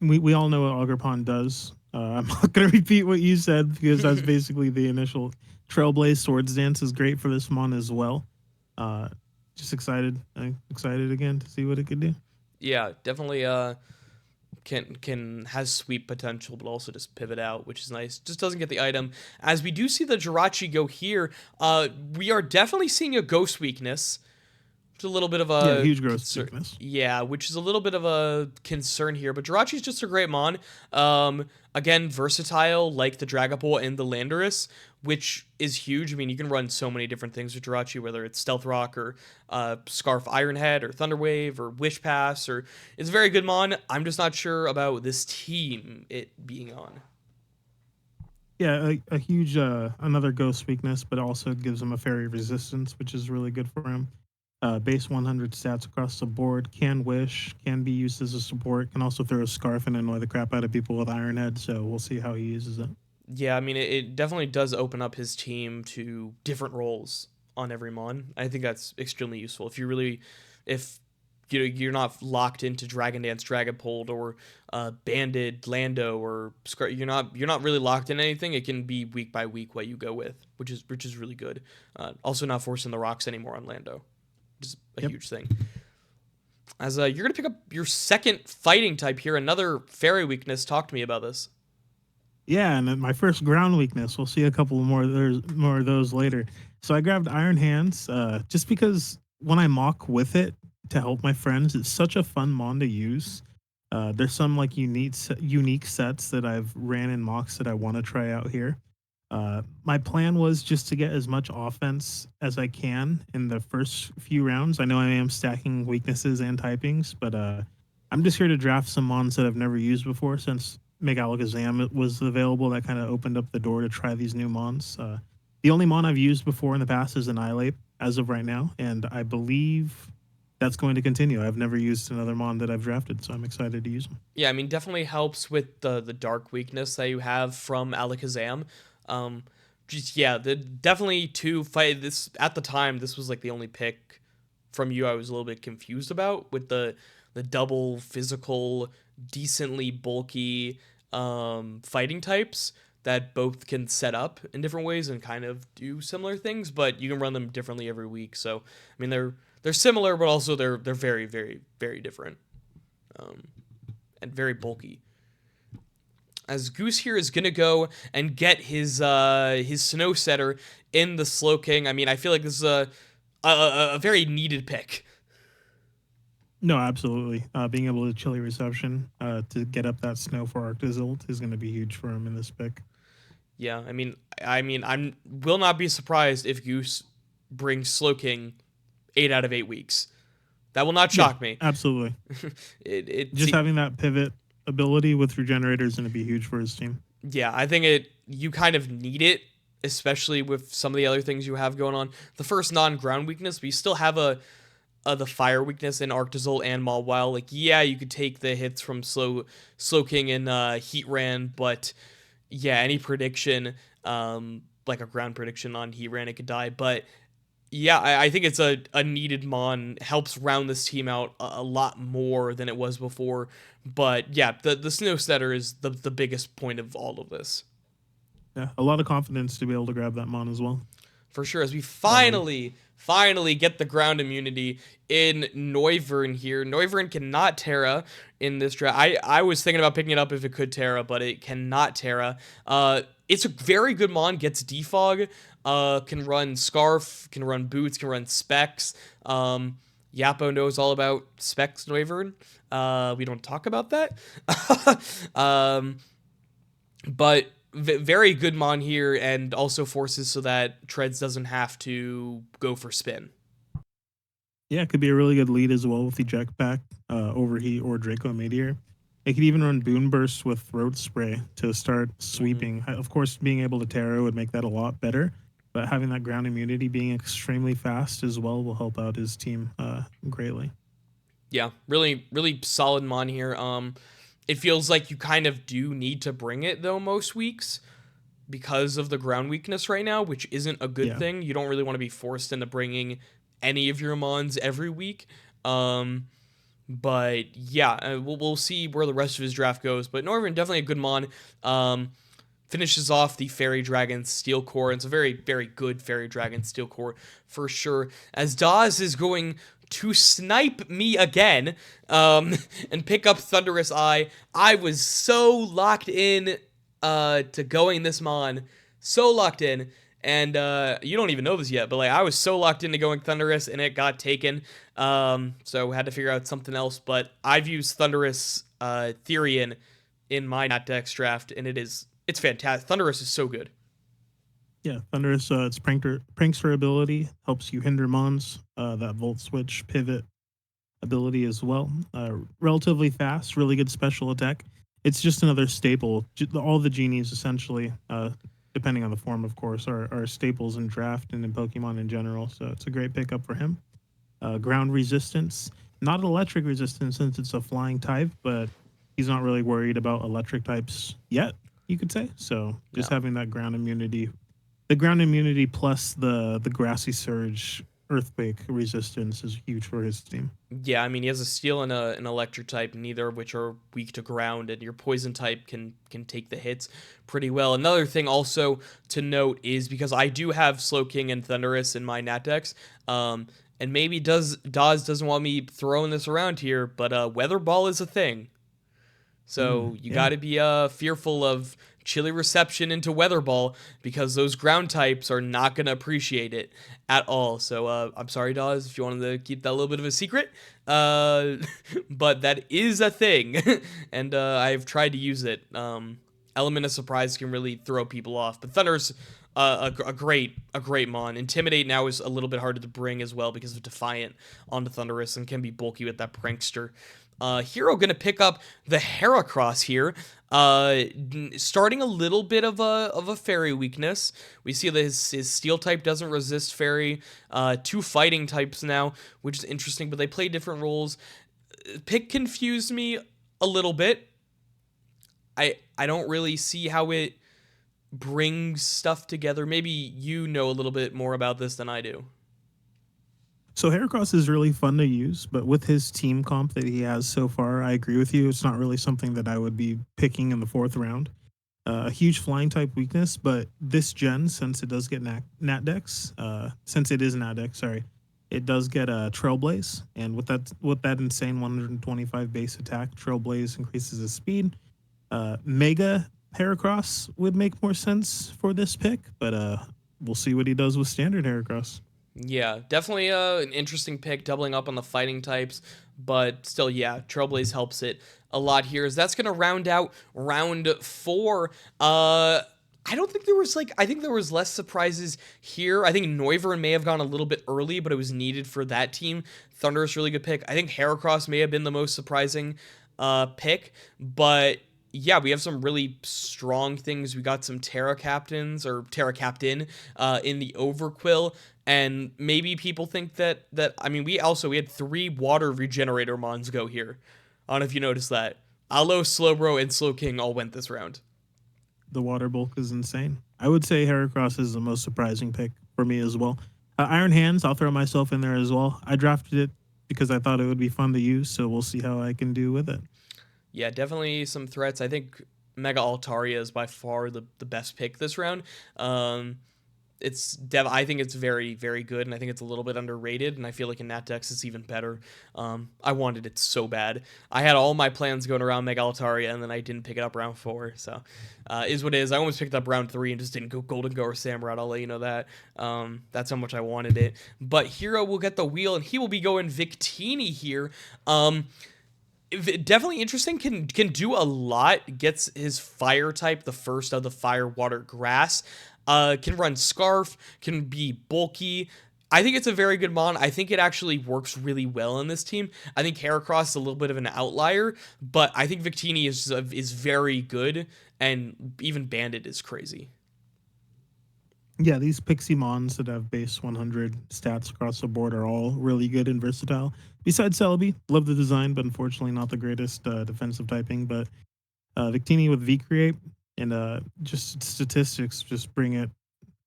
We all know what Ogerpon does. I'm not going to repeat what you said, because that's basically the initial Trailblaze. Swords Dance is great for this mon as well. Just excited again to see what it could do. Yeah, definitely has sweep potential, but also just pivot out, which is nice. Just doesn't get the item. As we do see the Jirachi go here, we are definitely seeing a ghost weakness. It's a little bit of a huge ghost weakness. Yeah, which is a little bit of a concern here. But Jirachi's just a great mon. Again, versatile like the Dragapult and the Landorus, which is huge. I mean, you can run so many different things with Jirachi, whether it's Stealth Rock or Scarf Ironhead or Thunder Wave or Wish Pass, or it's a very good mon. I'm just not sure about this team it being on. Yeah, a huge another ghost weakness, but also gives him a fairy resistance, which is really good for him. Base 100 stats across the board. Can wish, can be used as a support, can also throw a scarf and annoy the crap out of people with Ironhead, so we'll see how he uses it. Yeah, I mean, it definitely does open up his team to different roles on every mon. I think that's extremely useful. If you're not locked into Dragon Dance, Dragapult, or Banded, Lando, or you're not really locked in anything. It can be week by week what you go with, which is really good. Also, not forcing the rocks anymore on Lando. Is a huge thing. As you're going to pick up your second fighting type here, another fairy weakness. Talk to me about this. Yeah, and then my first ground weakness. We'll see a couple more. There's more of those later. So I grabbed Iron Hands just because when I mock with it to help my friends, it's such a fun mon to use. There's some like unique sets that I've ran in mocks that I want to try out here. My plan was just to get as much offense as I can in the first few rounds. I know I am stacking weaknesses and typings, but I'm just here to draft some mons that I've never used before, since Mega Alakazam was available. That kind of opened up the door to try these new mons. The only mon I've used before in the past is Annihilape as of right now, and I believe that's going to continue. I've never used another mon that I've drafted, so I'm excited to use them. Yeah, I mean, definitely helps with the dark weakness that you have from Alakazam. Definitely to fight this at the time. This was like the only pick from you I was a little bit confused about, with the double physical, decently bulky fighting types that both can set up in different ways and kind of do similar things, but you can run them differently every week. So I mean, they're similar, but also they're very, very, very different, and very bulky. As Goose here is gonna go and get his Snow Setter in the Slowking. I mean, I feel like this is a very needed pick. No, absolutely. Being able to chilly reception to get up that snow for Arctozilt is going to be huge for him in this pick. Yeah, I mean, I will not be surprised if Goose brings Slowking 8 out of 8 weeks. That will not shock me. Absolutely. Having that pivot ability with Regenerator is going to be huge for his team. Yeah, I think you kind of need it especially with some of the other things you have going on. The first non-ground weakness, but you still have the fire weakness in Arctozolt and Mawile. Like, yeah, you could take the hits from Slowking and Heatran, but yeah, any prediction, like a ground prediction on Heatran, it could die. But yeah, I think it's a needed mon, helps round this team out a lot more than it was before. But yeah, the Snow Setter is the biggest point of all of this. Yeah, a lot of confidence to be able to grab that mon as well. For sure, as we finally get the ground immunity in Noivern here. Noivern cannot Terra in this draft. I was thinking about picking it up if it could Terra, but it cannot Terra. It's a very good mon, gets Defog, can run Scarf, can run Boots, can run Specs. Yapo knows all about Specs Noivern. We don't talk about that. But very good mon here, and also forces so that Treads doesn't have to go for spin. Yeah, it could be a really good lead as well with Eject Pack, Overheat, or Draco Meteor. It could even run Boon Burst with Throat Spray to start sweeping. Of course, being able to Terra would make that a lot better, but having that ground immunity being extremely fast as well will help out his team greatly. Yeah, really, really solid mon here. It feels like you kind of do need to bring it, though, most weeks because of the ground weakness right now, which isn't a good thing. You don't really want to be forced into bringing any of your mons every week. But yeah, we'll see where the rest of his draft goes. But Noivern, definitely a good mon. Finishes off the Fairy Dragon Steel Core. It's a very, very good Fairy Dragon Steel Core for sure. As Dawes is going to snipe me again and pick up Thunderous Eye. I was so locked in to going this mon. So locked in. And you don't even know this yet, but like I was so locked into going Thunderous and it got taken. So had to figure out something else. But I've used Thunderous Therian in my Nat Dex draft, and it's fantastic. Thunderous is so good. Yeah, Thunderous, its prankster ability helps you hinder mons. That Volt Switch pivot ability as well. Relatively fast, really good special attack. It's just another staple. All the genies essentially, depending on the form, of course, are staples in draft and in Pokemon in general. So it's a great pickup for him. Ground resistance, not electric resistance since it's a flying type, but he's not really worried about electric types yet, you could say. So just having that ground immunity. The ground immunity plus the grassy surge earthquake resistance is huge for his team. Yeah, I mean he has a steel and an electric type, neither of which are weak to ground, and your poison type can take the hits pretty well. Another thing also to note is because I do have Slowking and Thunderous in my Nat Dex, and maybe Dawes doesn't want me throwing this around here, but Weather Ball is a thing. So you got to be fearful of chilly reception into Weather Ball because those ground types are not going to appreciate it at all. So I'm sorry, Dawes, if you wanted to keep that a little bit of a secret. But that is a thing, and I've tried to use it. Element of Surprise can really throw people off, but Thunder's a great mon. Intimidate now is a little bit harder to bring as well because of Defiant onto Thunderous and can be bulky with that Prankster. Hero gonna pick up the Heracross here, starting a little bit of a fairy weakness. We see that his steel type doesn't resist fairy. Two fighting types now, which is interesting, but they play different roles. Pick confused me a little bit. I don't really see how it brings stuff together. Maybe you know a little bit more about this than I do. So Heracross is really fun to use, but with his team comp that he has so far, I agree with you. It's not really something that I would be picking in the 4th round. A huge flying type weakness, but this gen, since it does get Nat Dex, it does get a Trailblaze, and with that insane 125 base attack, Trailblaze increases his speed. Mega Heracross would make more sense for this pick, but we'll see what he does with standard Heracross. Yeah, definitely an interesting pick, doubling up on the fighting types, but still, yeah, Trailblaze helps it a lot here. As that's going to round out round 4. I think there was less surprises here. I think Noivern may have gone a little bit early, but it was needed for that team. Thunderous, really good pick. I think Heracross may have been the most surprising pick, but yeah, we have some really strong things. We got some Terra Captains or Terra Captain in the Overquill, and maybe people think that I mean we had 3 water regenerator mons go here. I don't know if you noticed that. Aloe, Slowbro, and Slowking all went this round. The water bulk is insane. I would say Heracross is the most surprising pick for me as well. Iron Hands, I'll throw myself in there as well. I drafted it because I thought it would be fun to use, so we'll see how I can do with it. Yeah, definitely some threats. I think Mega Altaria is by far the best pick this round. I think it's very, very good, and I think it's a little bit underrated, and I feel like in Natdex it's even better. I wanted it so bad. I had all my plans going around Mega Altaria, and then I didn't pick it up round 4, so is what it is. I almost picked up round 3 and just didn't go Golden Go or Samurott, I'll let you know that. That's how much I wanted it. But Hero will get the wheel, and he will be going Victini here. Definitely interesting, can do a lot, gets his fire type, the first of the fire, water, grass, can run Scarf, can be bulky. I think it's a very good mon. I think it actually works really well in this team. I think Heracross is a little bit of an outlier, but I think Victini is very good, and even Bandit is crazy. Yeah, these Pixie Mons that have base 100 stats across the board are all really good and versatile. Besides Celebi, love the design, but unfortunately not the greatest defensive typing. But Victini with V-Create and just statistics just bring it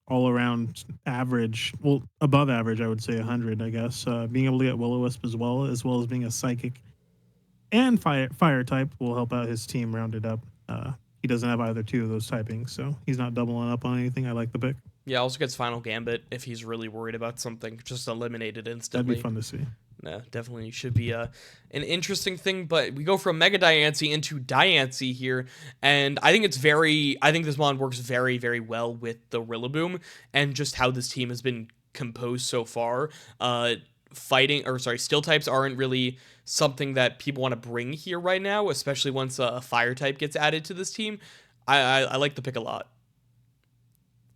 all around average. Well, above average, I would say 100, I guess. Being able to get Will-O-Wisp as well as being a Psychic and fire type will help out his team rounded up. He doesn't have either 2 of those typings, so he's not doubling up on anything. I like the pick. Yeah, also gets Final Gambit if he's really worried about something. Just eliminate it instantly. That'd be fun to see. Yeah, definitely should be an interesting thing. But we go from Mega Diancie into Diancie here, and I think this mon works very, very well with the Rillaboom and just how this team has been composed so far. Steel types aren't really something that people want to bring here right now, especially once a fire type gets added to this team. I like the pick a lot.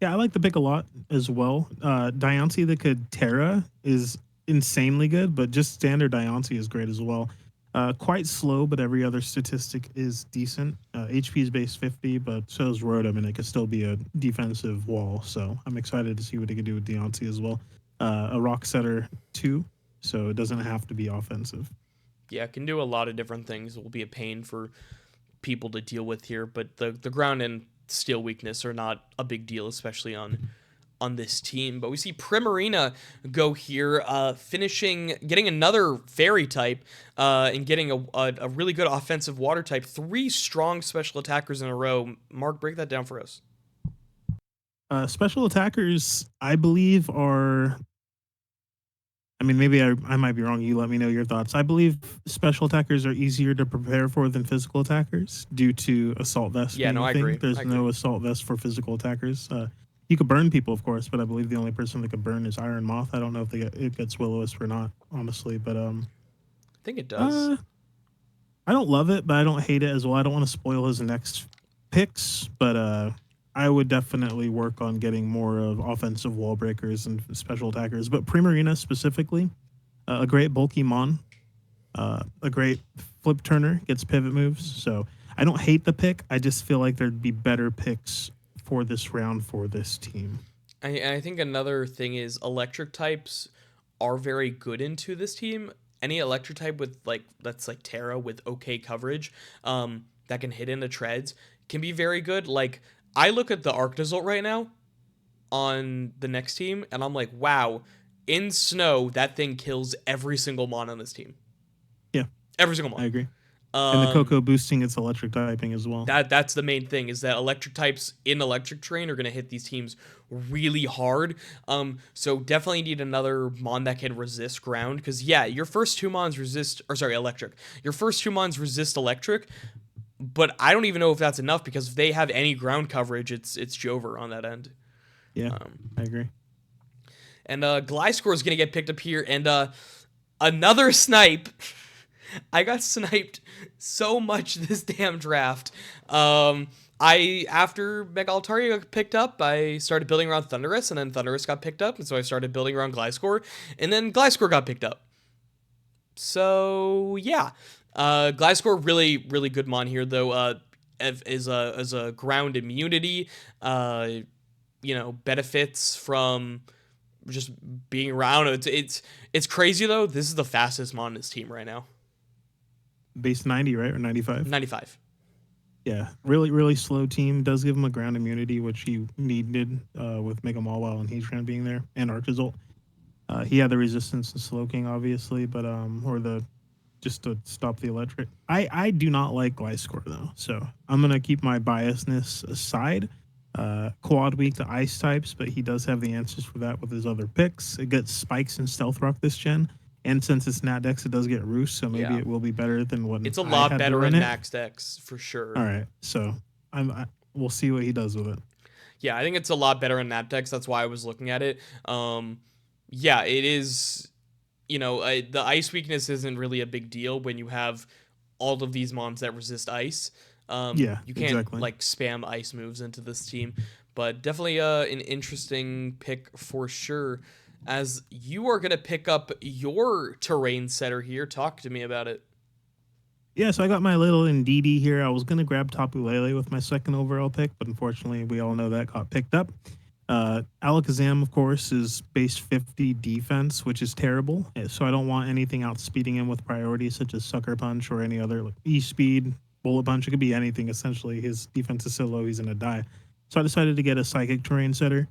Yeah, I like the pick a lot as well. Diancie that could Terra is insanely good, but just standard Diancie is great as well. Quite slow, but every other statistic is decent. HP is base 50, but so is Rotom, and it could still be a defensive wall. So I'm excited to see what it can do with Diancie as well. A Rock Setter 2, so it doesn't have to be offensive. Yeah, it can do a lot of different things. It will be a pain for people to deal with here, but the ground and steel weakness are not a big deal, especially on this team. But we see Primarina go here, getting another fairy type, and getting a really good offensive water type. 3 strong special attackers in a row. Mark, break that down for us. Special attackers, I believe, are... I mean, maybe I might be wrong. You let me know your thoughts. I believe special attackers are easier to prepare for than physical attackers due to assault vest. Yeah, no, I agree. There's no assault vest for physical attackers. You could burn people, of course, but I believe the only person that could burn is Iron Moth. I don't know if it gets Will-O-Wisp or not, honestly, but I think it does. I don't love it, but I don't hate it as well. I don't want to spoil his next picks, but I would definitely work on getting more of offensive wall breakers and special attackers. But Primarina specifically, a great bulky mon, a great flip turner, gets pivot moves. So I don't hate the pick. I just feel like there'd be better picks for this round for this team. I think another thing is electric types are very good into this team. Any electric type with that's like Terra with okay coverage, that can hit into treads can be very good. Like, I look at the Arctozolt right now on the next team, and I'm like, wow, in snow, that thing kills every single mon on this team. Yeah. Every single mon. I agree. And the Koko boosting its electric typing as well. That's the main thing, is that electric types in electric terrain are going to hit these teams really hard. So definitely need another mon that can resist ground, because, yeah, your first 2 mons electric. Your first 2 mons resist electric, but I don't even know if that's enough, because if they have any ground coverage, it's Jover on that end. Yeah, I agree. And Gliscor is going to get picked up here, and another snipe. I got sniped so much this damn draft. After Mega Altaria got picked up, I started building around Thundurus, and then Thundurus got picked up, and so I started building around Gliscor, and then Gliscor got picked up. So, yeah. Gliscor, really, really good mon here, though. as a ground immunity. Benefits from just being around. It's crazy though. This is the fastest mon in his team right now. Base 90, right? Or 95? 95. Yeah, really slow team. Does give him a ground immunity, which he needed with Mega Mawile and Heatran being there, and Archaludon. He had the resistance to Slowking, obviously, but or the just to stop the electric. I do not like Gliscor though, so I'm gonna keep my biasness aside. Quad weak to ice types, but he does have the answers for that with his other picks. It gets spikes and stealth rock this gen, and since it's Nat Dex, it does get Roost, so maybe it will be better than what it's a lot better in Max Dex for sure. All right, so we'll see what he does with it. Yeah, I think it's a lot better in Nat Dex. That's why I was looking at it. Yeah, it is. The ice weakness isn't really a big deal when you have all of these mons that resist ice. Yeah, you can't exactly. like spam ice moves into this team, but definitely an interesting pick for sure. As you are gonna pick up your terrain setter here, talk to me about it. Yeah, so I got my little Indeedee here. I was gonna grab Tapu Lele with my second overall pick, but unfortunately, we all know that got picked up. Alakazam, of course, is base 50 defense, which is terrible. So I don't want anything outspeeding him with priority, such as Sucker Punch or any other like E-Speed, Bullet Punch. It could be anything, essentially. His defense is so low, he's going to die. So I decided to get a Psychic Terrain Setter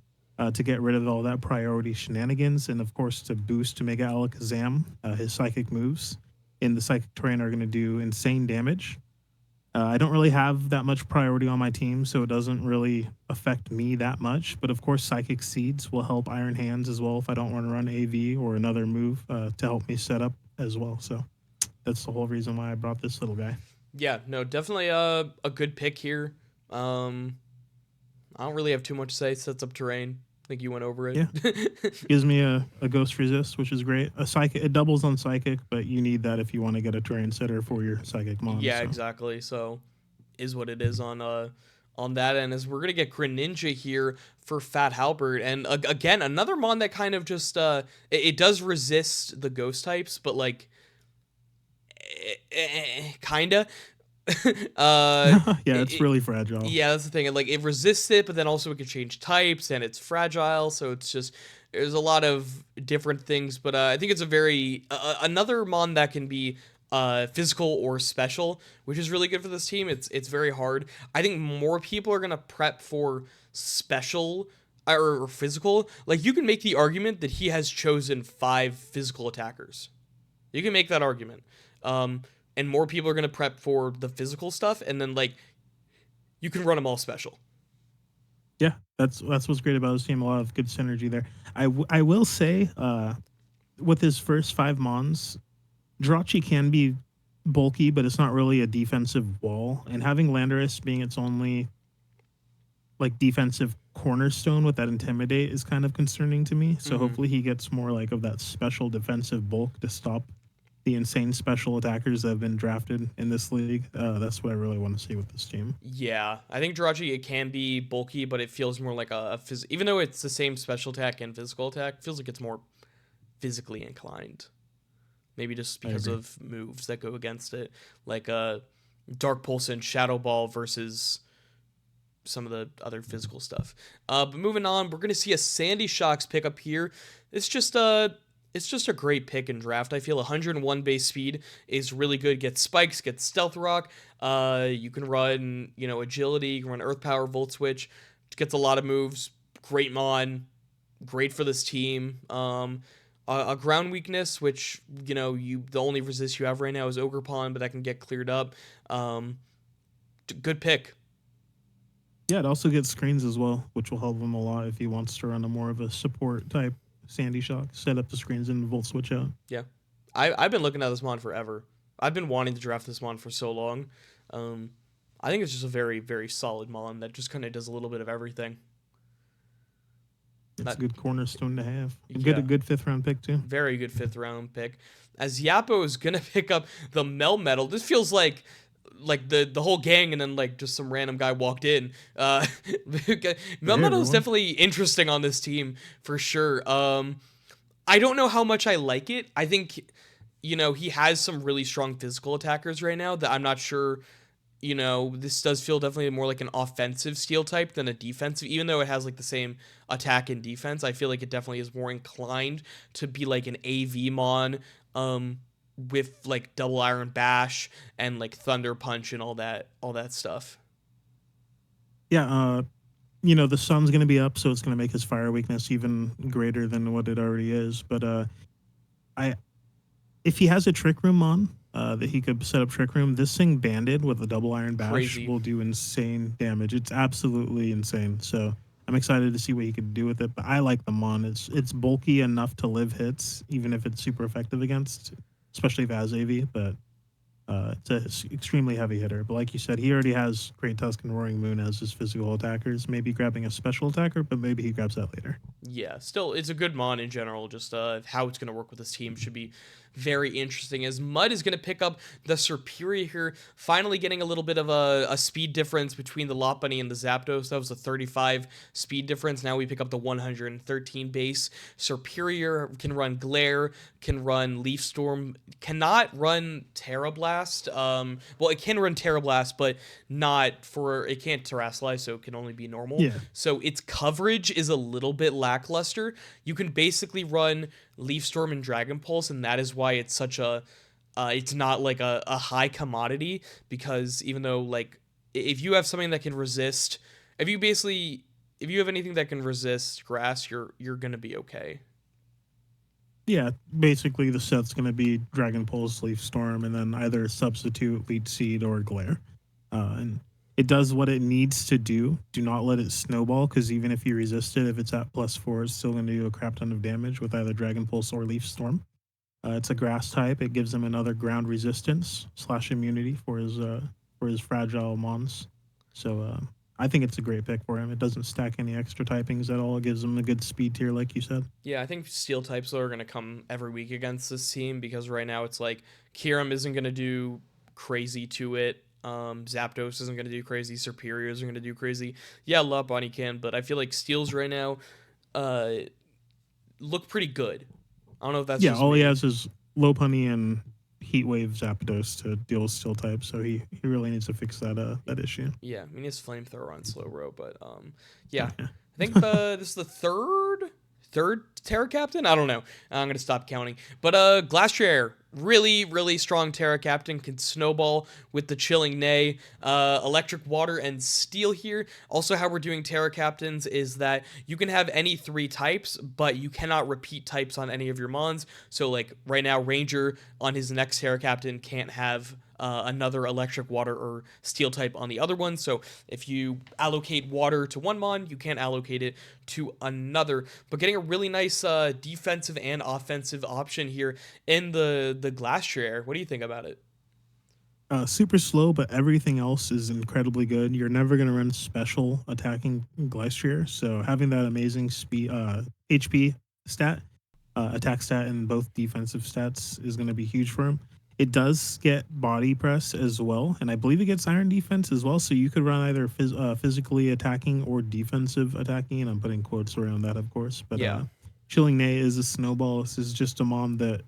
to get rid of all that priority shenanigans. And, of course, to boost to Mega Alakazam, his Psychic moves in the Psychic Terrain are going to do insane damage. I don't really have that much priority on my team, so it doesn't really affect me that much. But of course, Psychic Seeds will help Iron Hands as well if I don't want to run AV or another move to help me set up as well. So that's the whole reason why I brought this little guy. Yeah, no, definitely a good pick here. I don't really have too much to say. Sets up terrain. I think you went over it. Yeah, gives me a Ghost Resist, which is great. A Psychic, it doubles on Psychic, but you need that if you want to get a terrain setter for your Psychic mon. Yeah, so. Exactly. So, is what it is on that end. As we're gonna get Greninja here for Fat Halbert, and again another mon that kind of just it does resist the Ghost types, but like kinda. Yeah, it's really fragile. Yeah, that's the thing. Like it resists it, but then also it can change types, and it's fragile. So it's just there's a lot of different things. But I think it's a very another mon that can be physical or special, which is really good for this team. It's very hard. I think more people are gonna prep for special or physical. Like you can make the argument that he has chosen 5 physical attackers. You can make that argument. And more people are going to prep for the physical stuff, and then like you can run them all special. Yeah, that's what's great about his team. A lot of good synergy there. I will say, with his first 5 mons, Jirachi can be bulky, but it's not really a defensive wall. And having Landorus being its only like defensive cornerstone with that Intimidate is kind of concerning to me. So hopefully he gets more like of that special defensive bulk to stop the insane special attackers that have been drafted in this league. That's what I really want to see with this team. Yeah, I think Jirachi, it can be bulky, but it feels more like even though it's the same special attack and physical attack, it feels like it's more physically inclined. Maybe just because of moves that go against it, like Dark Pulse and Shadow Ball versus some of the other physical stuff. But moving on, we're gonna see a Sandy Shocks pick up here. It's just a great pick in draft. I feel 101 base speed is really good. Gets spikes, gets stealth rock. You can run, agility. You can run earth power, volt switch. Gets a lot of moves. Great mon. Great for this team. A ground weakness, which the only resist you have right now is Ogerpon, but that can get cleared up. Good pick. Yeah, it also gets screens as well, which will help him a lot if he wants to run a more of a support type Sandy Shock, set up the screens and volt switch out. Yeah. I've been looking at this mon forever. I've been wanting to draft this mon for so long. I think it's just a very, very solid mon that just kind of does a little bit of everything. It's a good cornerstone to have. A good 5th round pick too. Very good 5th round pick. As Yappo is going to pick up the Melmetal. This feels like the whole gang, and then like just some random guy walked in. Melmetal is definitely interesting on this team for sure. I don't know how much I like it. I think he has some really strong physical attackers right now that I'm not sure you know, this does feel definitely more like an offensive steel type than a defensive, even though it has like the same attack and defense. I feel like it definitely is more inclined to be like an AV mon, um, with like double iron bash and like thunder punch and all that stuff. Yeah, the sun's going to be up, so it's going to make his fire weakness even greater than what it already is. But I if he has a Trick Room on, that he could set up Trick Room, this thing banded with a double iron bash Crazy. will do insane damage. It's absolutely insane. So I'm excited to see what he could do with it. But I like the Mon. It's bulky enough to live hits, even if it's super effective against, especially if it has AV. But it's an extremely heavy hitter. But like you said, he already has Great Tusk and Roaring Moon as his physical attackers. Maybe grabbing a special attacker, but maybe he grabs that later. Yeah, still, it's a good mon in general. Just how it's going to work with this team should be very interesting. As Mud is going to pick up the Superior here, finally getting a little bit of a speed difference between the Lopunny and the Zapdos. That was a 35 speed difference. Now we pick up the 113 base. Superior can run Glare, can run Leaf Storm, cannot run Terra Blast. Well, it can run Terra Blast, but it can't Terrasilize, so it can only be normal. Yeah. So its coverage is a little bit lackluster. You can basically run Leaf Storm and Dragon Pulse, and that is why it's such a it's not like a high commodity, because even though like if you have something that can resist, if you have anything that can resist grass, you're gonna be okay. Yeah, basically the set's going to be Dragon Pulse, Leaf Storm, and then either substitute Leech Seed or Glare. And it does what it needs to do. Do not let it snowball, because even if you resist it, if it's at +4, it's still going to do a crap ton of damage with either Dragon Pulse or Leaf Storm. It's a grass type. It gives him another ground resistance / immunity for his fragile mons. So I think it's a great pick for him. It doesn't stack any extra typings at all. It gives him a good speed tier, like you said. Yeah, I think steel types are going to come every week against this team, because right now it's like Kyurem isn't going to do crazy to it. Zapdos isn't going to do crazy. Superior isn't going to do crazy. Yeah, Lopunny can, but I feel like steals right now uh, look pretty good. I don't know if that's Yeah, just all me. he has is Lopunny and Heatwave Zapdos to deal with steel types, so he really needs to fix that issue. Yeah, I mean, it's flamethrower on slow row, but yeah, I think this is the third Terra Captain. I don't know. I'm gonna stop counting. But Glastrier, really strong Terra Captain, can snowball with the Chilling Neigh, Electric Water and Steel here. Also, how we're doing Terra Captains is that you can have any 3 types, but you cannot repeat types on any of your mons. So like right now, Ranger on his next Terra Captain can't have another electric, water, or steel type on the other one. So if you allocate water to one mon, you can't allocate it to another. But getting a really nice defensive and offensive option here in the Glastrier. What do you think about it? Super slow, but everything else is incredibly good. You're never going to run special attacking Glastrier, so having that amazing speed, HP stat, attack stat, and both defensive stats is going to be huge for him. It does get body press as well, and I believe it gets iron defense as well. So you could run either physically attacking or defensive attacking, and I'm putting quotes around that, of course. But Yeah. Chilling Neigh is a snowball. This is just a mon that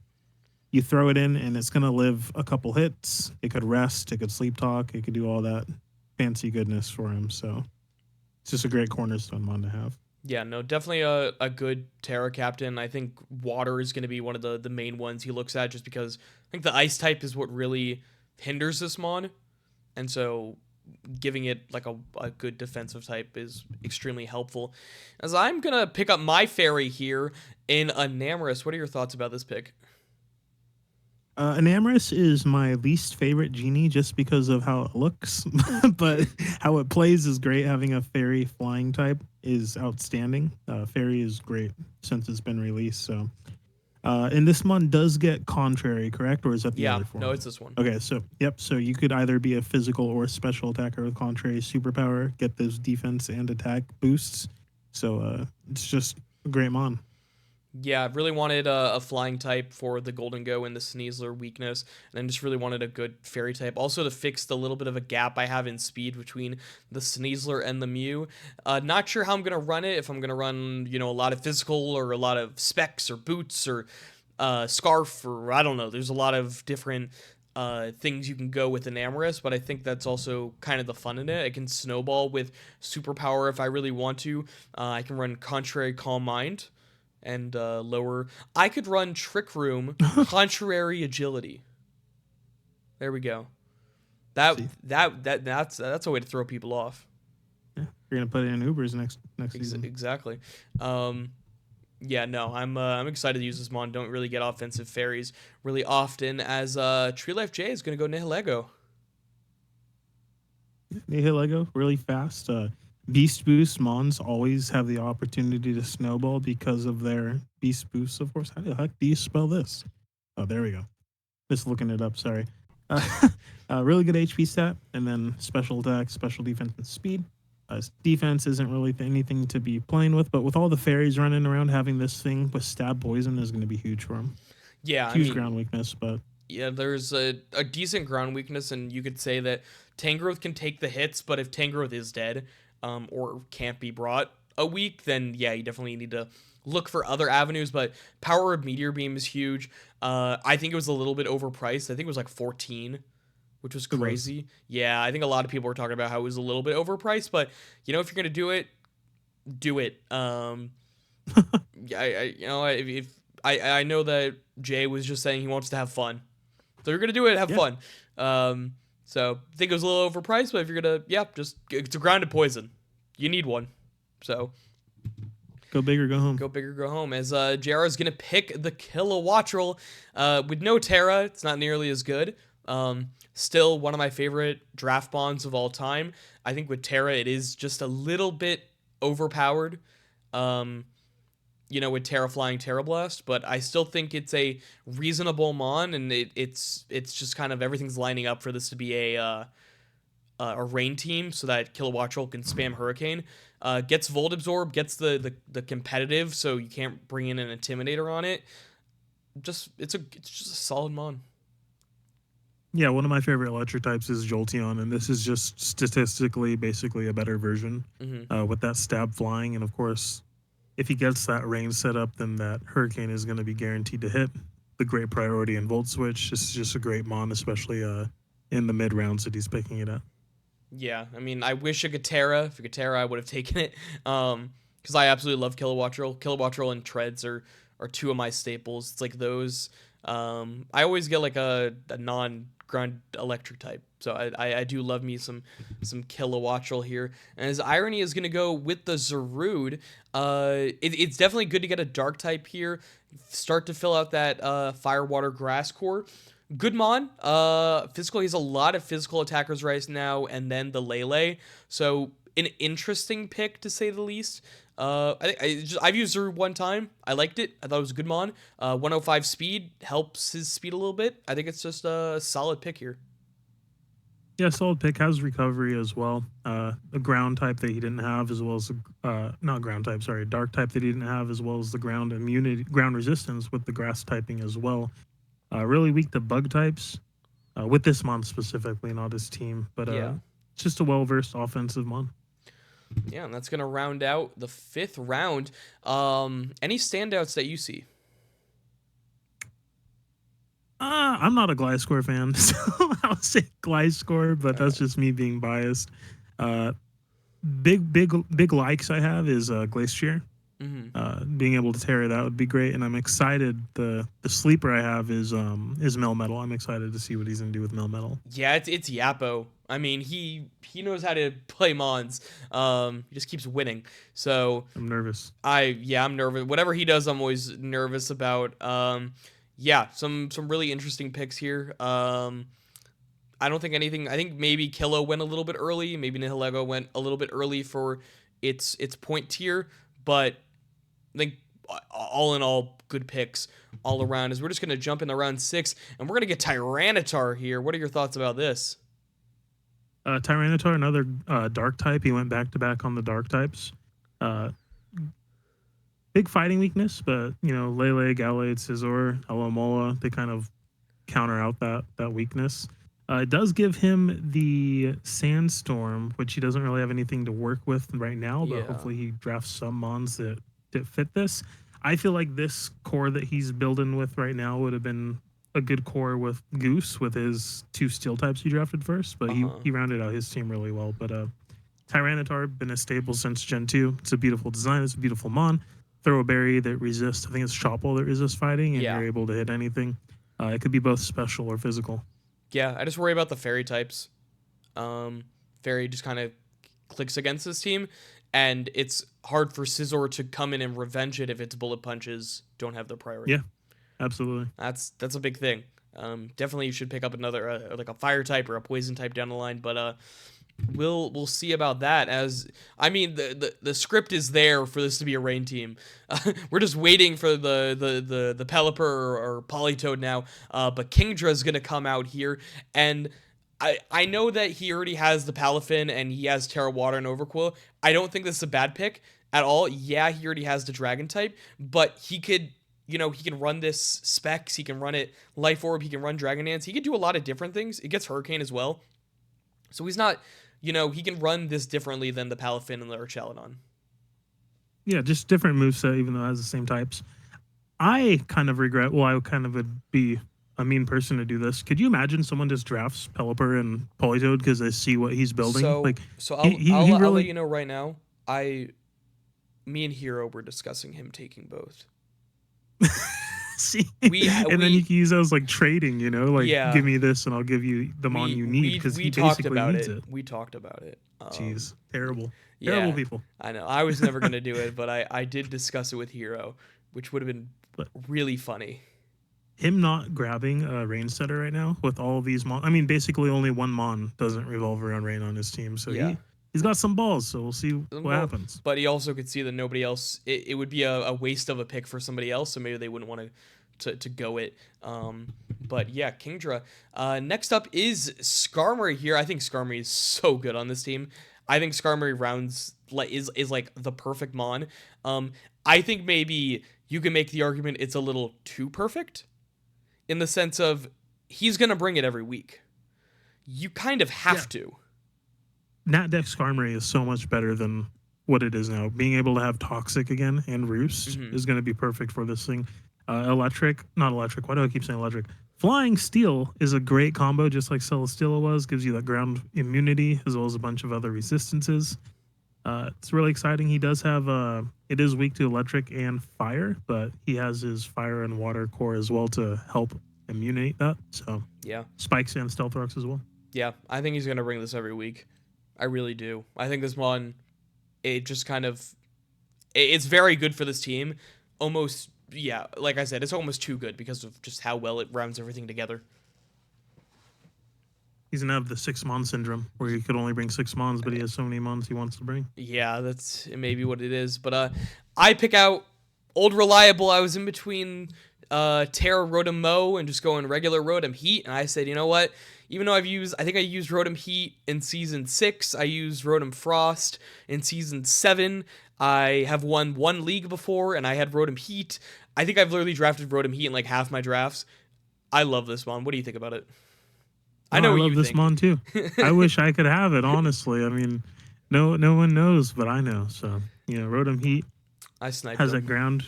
you throw it in, and it's gonna live a couple hits. It could rest, it could sleep talk, it could do all that fancy goodness for him. So it's just a great cornerstone mon to have. Yeah, no, definitely a good Terra Captain. I think water is going to be one of the main ones he looks at, just because I think the ice type is what really hinders this mon. And so giving it like a good defensive type is extremely helpful. As I'm going to pick up my fairy here in Enamorus. What are your thoughts about this pick? Enamorus is my least favorite genie just because of how it looks, but how it plays is great. Having a fairy flying type is outstanding. Fairy is great since it's been released. So, and this one does get contrary, correct? Or is that the Yeah, other form? no, it's this one. Okay, so yep. So you could either be a physical or special attacker with contrary superpower, get those defense and attack boosts. So it's just a great mon. Yeah, I really wanted a flying type for the Golden Go and the Sneasler weakness, and then just really wanted a good fairy type. Also to fix the little bit of a gap I have in speed between the Sneasler and the Mew. Not sure how I'm going to run it, if I'm going to run, a lot of physical or a lot of specs or boots or scarf, or I don't know. There's a lot of different things you can go with Enamorus, but I think that's also kind of the fun in it. I can snowball with superpower if I really want to. I can run Contrary Calm Mind and lower. I could run Trick Room, Contrary Agility. There we go. See. That's a way to throw people off. Yeah, you're gonna put it in Ubers next season. Exactly. Yeah, no, I'm excited to use this mon. Don't really get offensive fairies really often, as Tree Life J is gonna go Nihilego. Nihilego, really fast. Beast Boost Mons always have the opportunity to snowball because of their Beast Boost, of course. How the heck do you spell this? Oh, there we go. Just looking it up, sorry. Really good HP stat, and then special attack, special defense, and speed. Defense isn't really anything to be playing with, but with all the fairies running around, having this thing with stab poison is going to be huge for him. Yeah, huge ground weakness, but yeah, there's a decent ground weakness, and you could say that Tangrowth can take the hits, but if Tangrowth is dead, or can't be brought a week, then yeah, you definitely need to look for other avenues. But Power of Meteor Beam is huge. I think it was a little bit overpriced. I think it was like 14, which was crazy. Yeah, I think a lot of people were talking about how it was a little bit overpriced, but you know, if you're gonna do it, do it. If I know that Jay was just saying he wants to have fun, so you're gonna do it, have fun. So I think it was a little overpriced, but if you're gonna, just it's a grounded poison. You need one, so. Go big or go home. Go big or go home. As JR is going to pick the Kilowattrel. With no Terra, it's not nearly as good. Still one of my favorite draft bonds of all time. I think with Terra, it is just a little bit overpowered. With Terra Flying Terra Blast, but I still think it's a reasonable mon, and it's just kind of everything's lining up for this to be a rain team, so that Kilowattrel can spam Hurricane. Gets Volt Absorb, gets the competitive, so you can't bring in an Intimidator on it. It's just a solid mon. Yeah, one of my favorite electric types is Jolteon, and this is just statistically basically a better version with that stab flying. And of course, if he gets that rain set up, then that Hurricane is going to be guaranteed to hit. The great priority in Volt Switch. This is just a great mon, especially in the mid rounds that he's picking it up. Yeah, I mean, I wish I could Terra. If I could Terra, I would have taken it. Because I absolutely love Kilowattrel. Kilowattrel and Treads are two of my staples. It's like those. I always get like a non-ground electric type. So I do love me some Kilowattrel here. And as Irony is going to go with the Zarude, it's definitely good to get a dark type here. Start to fill out that Fire, Water, Grass core. Good mon. Physical. He has a lot of physical attackers right now, and then the Lele. So an interesting pick to say the least. I've used Zarude one time. I liked it. I thought it was a good mon. 105 speed helps his speed a little bit. I think it's just a solid pick here. Yeah, solid pick. Has recovery as well. A ground type that he didn't have, as well as not ground type. Sorry, dark type that he didn't have, as well as the ground immunity, ground resistance with the grass typing as well. Really weak to bug types, with this mon specifically, not his team. But it's just a well-versed offensive mon. Yeah, and that's going to round out the 5th round. Any standouts that you see? I'm not a Gliscor fan, so I'll say Gliscor, but that's just me being biased. Big likes I have is Glacier. Being able to Terra that would be great, and I'm excited. The sleeper I have is Melmetal. I'm excited to see what he's gonna do with Melmetal. Yeah, it's Yappo. I mean, he knows how to play mons. He just keeps winning. So I'm nervous. I'm nervous. Whatever he does, I'm always nervous about. Some really interesting picks here. I don't think anything. I think maybe Kilo went a little bit early. Maybe Nihilego went a little bit early for its point tier, but I think all in all, good picks all around. As we're just going to jump into round 6, and we're going to get Tyranitar here. What are your thoughts about this? Tyranitar, another dark type. He went back-to-back on the dark types. Big fighting weakness, but, Lele, Gallade, Scizor, Alomola, they kind of counter out that weakness. It does give him the Sandstorm, which he doesn't really have anything to work with right now, but hopefully he drafts some mons that fit this. I feel like this core that he's building with right now would have been a good core with Goose with his 2 steel types he drafted first, but he rounded out his team really well. But Tyranitar been a staple since Gen 2. It's a beautiful design. It's a beautiful mon. Throw a berry that resists. I think it's Chopple that resists fighting, and you're able to hit anything. It could be both special or physical. Yeah, I just worry about the fairy types. Fairy just kind of clicks against this team, and it's hard for Scizor to come in and revenge it if its bullet punches don't have their priority. Yeah, absolutely. That's a big thing. Definitely you should pick up another like a fire type or a poison type down the line, but we'll see about that. As I mean, the script is there for this to be a rain team. We're just waiting for the Pelipper or Politoed now. But Kingdra is gonna come out here, and I know that he already has the Palafin and he has Terra Water and Overqwil. I don't think this is a bad pick at all. Yeah, he already has the Dragon type, but he could. He can run this Specs, he can run it Life Orb, he can run Dragon Dance, he could do a lot of different things. It gets Hurricane as well. So he's not, he can run this differently than the Palafin and the Archaludon. Yeah, just different moveset, even though it has the same types. I kind of regret, I kind of would be a mean person to do this. Could you imagine someone just drafts Pelipper and Politoed because they see what he's building? So I'll let you know right now, me and Hero were discussing him taking both. See, then you can use those like trading, give me this and I'll give you the mon you need because he basically needs it. We talked about it. Jeez, terrible people. I know. I was never gonna do it, but I did discuss it with Hero, which would have been really funny. Him not grabbing a rain setter right now with all of these mon. I mean, basically only one mon doesn't revolve around rain on his team, so he's got some balls, so we'll see what happens. But he also could see that nobody else. It would be a waste of a pick for somebody else, so maybe they wouldn't want to go it. But yeah, Kingdra. Next up is Skarmory here. I think Skarmory is so good on this team. I think Skarmory is like the perfect mon. I think maybe you can make the argument it's a little too perfect, in the sense of he's gonna bring it every week. You kind of have to. Nat Deck Skarmory is so much better than what it is now. Being able to have Toxic again and Roost is going to be perfect for this thing. Not electric. Why do I keep saying electric? Flying Steel is a great combo, just like Celesteela was. Gives you that ground immunity as well as a bunch of other resistances. It's really exciting. He does have it is weak to electric and fire, but he has his fire and water core as well to help immunate that. So yeah, Spikes and Stealth Rocks as well. Yeah, I think he's going to bring this every week. I really do. I think this one, it just kind of, it's very good for this team. Almost, like I said, it's almost too good because of just how well it rounds everything together. He's going to have the 6 mon syndrome, where he could only bring 6 mons, but he has so many mons he wants to bring. Yeah, that's maybe what it is. But I pick out Old Reliable. I was in between Terra Rotom Mo and just going regular Rotom Heat, and I said, you know what? Even though I think I used Rotom Heat in Season 6, I used Rotom Frost in Season 7, I have won one league before, and I had Rotom Heat. I think I've literally drafted Rotom Heat in like half my drafts. I love this mon. What do you think about it? I love this mon too. I wish I could have it, honestly. I mean, no one knows, but I know. So, Rotom Heat has that ground.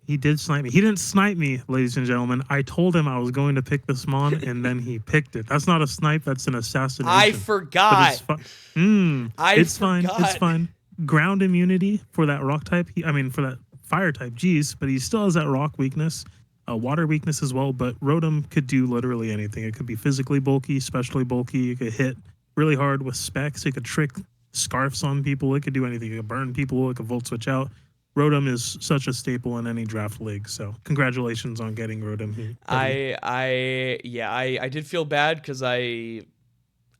He did snipe me. He didn't snipe me, ladies and gentlemen. I told him I was going to pick this mon, and then he picked it. That's not a snipe. That's an assassination. I forgot. It's fine. It's fine. Ground immunity for that rock type. For that fire type. Geez, but he still has that rock weakness, water weakness as well. But Rotom could do literally anything. It could be physically bulky, especially bulky. It could hit really hard with specs. It could trick scarfs on people. It could do anything. It could burn people. It could volt switch out. Rotom is such a staple in any draft league, so congratulations on getting Rotom. I did feel bad because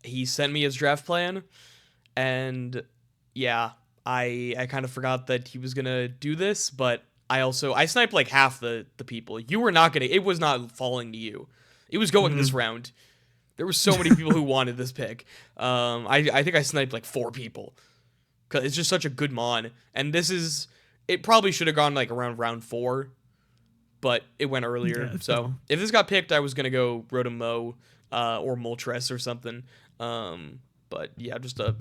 he sent me his draft plan, and I kind of forgot that he was gonna do this, but I sniped like half the people. You were not gonna. It was not falling to you. It was going this round. There were so many people who wanted this pick. I think I sniped like 4 people because it's just such a good mon, and this is. It probably should have gone like around round 4, but it went earlier. Yeah, so if this got picked, I was gonna go Rotom Mo or Moltres or something. But yeah, just a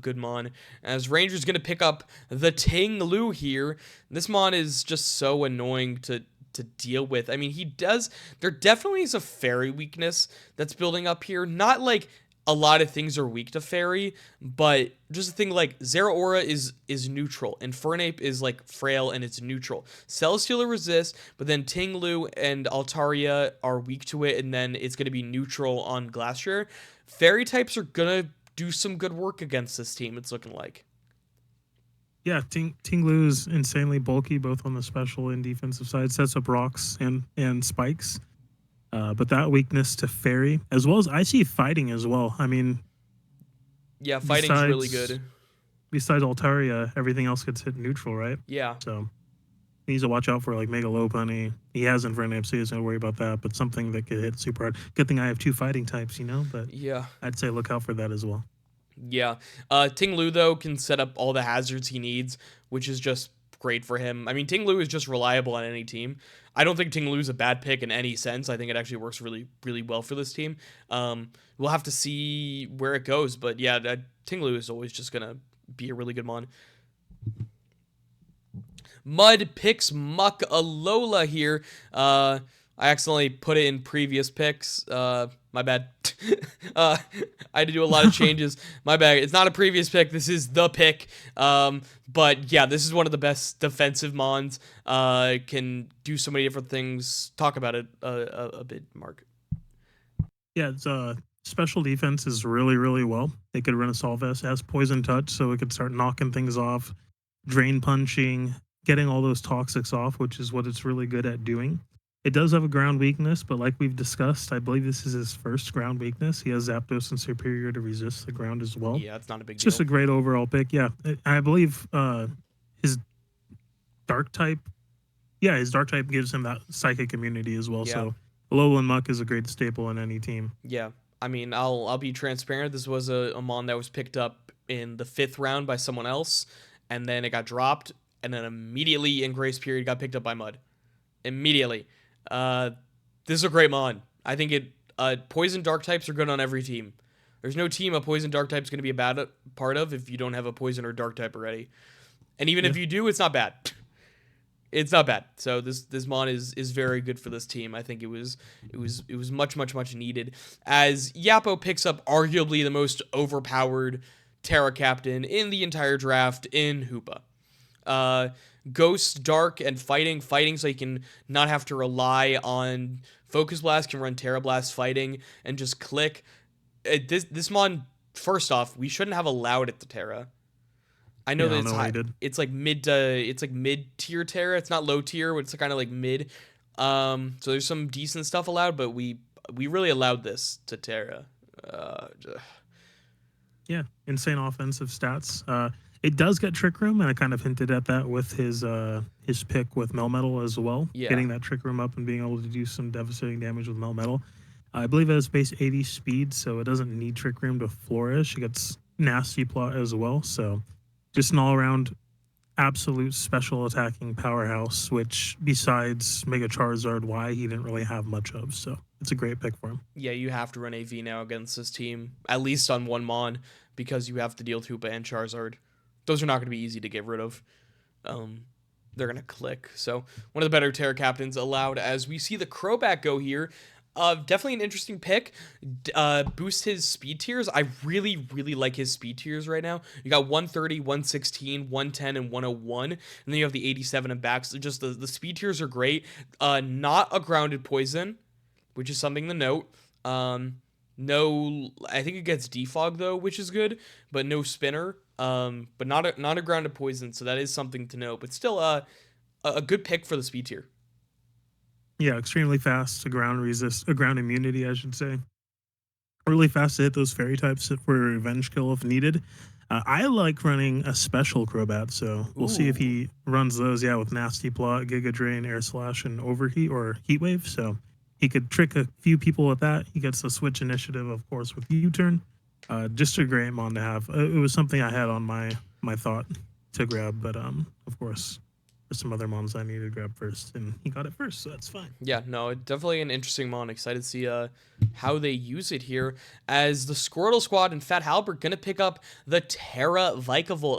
good mon. As Ranger's gonna pick up the Ting Lu here. This mon is just so annoying to to deal with. I mean, he does. There definitely is a fairy weakness that's building up here. Not like a lot of things are weak to fairy, but just a thing like Zeraora is neutral. Infernape is like frail and it's neutral. Celesteela resists, but then Tinglu and Altaria are weak to it, and then it's going to be neutral on Glacier. Fairy types are going to do some good work against this team, it's looking like. Yeah, Tinglu is insanely bulky, both on the special and defensive side. Sets up rocks and spikes. But that weakness to fairy, as well as I see fighting as well. I mean, yeah, fighting's really good. Besides Altaria, everything else gets hit neutral, right? Yeah. So he needs to watch out for like Mega Lopunny. He has Infernape, so he doesn't worry about that. But something that could hit super hard. Good thing I have 2 fighting types, you know. But yeah, I'd say look out for that as well. Yeah. Tinglu, though, can set up all the hazards he needs, which is just great for him. I mean, Tinglu is just reliable on any team. I don't think Tinglu is a bad pick in any sense. I think it actually works really, really well for this team. We'll have to see where it goes, but yeah, Tinglu is always just going to be a really good mon. Mud picks Muck Alola here. I accidentally put it in previous picks. My bad. I had to do a lot of changes. My bad. It's not a previous pick. This is the pick. But yeah, this is one of the best defensive mons. Can do so many different things. Talk about it a bit, Mark. Yeah, it's special defense is really, really well. It could run a Solvest, has Poison Touch, so it could start knocking things off, drain punching, getting all those toxics off, which is what it's really good at doing. It does have a ground weakness, but like we've discussed, I believe this is his first ground weakness. He has Zapdos and Superior to resist the ground as well. Yeah, it's not a big deal. Just a great overall pick. Yeah, I believe his Dark type. Yeah, his Dark type gives him that Psychic immunity as well. Yeah. So Alolan Muck is a great staple in any team. Yeah, I mean, I'll be transparent. This was a mon that was picked up in the 5th round by someone else, and then it got dropped, and then immediately in grace period got picked up by Mud. Immediately. This is a great mon. I think poison dark types are good on every team. There's no team a poison dark type is going to be a bad part of if you don't have a poison or dark type already. And even if you do, it's not bad. It's not bad. So this mon is very good for this team. I think it was much needed. As Yappo picks up arguably the most overpowered Terra Captain in the entire draft in Hoopa. Ghost, Dark, and Fighting so you can not have to rely on Focus Blast, can run Terra Blast Fighting, and just click. This mon, first off, we shouldn't have allowed it to Terra. I know that it's high. It's like mid-tier Terra. It's not low tier, but it's kind of like mid. So there's some decent stuff allowed, but we really allowed this to Terra. Yeah, insane offensive stats. It does get Trick Room, and I kind of hinted at that with his pick with Melmetal as well. Yeah. Getting that Trick Room up and being able to do some devastating damage with Melmetal. I believe it has base 80 speed, so it doesn't need Trick Room to flourish. It gets Nasty Plot as well, so just an all-around absolute special attacking powerhouse, which besides Mega Charizard Y, he didn't really have much of, so it's a great pick for him. Yeah, you have to run AV now against this team, at least on one mon, because you have to deal with Hoopa and Charizard. Those are not going to be easy to get rid of. They're going to click. So one of the better Terra Captains allowed as we see the Crobat go here. Definitely an interesting pick. Boost his speed tiers. I really like his speed tiers right now. You got 130, 116, 110, and 101. And then you have the 87 and back. So just the speed tiers are great. Not a grounded poison, which is something to note. No, I think it gets defog though, which is good, but no spinner. But not a grounded poison, so that is something to know. But still, a good pick for the speed tier. Yeah, extremely fast to ground immunity, I should say. Really fast to hit those fairy types for a revenge kill if needed. I like running a special Crobat, so we'll see if he runs those. Yeah, with Nasty Plot, Giga Drain, Air Slash, and Overheat or Heat Wave. So he could trick a few people with that. He gets the switch initiative, of course, with U-turn. Just a great mon to have. It was something I had on my thought to grab, but of course, there's some other mons I needed to grab first, and he got it first, so that's fine. Yeah, no, definitely an interesting mon. Excited to see how they use it here. As the Squirtle Squad and Fat Halbert gonna pick up the Terra Vikavolt.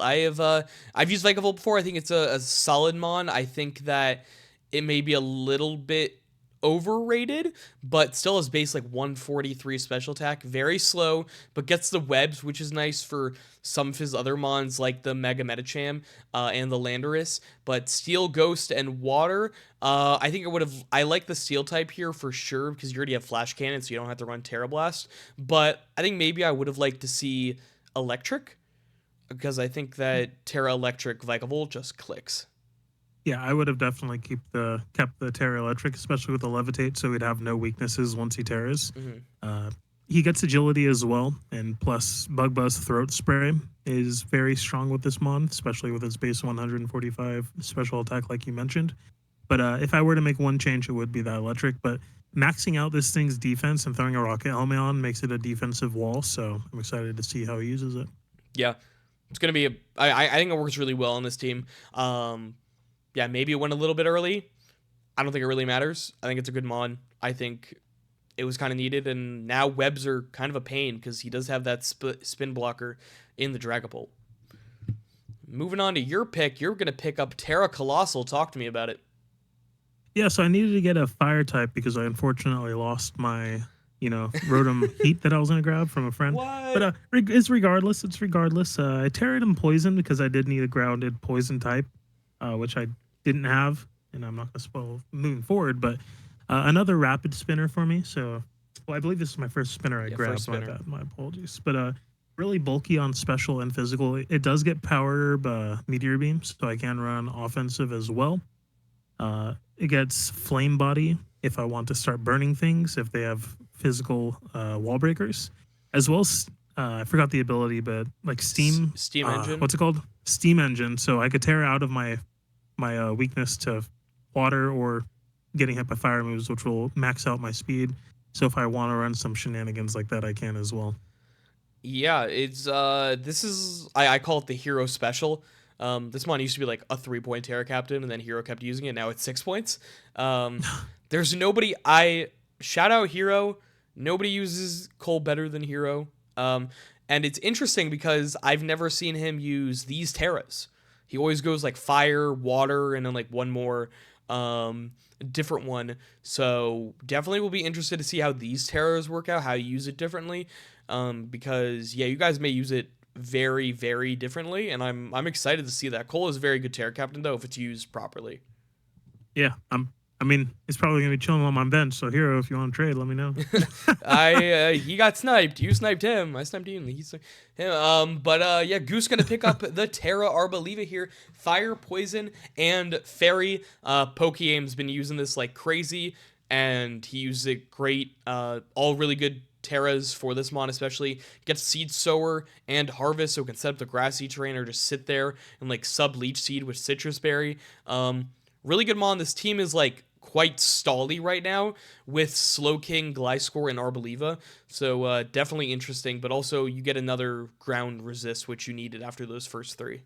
I've used Vikavolt before. I think it's a solid mon. I think that it may be a little bit overrated, but still has base like 143 special attack. Very slow, but gets the webs, which is nice for some of his other mons like the Mega Metacham and the Landorus. But Steel, Ghost, and Water, I think I like the Steel type here for sure because you already have Flash Cannon, so you don't have to run Terra Blast. But I think maybe I would have liked to see Electric because I think that Terra Electric Vikavolt just clicks. Yeah, I would have definitely kept the Terra Electric, especially with the Levitate, so he'd have no weaknesses once he Terras. He gets agility as well, and plus Bug Buzz Throat Spray is very strong with this mon, especially with its base 145 special attack, like you mentioned. But if I were to make one change, it would be that Electric. But maxing out this thing's defense and throwing a Rocket Helmet on makes it a defensive wall, so I'm excited to see how he uses it. Yeah, it's going to be I think it works really well on this team. Yeah, maybe it went a little bit early. I don't think it really matters. I think it's a good mon. I think it was kind of needed, and now webs are kind of a pain because he does have that spin blocker in the Dragapult. Moving on to your pick, you're going to pick up Terra Colossal. Talk to me about it. Yeah, so I needed to get a fire type because I unfortunately lost my, Rotom Heat that I was going to grab from a friend. What? But it's regardless. I Terra'd him Poison because I did need a grounded Poison type, which I didn't have, and I'm not going to spoil moving forward, but another rapid spinner for me. So, I believe this is my first spinner I grabbed. My apologies. But really bulky on special and physical. It does get Power Herb Meteor Beam, so I can run offensive as well. It gets Flame Body if I want to start burning things, if they have physical wall breakers, as well as I forgot the ability, but like Steam Engine. What's it called? Steam Engine. So I could tear out of my weakness to water or getting hit by fire moves, which will max out my speed. So if I want to run some shenanigans like that, I can as well. Yeah, it's this is I call it the hero special. This mon used to be like a 3-point Terra Captain, and then Hero kept using it. Now it's 6 points. There's nobody. Shout out Hero. Nobody uses Cole better than Hero. And it's interesting because I've never seen him use these Terras. He always goes like fire, water, and then like one more different one. So definitely will be interested to see how these Terras work out, how you use it differently. Because yeah, you guys may use it very, very differently, and I'm excited to see that. Cole is a very good Terra Captain though if it's used properly. Yeah, it's probably gonna be chilling on my bench. So Hero, if you want to trade, let me know. He got sniped. You sniped him. I sniped you. And he sniped him. But yeah, Goose gonna pick up the Terra Arboliva here. Fire, Poison, and Fairy. Pokeaim's been using this like crazy, and he uses it great. All really good Terras for this mon, especially. Gets Seed Sower and Harvest, so it can set up the grassy terrain or just sit there and like sub Leech Seed with Citrus Berry. Really good mon. This team is like quite stally right now with Slowking, Gliscor, and Arboliva. So definitely interesting, but also you get another ground resist, which you needed after those first three.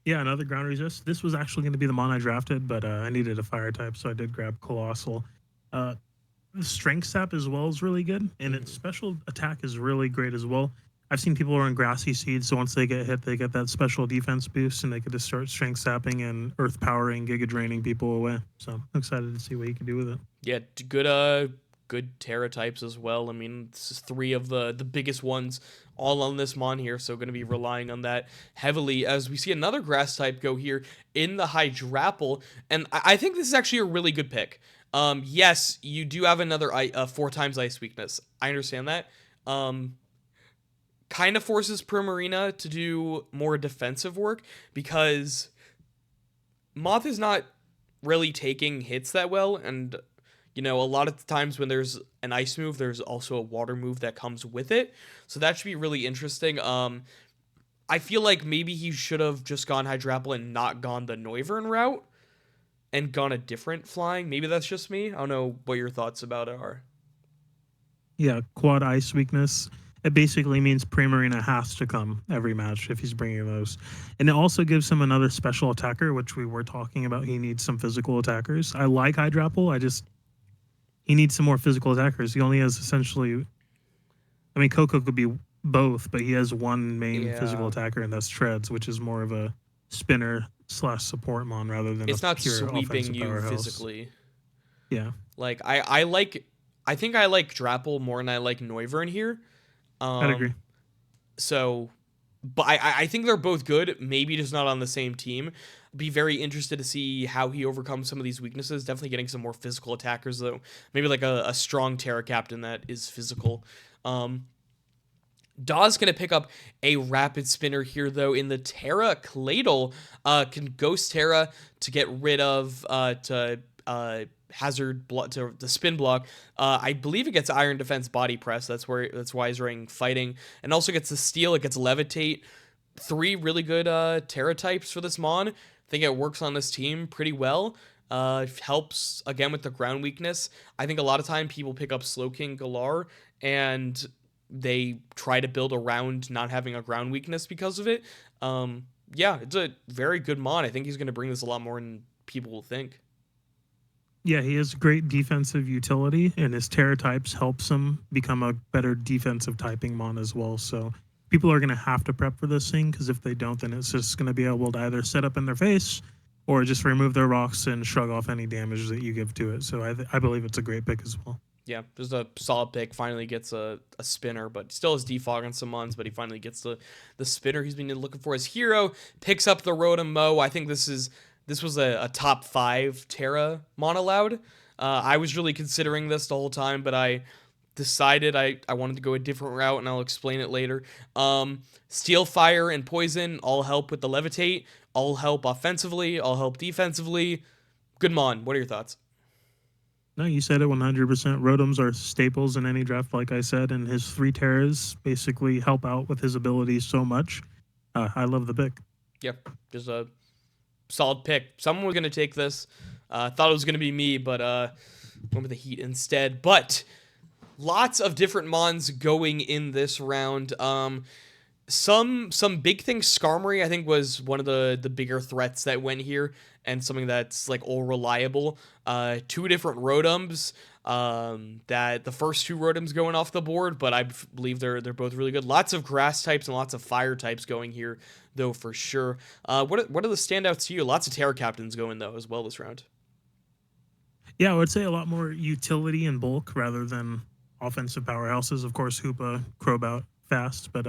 Yeah, another ground resist. This was actually going to be the mon I drafted, but I needed a fire type, so I did grab Colossal. The Strength Sap as well is really good, and its special attack is really great as well. I've seen people run Grassy Seed, so once they get hit, they get that special defense boost, and they could just start Strength Sapping and Earth Powering, Giga Draining people away. So I'm excited to see what you can do with it. Yeah, good Terra types as well. I mean, this is 3 of the biggest ones all on this mon here, so going to be relying on that heavily as we see another grass type go here in the Hydrapple, and I think this is actually a really good pick. Yes, you do have another 4 times ice weakness. I understand that. Kind of forces Primarina to do more defensive work because Moth is not really taking hits that well, and a lot of the times when there's an ice move, there's also a water move that comes with it. So that should be really interesting. I feel like maybe he should have just gone Hydrapple and not gone the Noivern route and gone a different flying. Maybe that's just me. I don't know what your thoughts about it are. Yeah, quad ice weakness. It basically means Primarina has to come every match if he's bringing those. And it also gives him another special attacker, which we were talking about. He needs some physical attackers. I like Hydrapple. He needs some more physical attackers. He only has essentially... I mean, Koko could be both, but he has one main physical attacker, and that's Treads, which is more of a spinner slash support mon rather than a It's not pure sweeping offensive you powerhouse. physically. Yeah, Like I think I like Drapple more than I like Noivern here. I'd agree. So, but I think they're both good. Maybe just not on the same team. Be very interested to see how he overcomes some of these weaknesses. Definitely getting some more physical attackers though. Maybe like a strong Terra Captain that is physical. Daw's going to pick up a rapid spinner here, though, in the Terra Claydol. Can Ghost Terra to get rid of hazard to the spin block. I believe it gets Iron Defense Body Press. That's why he's running Fighting, and also gets the Steal. It gets Levitate. 3 really good Terra types for this Mon. I think it works on this team pretty well. Helps again with the ground weakness. I think a lot of time people pick up Slowking-Galar and they try to build around not having a ground weakness because of it. Yeah, it's a very good Mon. I think he's going to bring this a lot more than people will think. Yeah, he has great defensive utility, and his Terra types helps him become a better defensive typing mon as well. So people are going to have to prep for this thing, because if they don't, then it's just going to be able to either set up in their face or just remove their rocks and shrug off any damage that you give to it. So I believe it's a great pick as well. Yeah, just a solid pick. Finally gets a spinner, but still has defog on some mons, but he finally gets the spinner he's been looking for. His hero picks up the Rotom Mow. I think this was a top 5 Terra monoloud. I was really considering this the whole time, but I decided I wanted to go a different route, and I'll explain it later. Steel, Fire, and Poison all help with the Levitate, all help offensively, all help defensively. Good mon. What are your thoughts? No, you said it 100%. Rotoms are staples in any draft, like I said, and his 3 Terras basically help out with his abilities so much. I love the pick. Yep, just a solid pick. Someone was going to take this. Thought it was going to be me, but went with the Heat instead. But lots of different mons going in this round. Some big things. Skarmory, I think, was one of the bigger threats that went here, and something that's like all reliable. 2 different Rotoms. That the first 2 Rotoms going off the board, but I believe they're both really good. Lots of grass types and lots of fire types going here, though, for sure. What are the standouts to you? Lots of Terra Captains going though as well this round. Yeah, I would say a lot more utility and bulk rather than offensive powerhouses. Of course, Hoopa, Crobat, fast, but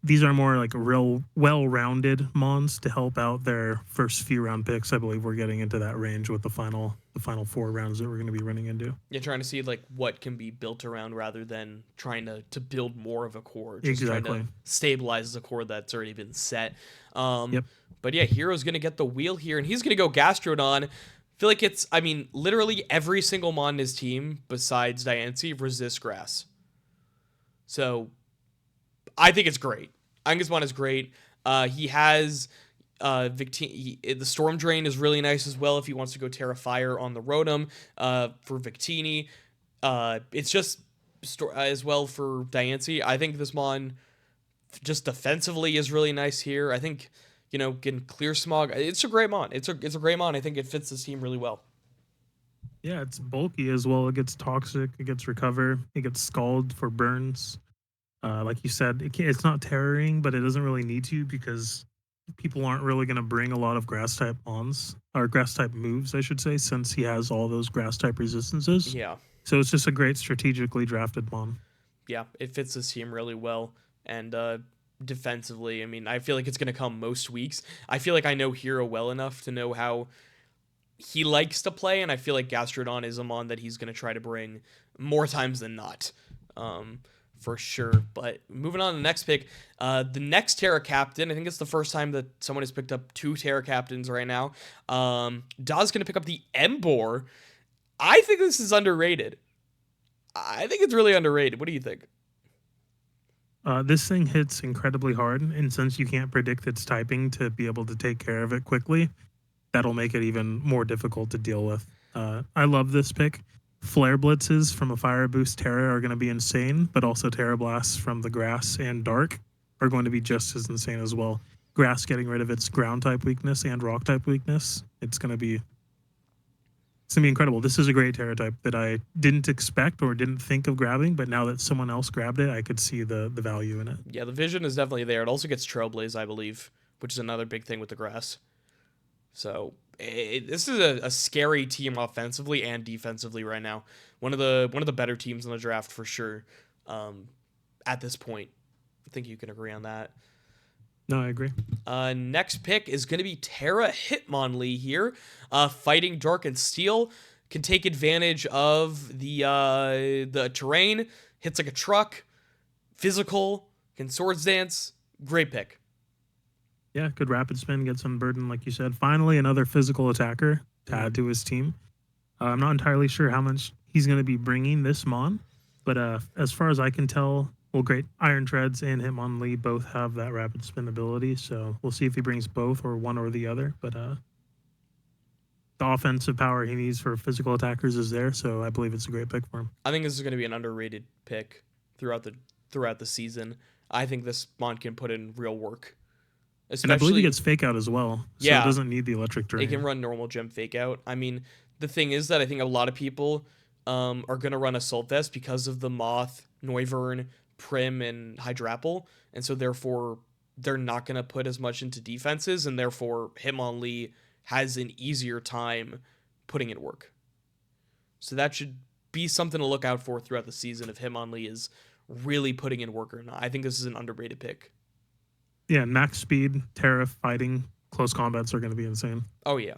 these are more like real well-rounded mons to help out their first few round picks. I believe we're getting into that range with the final 4 rounds that we're going to be running into. Yeah, trying to see like what can be built around rather than trying to build more of a core. Just exactly. Trying to stabilize the core that's already been set. Yep. But yeah, Hero's going to get the wheel here, and he's going to go Gastrodon. I feel like literally every single mon in his team besides Diancie resists grass. So I think it's great. I think this mon is great. He has the Storm Drain is really nice as well if he wants to go Terra Fire on the Rotom for Victini. It's just as well for Diancie. I think this mon just defensively is really nice here. I think, getting Clear Smog. It's a great mon. It's a great mon. I think it fits this team really well. Yeah, it's bulky as well. It gets Toxic. It gets Recover. It gets Scald for burns. Like you said, it's not terroring, but it doesn't really need to, because people aren't really going to bring a lot of grass type mons, or grass type moves, I should say, since he has all those grass type resistances. Yeah. So it's just a great strategically drafted mon. Yeah, it fits this team really well. And defensively, I feel like it's going to come most weeks. I feel like I know Hero well enough to know how he likes to play, and I feel like Gastrodon is a mon that he's going to try to bring more times than not. For sure. But moving on to the next pick, the next Terra Captain, I think it's the first time that someone has picked up 2 Terra Captains right now. Daw's going to pick up the Emboar. I think this is underrated. I think it's really underrated. What do you think? This thing hits incredibly hard, and since you can't predict its typing to be able to take care of it quickly, that'll make it even more difficult to deal with. I love this pick. Flare Blitzes from a Fire Boost Terra are going to be insane, but also Terra Blasts from the Grass and Dark are going to be just as insane as well. Grass getting rid of its ground type weakness and rock type weakness. It's going to be incredible. This is a great Terra type that I didn't expect or didn't think of grabbing, but now that someone else grabbed it, I could see the value in it. Yeah, the vision is definitely there. It also gets Trailblaze, I believe, which is another big thing with the grass. So this is a scary team offensively and defensively right now. One of the better teams in the draft for sure. At this point, I think you can agree on that. No, I agree. Next pick is going to be Terra Hitmonlee here, fighting Dark and Steel. Can take advantage of the terrain. Hits like a truck. Physical. Can Swords Dance. Great pick. Yeah, good rapid spin, get some burden, like you said. Finally, another physical attacker to add to his team. I'm not entirely sure how much he's going to be bringing this Mon, but as far as I can tell, well, great. Iron Treads and Hitmonlee both have that rapid spin ability, so we'll see if he brings both or one or the other. But the offensive power he needs for physical attackers is there, so I believe it's a great pick for him. I think this is going to be an underrated pick throughout the season. I think this Mon can put in real work. And I believe he gets fake out as well, so it doesn't need the electric terrain. It can run normal gem fake out. I mean, the thing is that I think a lot of people are going to run Assault Vest because of the Moth, Noivern, Prim, and Hydrapple, and so therefore they're not going to put as much into defenses, and therefore Hitmonlee has an easier time putting in work. So that should be something to look out for throughout the season if Hitmonlee is really putting in work or not. I think this is an underrated pick. Yeah, max speed, Terra fighting, close combats are going to be insane. Oh, yeah.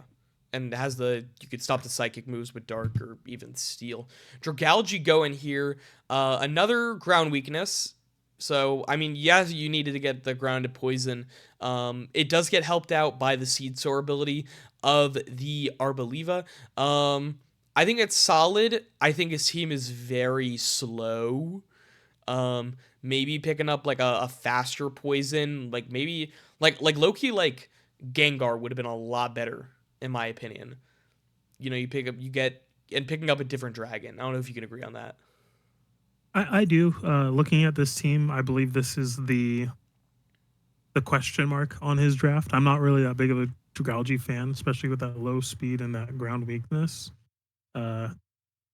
And it has you could stop the psychic moves with Dark or even Steel. Dragalge go in here. Another ground weakness. So, I mean, yes, you needed to get the grounded poison. It does get helped out by the Seed Soar ability of the Arboliva. I think it's solid. I think his team is very slow. Maybe picking up like a faster poison, like maybe like Loki, like Gengar would have been a lot better in my opinion. You know, picking up a different dragon. I don't know if you can agree on that. I do. Looking at this team, I believe this is the question mark on his draft. I'm not really that big of a Dragalge fan, especially with that low speed and that ground weakness.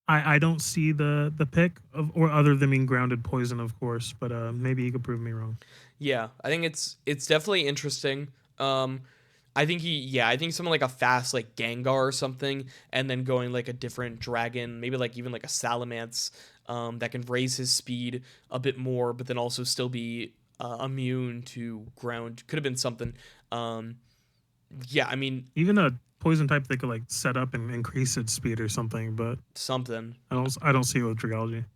I don't see the pick or other than being grounded poison, of course, but maybe you could prove me wrong. Yeah, I think it's definitely interesting. I think something like a fast like Gengar or something, and then going like a different dragon, maybe like even like a Salamence, that can raise his speed a bit more, but then also still be immune to ground. Could have been something. Yeah, I mean, even a poison type that could like set up and increase its speed or something, but something. I don't see it with Dragalge.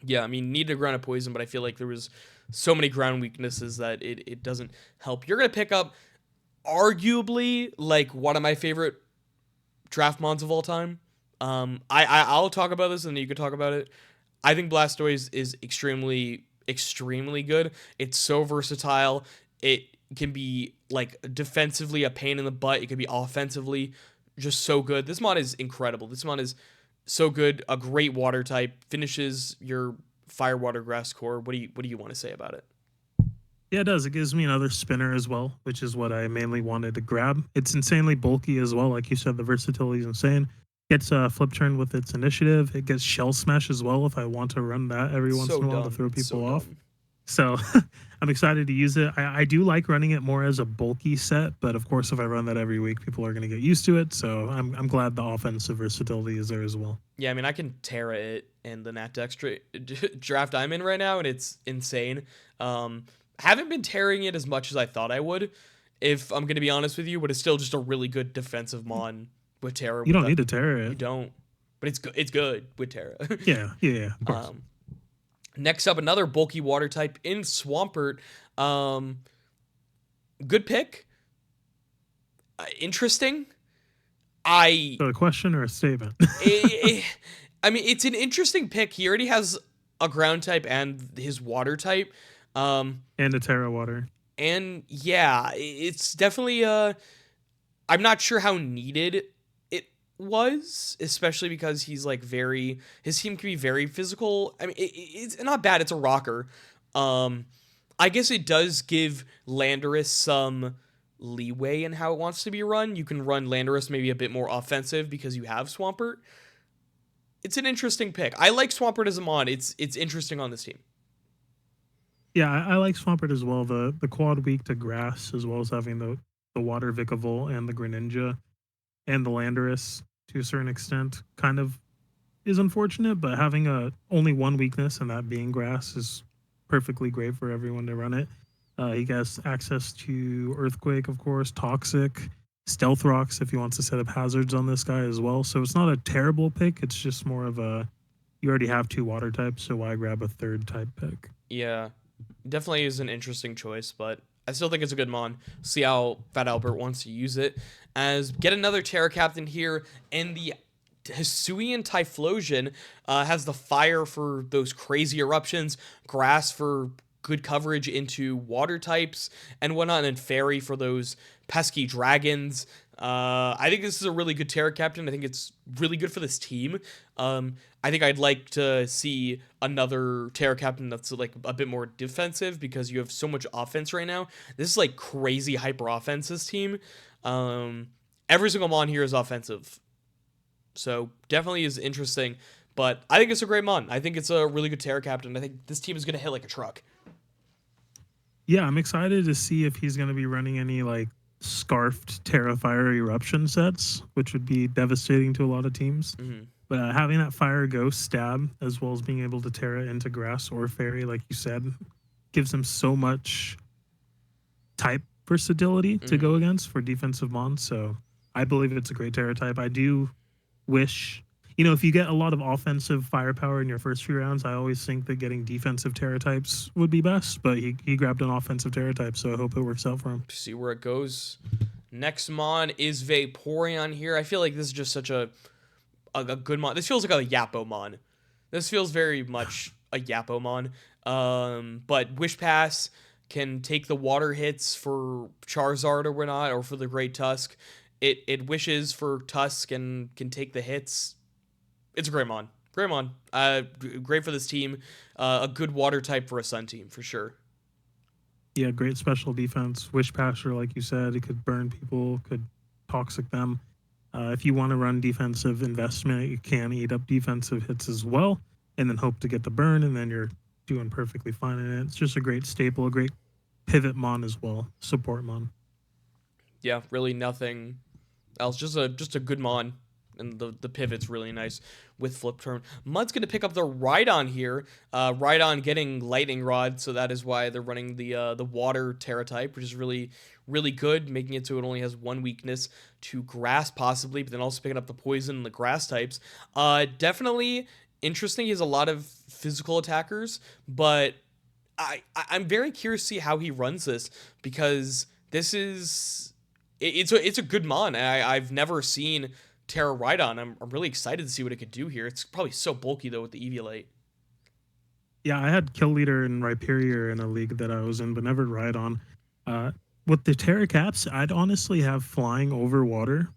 Yeah, I mean, need to ground a poison, but I feel like there was so many ground weaknesses that it doesn't help. You're gonna pick up arguably like one of my favorite draft mons of all time. I'll talk about this and then you can talk about it. I think Blastoise is extremely good. It's so versatile. It can be like defensively a pain in the butt. It can be offensively just so good. This mon is incredible. This mon is so good. A great water type. Finishes your fire, water, grass core. What do you want to say about it? Yeah, it does. It gives me another spinner as well, which is what I mainly wanted to grab. It's insanely bulky as well. Like you said, the versatility is insane. Gets a flip turn with its initiative. It gets shell smash as well if I want to run that every once in a while to throw people off. So I'm excited to use it. I do like running it more as a bulky set, but of course, if I run that every week, people are going to get used to it. So I'm glad the offensive versatility is there as well. Yeah, I mean, I can Terra it in the NatDex draft I'm in right now, and it's insane. Haven't been tearing it as much as I thought I would, if I'm going to be honest with you, but it's still just a really good defensive mon with Terra. You don't need to Terra it. You don't, but it's good with Terra. Yeah, of course. Next up, another bulky water type in Swampert. Good pick. Interesting. So a question or a statement? I mean, it's an interesting pick. He already has a ground type and his water type. And a Terra water. And yeah, it's definitely I'm not sure how needed it was, especially because he's like his team can be very physical. I mean, it's not bad. It's a rocker. I guess it does give Landorus some leeway in how it wants to be run. You can run Landorus maybe a bit more offensive because you have Swampert. It's an interesting pick. I like Swampert as a mon. It's interesting on this team. Yeah, I like Swampert as well. The quad weak to grass, as well as having the water Vikavolt and the Greninja and the Landorus to a certain extent, kind of is unfortunate. But having a only one weakness and that being grass is perfectly great for everyone to run it. He gets access to Earthquake, of course, Toxic, Stealth Rocks if he wants to set up hazards on this guy as well. So it's not a terrible pick. It's just more of a you already have two water types, so why grab a third type pick? Yeah, definitely is an interesting choice, but I still think it's a good mon. See how Fat Albert wants to use it. As get another Terra Captain here, and the Hisuian Typhlosion has the fire for those crazy eruptions, grass for good coverage into water types and whatnot, and fairy for those pesky dragons. I think this is a really good Terra Captain. I think it's really good for this team. I think I'd like to see another Terra Captain that's like a bit more defensive because you have so much offense right now. This is like crazy hyper offense, this team. Every single mon here is offensive. So definitely is interesting. But I think it's a great mon. I think it's a really good Terra Captain. I think this team is going to hit like a truck. Yeah, I'm excited to see if he's going to be running any like scarfed Terra Fire Eruption sets, which would be devastating to a lot of teams. Mm-hmm. But having that Fire Ghost stab, as well as being able to Terra into grass or fairy, like you said, gives him so much type versatility to go against for defensive mons. So I believe it's a great Terra type. I do wish, if you get a lot of offensive firepower in your first few rounds, I always think that getting defensive Terra types would be best. But he grabbed an offensive Terra type, so I hope it works out for him. See where it goes. Next mon is Vaporeon here. I feel like this is just such a good mon. This feels like a Yapomon. This feels very much a Yapomon. But Wish Pass can take the water hits for Charizard or whatnot, or for the Great Tusk. It wishes for Tusk and can take the hits. It's a great mon. Great mon. Great for this team. A good water type for a Sun team, for sure. Yeah, great special defense. Wish Passer, like you said, it could burn people, could toxic them. If you want to run defensive investment, you can eat up defensive hits as well, and then hope to get the burn, and then you're doing perfectly fine in it. It's just a great staple, a great pivot mon as well, support mon. Yeah, really nothing else. Just a good mon. And the pivot's really nice with flip turn. Mud's going to pick up the Rhydon here. Rhydon getting Lightning Rod, so that is why they're running the Water Terra type, which is really, really good, making it so it only has one weakness to Grass possibly, but then also picking up the Poison and the Grass types. Definitely interesting. He has a lot of physical attackers, but I'm very curious to see how he runs this, because this is... It's a good mon. I've never seen Terra Rhydon. I'm really excited to see what it could do here. It's probably so bulky though with the Eviolite. Yeah, I had Kill Leader and Rhyperior in a league that I was in, but never Rhydon. With the Terra Caps, I'd honestly have Flying over Water,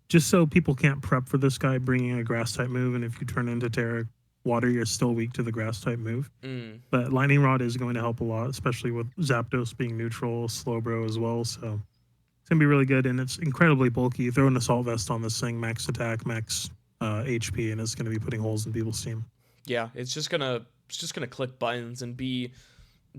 just so people can't prep for this guy bringing a Grass type move, and if you turn into Terra Water, you're still weak to the Grass type move. But Lightning Rod is going to help a lot, especially with Zapdos being neutral, Slowbro as well, so... It's going to be really good, and it's incredibly bulky. You throw an Assault Vest on this thing, max attack, max HP, and it's going to be putting holes in people's team. Yeah, it's just gonna click buttons and be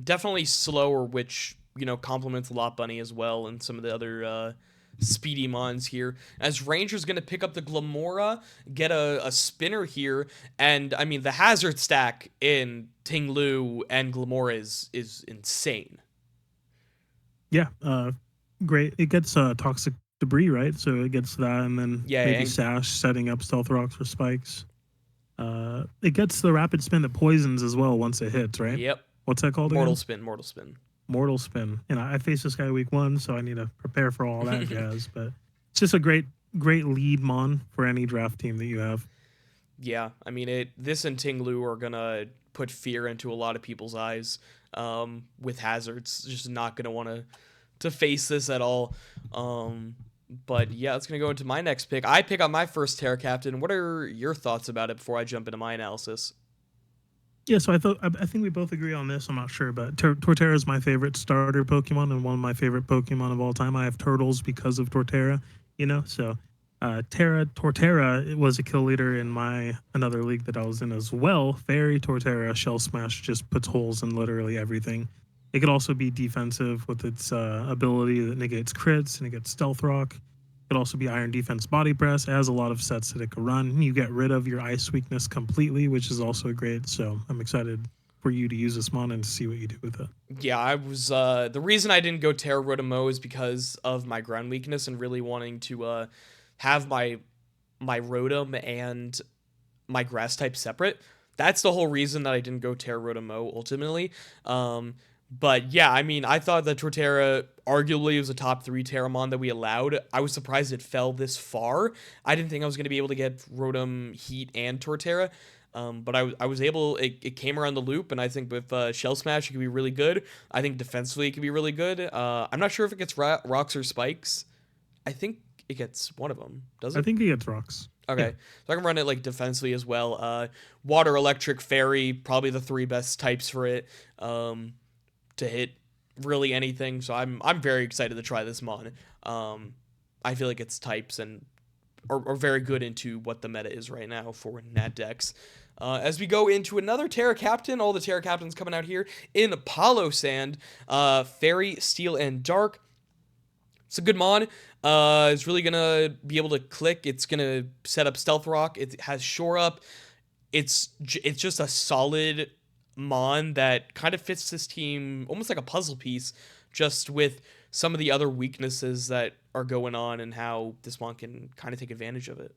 definitely slower, which complements Lot Bunny as well, and some of the other speedy mons here. As Ranger's gonna pick up the Glamora, get a spinner here, and I mean the hazard stack in Ting-Lu and Glamora is insane. Yeah, great. It gets toxic debris, right? So it gets that, and then maybe Sash setting up Stealth Rocks for spikes. It gets the rapid spin that poisons as well once it hits, right? Yep. What's that called Mortal again? Spin. Mortal Spin. And I faced this guy week 1, so I need to prepare for all that jazz. But it's just a great lead mon for any draft team that you have. Yeah, I mean this and Ting-Lu are gonna put fear into a lot of people's eyes with hazards. Just not gonna want to face this at all. But yeah, it's gonna go into my next pick. I pick up my first Terra Captain. What are your thoughts about it before I jump into my analysis? Yeah, so I think we both agree on this. I'm not sure, but Torterra is my favorite starter Pokemon and one of my favorite Pokemon of all time. I have Turtles because of Torterra, so Terra Torterra, it was a kill leader in my another league that I was in as well. Fairy Torterra Shell Smash just puts holes in literally everything. It could also be defensive with its ability that negates crits and it gets Stealth Rock. It could also be Iron Defense Body Press. It has a lot of sets that it could run. You get rid of your Ice weakness completely, which is also great. So I'm excited for you to use this mon and to see what you do with it. Yeah, I was the reason I didn't go Terra Rotom is because of my ground weakness and really wanting to have my Rotom and my grass type separate. That's the whole reason that I didn't go Terra Rotom ultimately. But yeah, I mean, I thought that Torterra arguably was a top 3 Terramon that we allowed. I was surprised it fell this far. I didn't think I was going to be able to get Rotom, Heat, and Torterra. But I was able, it came around the loop, and I think with Shell Smash, it could be really good. I think defensively, it could be really good. I'm not sure if it gets rocks or spikes. I think it gets one of them, does it? I think it gets rocks. Okay, Yeah. so I can run it like defensively as well. Water, electric, fairy, probably the 3 best types for it to hit really anything. So I'm very excited to try this mon. I feel like its types and are very good into what the meta is right now for Nat decks. As we go into another Terra Captain, all the Terra Captains coming out here in Palo Sand, Fairy, Steel, and Dark. It's a good mon. It's really going to be able to click. It's going to set up Stealth Rock. It has Shore Up. It's just a solid mon that kind of fits this team almost like a puzzle piece, just with some of the other weaknesses that are going on and how this mon can kind of take advantage of it.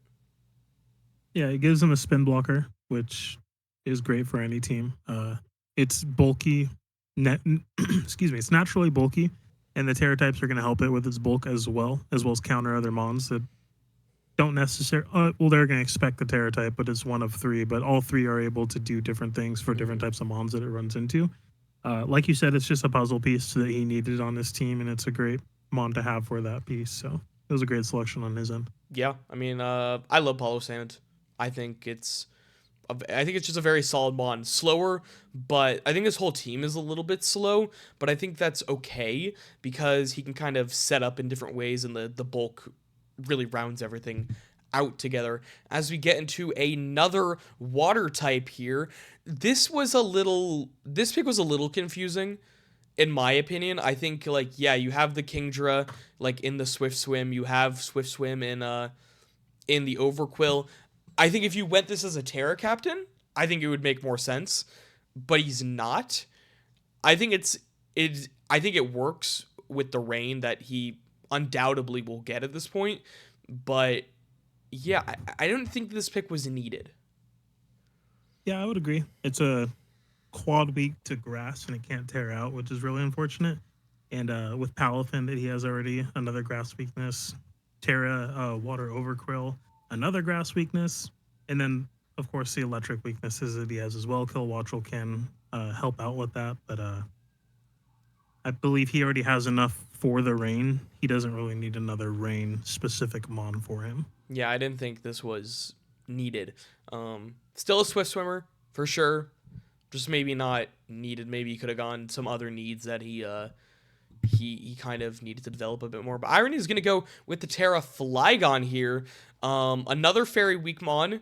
Yeah, it gives them a spin blocker, which is great for any team. It's bulky, excuse me, it's naturally bulky, and the Terra types are going to help it with its bulk as well as counter other mons that don't necessarily. Well, they're going to expect the Terra type, but it's one of 3. But all 3 are able to do different things for different types of mons that it runs into. Like you said, it's just a puzzle piece that he needed on this team, and it's a great mon to have for that piece. So it was a great selection on his end. Yeah, I mean, I love Palo Sand. I think it's just a very solid mon. Slower, but I think this whole team is a little bit slow, but I think that's okay because he can kind of set up in different ways and the bulk really rounds everything out together. As we get into another water type here, this pick was a little confusing in my opinion. I think like, yeah, you have the Kingdra like in the Swift Swim, you have Swift Swim in the Overquill. I think if you went this as a Terra Captain, I think it would make more sense, but he's not. I think I think it works with the rain that he undoubtedly will get at this point, but yeah, I don't think this pick was needed. Yeah, I would agree. It's a quad weak to grass and it can't tear out, which is really unfortunate. And with Palafin that he has already another grass weakness, Terra water overquill, another grass weakness, and then of course the electric weaknesses that he has as well. Kill Watchel can help out with that, but I believe he already has enough for the rain. He doesn't really need another rain specific mon for him. Yeah, I didn't think this was needed. Still a Swift Swimmer for sure, just maybe not needed. Maybe he could have gone some other needs that he kind of needed to develop a bit more. But Irony is going to go with the Terra Flygon here. Another Fairy weak mon,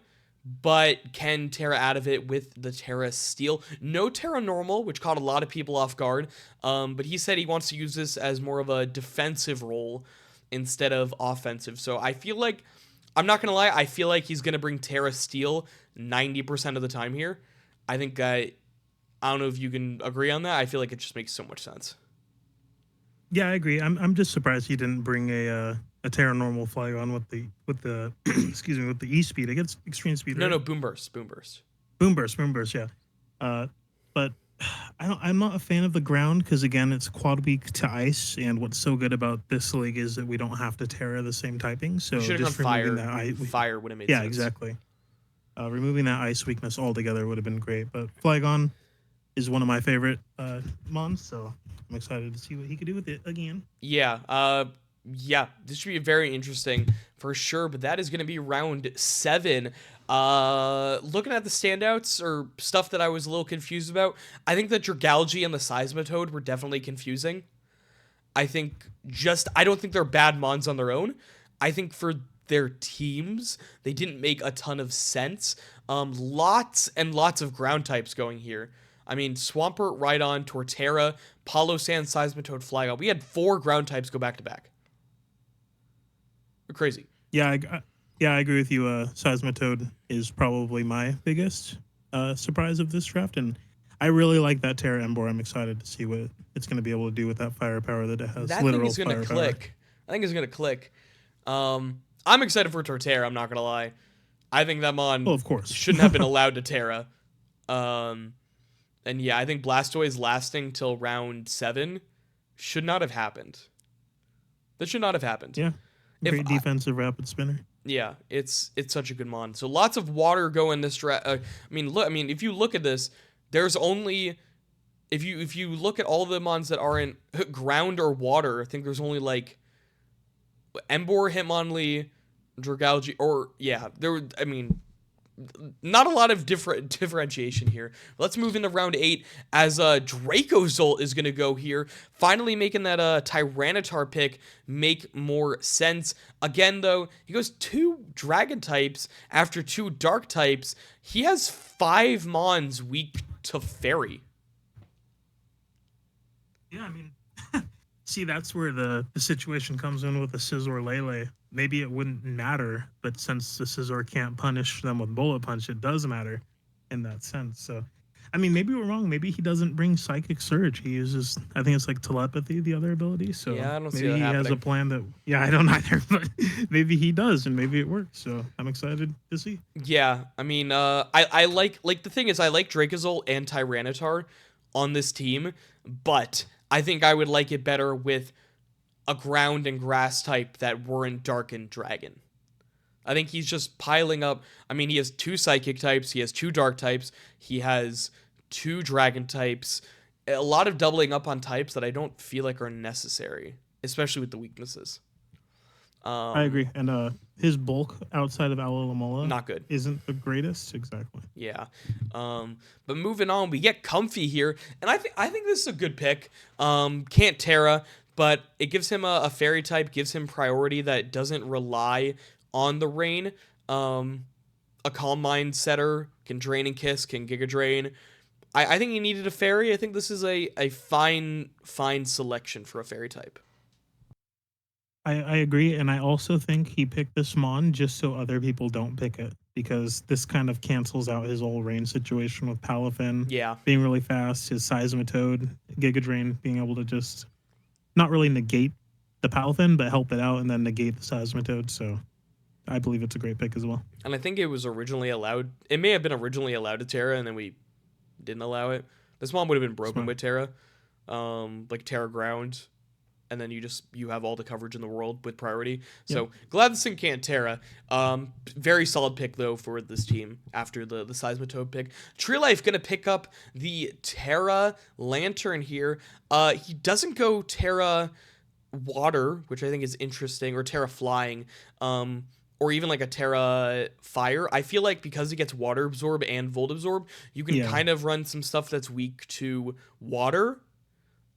but can Terra out of it with the Terra Steel. No Terra Normal, which caught a lot of people off guard. But he said he wants to use this as more of a defensive role instead of offensive. So I feel like, I'm not going to lie, I feel like he's going to bring Terra Steel 90% of the time here. I think I don't know if you can agree on that. I feel like it just makes so much sense. Yeah, I agree. I'm just surprised he didn't bring a Terra Normal Flygon with the excuse me, with the E speed. It gets extreme speed. Right? No, Boom Burst. Boom Burst. Yeah. But I'm not a fan of the ground because again, it's quad weak to ice, and what's so good about this league is that we don't have to Terra the same typing. So just removing that fire would have made sense. Yeah, exactly. Removing that ice weakness altogether would have been great. But Flygon is one of my favorite mons, so I'm excited to see what he could do with it again. Yeah, this should be very interesting for sure, but that is going to be round 7. Looking at the standouts or stuff that I was a little confused about, I think that Dragalge and the Seismitoad were definitely confusing. I don't think they're bad mons on their own. I think for their teams. They didn't make a ton of sense. Lots and lots of ground types going here. I mean, Swampert, Rhydon, Torterra, Palossand, Seismitoad, Flygon. We had 4 ground types go back to back. Crazy. Yeah, I agree with you. Seismitoad is probably my biggest surprise of this draft, and I really like that Terra Emboar. I'm excited to see what it's going to be able to do with that firepower that it has. That thing is going to click. I think it's going to click. I'm excited for Torterra, I'm not going to lie. I think that Mon of course. shouldn't have been allowed to Terra. And yeah, I think Blastoise lasting till round 7 should not have happened. That should not have happened. Yeah. Great defensive rapid spinner. Yeah, it's such a good Mon. So lots of water go in this draft. I mean, if you look at this, there's only if you look at all the Mons that aren't ground or water, I think there's only like Emboar, Hitmonlee, Dragalge, or yeah, not a lot of differentiation here. Let's move into round 8 as Dracozolt is going to go here, finally making that Tyranitar pick make more sense. Again, though, he goes 2 Dragon types after 2 Dark types. He has 5 Mons weak to Fairy. Yeah, I mean, see, that's where the situation comes in with the Scizor Lele. Maybe it wouldn't matter, but since the Scizor can't punish them with Bullet Punch, it does matter in that sense. So, I mean, maybe we're wrong. Maybe he doesn't bring Psychic Surge. He uses, I think it's like Telepathy, the other ability. So yeah, I don't see maybe that he happening. has a plan that, yeah, I don't either, but maybe he does, and maybe it works. So I'm excited to see. Yeah, I mean, I like the thing is I like Dracozolt and Tyranitar on this team, but I think I would like it better with a ground and grass type that weren't Dark and Dragon. I think he's just piling up. I mean, he has 2 Psychic types, he has 2 Dark types, he has 2 Dragon types. A lot of doubling up on types that I don't feel like are necessary, especially with the weaknesses. I agree. And his bulk outside of Alomomola not good. Isn't the greatest. Exactly. Yeah. But moving on, we get Comfy here, and I think this is a good pick. Can't Terra, but it gives him a Fairy type, gives him priority that doesn't rely on the rain. A Calm Mind setter can Drain and Kiss, can Giga Drain. I think he needed a Fairy. I think this is a fine selection for a Fairy type. I agree, and I also think he picked this Mon just so other people don't pick it, because this kind of cancels out his old rain situation with Palafin being really fast, his Seismitoad, Giga Drain being able to just not really negate the Palafin, but help it out and then negate the Seismitoad. So I believe it's a great pick as well. And I think it was originally allowed. It may have been originally allowed to Terra, and then we didn't allow it. This Mon would have been broken with Terra, like Terra Ground. And then you have all the coverage in the world with priority. So glad this thing can't Terra. Very solid pick though for this team after the Seismitoad pick. Tree Life gonna pick up the Terra Lantern here. He doesn't go Terra Water, which I think is interesting, or Terra Flying, or even like a Terra Fire. I feel like because he gets Water Absorb and Volt Absorb, you can kind of run some stuff that's weak to water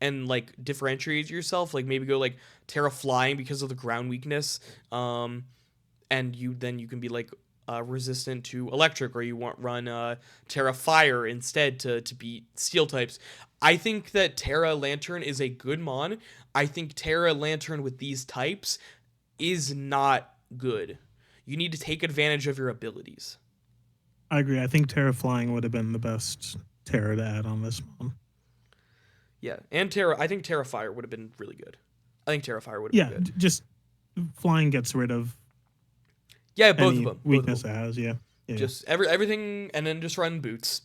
and like differentiate yourself, like maybe go like Terra Flying because of the ground weakness, and you can be like resistant to electric, or you want run Terra Fire instead to beat steel types. I think that Terra Lantern is a good Mon. I think Terra Lantern with these types is not good. You need to take advantage of your abilities. I agree. I think Terra Flying would have been the best Terra to add on this Mon. Yeah, and Terra. I think Terra Fire would have been really good. I think Terra Fire would have been good. Yeah, just Flying gets rid of both any of them. Weakness it has, Just everything, and then just run Boots.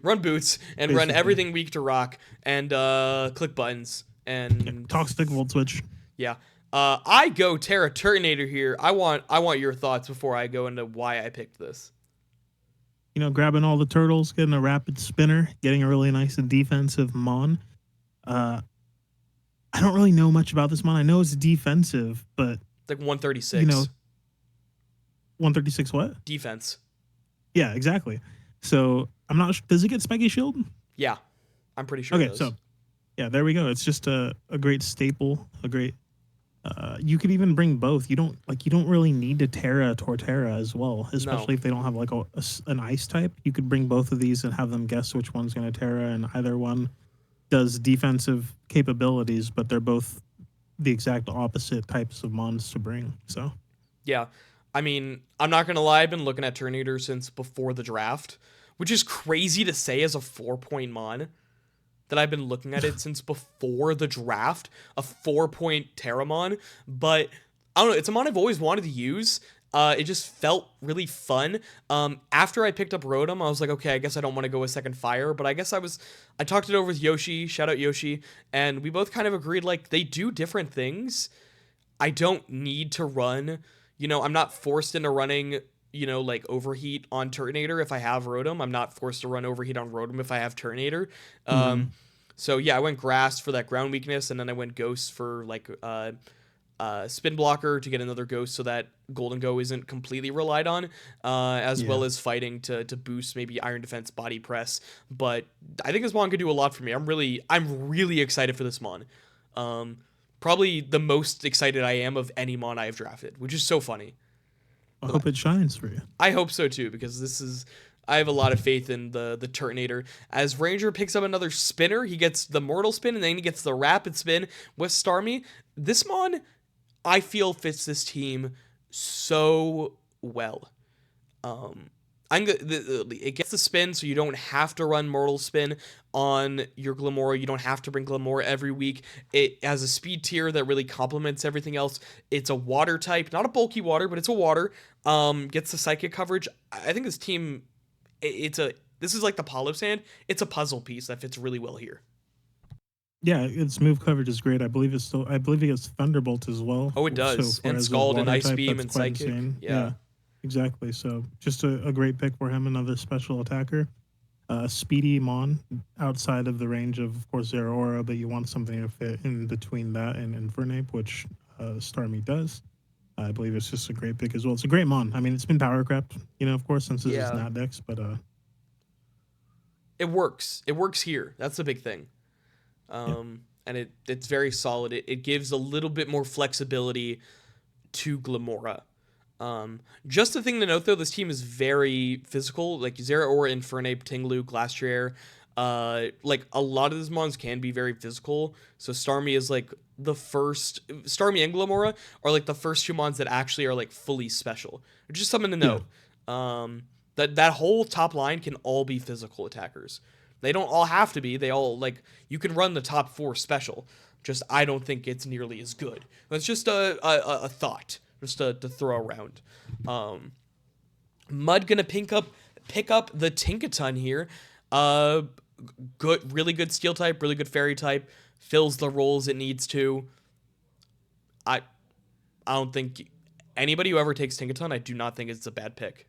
Run Boots, and Basically. run everything weak to Rock, and click buttons, and... Toxic Volt Switch. Yeah. I go Terra Turtonator here. I want your thoughts before I go into why I picked this. You know, grabbing all the turtles, getting a rapid spinner, getting a really nice defensive Mon. I don't really know much about this Mon. I know it's defensive, but... It's like 136. You know, 136 what? Defense. Yeah, exactly. So, I'm not... Does it get Spiky Shield? Yeah. I'm pretty sure it does. So, yeah, there we go. It's just a great staple, a great You could even bring both. You don't really need to Terra Torterra as well, especially if they don't have like an ice type. You could bring both of these and have them guess which one's going to Terra, and either one does defensive capabilities, but they're both the exact opposite types of mons to bring. So Yeah. I mean, I'm not going to lie, I've been looking at Turtonator since before the draft, which is crazy to say as a 4-point mon. That I've been looking at it since before the draft, a 4-point Terramon, but I don't know, it's a mon I've always wanted to use. It just felt really fun. After I picked up Rotom, I was like, okay, I guess I don't want to go a second fire, but I guess I talked it over with Yoshi, shout out Yoshi, and we both kind of agreed, like, they do different things. I don't need to run, I'm not forced into running, like Overheat on Turtonator if I have Rotom. I'm not forced to run Overheat on Rotom if I have Turtonator. So yeah, I went Grass for that ground weakness, and then I went Ghost for like Spin Blocker to get another Ghost so that Golden Go isn't completely relied on, as well as Fighting to boost maybe Iron Defense, Body Press. But I think this mon could do a lot for me. I'm really excited for this mon. Probably the most excited I am of any mon I have drafted, which is so funny. I hope it shines for you. I hope so too, because I have a lot of faith in the Turtonator. As Ranger picks up another spinner, he gets the Mortal Spin, and then he gets the Rapid Spin with Starmie. This mon, I feel, fits this team so well. It gets the spin, so you don't have to run Mortal Spin on your Glimmora. You don't have to bring Glimmora every week. It has a speed tier that really complements everything else. It's a water type, not a bulky water, but it's a water. Gets the psychic coverage. I think this team, this is like the Palo Sand. It's a puzzle piece that fits really well here. Yeah, its move coverage is great. I believe it gets Thunderbolt as well. Oh, it does. So And Scald and Ice Beam and Psychic. Yeah. Exactly. So just a great pick for him. Another special attacker. Speedy mon outside of the range of course, Zeraora, but you want something to fit in between that and Infernape, which Starmie does. I believe it's just a great pick as well. It's a great mon. I mean, it's been power crept, of course, since this is not Dex, but it works. It works here. That's the big thing. And it's very solid. It gives a little bit more flexibility to Glimmora. Just a thing to note though, this team is very physical. Like Zeraora, Infernape, Tinglu, Glastrier. Like a lot of these mons can be very physical. So Starmie is like Starmie and Glimmora are like the first two mons that actually are like fully special. Which is something to note. That whole top line can all be physical attackers. They don't all have to be. They all, like, you can run the top 4 special. Just, I don't think it's nearly as good. That's just a thought, just to throw around. Mud gonna pick up the Tinkaton here. Really good Steel type, really good Fairy type. Fills the roles it needs to. I don't think anybody who ever takes Tinkaton, I do not think it's a bad pick.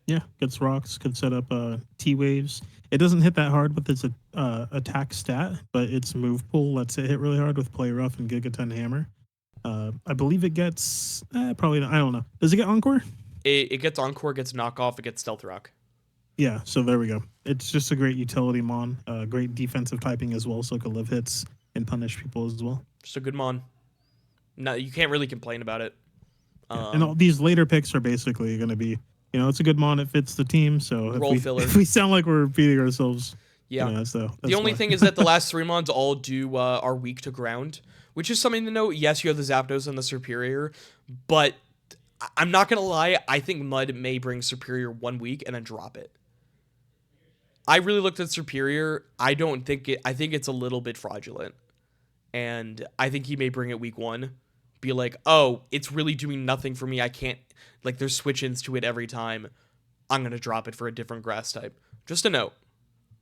Yeah, gets rocks, could set up T-Waves. It doesn't hit that hard with its attack stat, but its move pool lets it hit really hard with Play Rough and Gigaton Hammer. I believe it gets, probably not, I don't know. Does it get Encore? It gets Encore, gets Knockoff, it gets Stealth Rock. Yeah, so there we go. It's just a great utility mon, great defensive typing as well, so it can live hits and punish people as well. Just a good mon. No, you can't really complain about it. And all these later picks are basically going to be, it's a good mon. It fits the team. So if we sound like we're repeating ourselves, that's the only thing is that the last 3 mons all are weak to ground, which is something to note. Yes, you have the Zapdos and the Superior, but I'm not gonna lie. I think Mud may bring Superior 1 week and then drop it. I really looked at Superior. I don't think it. I think it's a little bit fraudulent, and I think he may bring it week 1. Be like, oh, it's really doing nothing for me. I can't, like, there's switch-ins to it every time. I'm going to drop it for a different grass type. Just a note.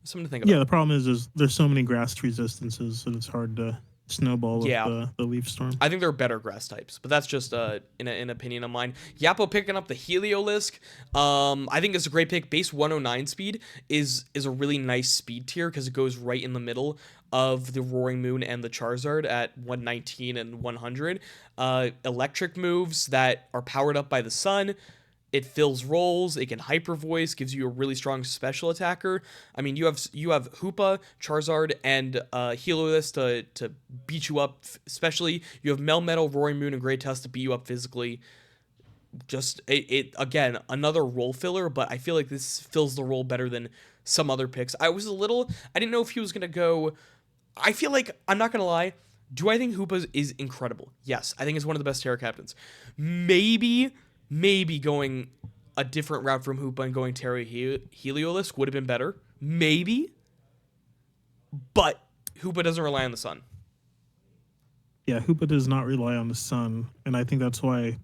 Something to think about. Yeah, the problem is there's so many grass resistances that it's hard to snowball with the Leaf Storm. I think there are better grass types, but that's just an opinion of mine. Yappo picking up the Heliolisk. I think it's a great pick. Base 109 speed is a really nice speed tier because it goes right in the middle of the Roaring Moon and the Charizard at 119 and 100. Electric moves that are powered up by the sun. It fills roles. It can hyper voice. Gives you a really strong special attacker. I mean, you have Hoopa, Charizard, and Heliolisk to beat you up. Especially you have Melmetal, Roaring Moon, and Great Tusk to beat you up physically. Just it again, another role filler, but I feel like this fills the role better than some other picks. I didn't know if he was gonna go. I feel like, I'm not gonna lie. Do I think Hoopa is incredible? Yes, I think it's one of the best Terra captains. Maybe going a different route from Hoopa and going Terra Heliolisk would have been better. Maybe, but Hoopa doesn't rely on the sun. Yeah, Hoopa does not rely on the sun, and I think that's why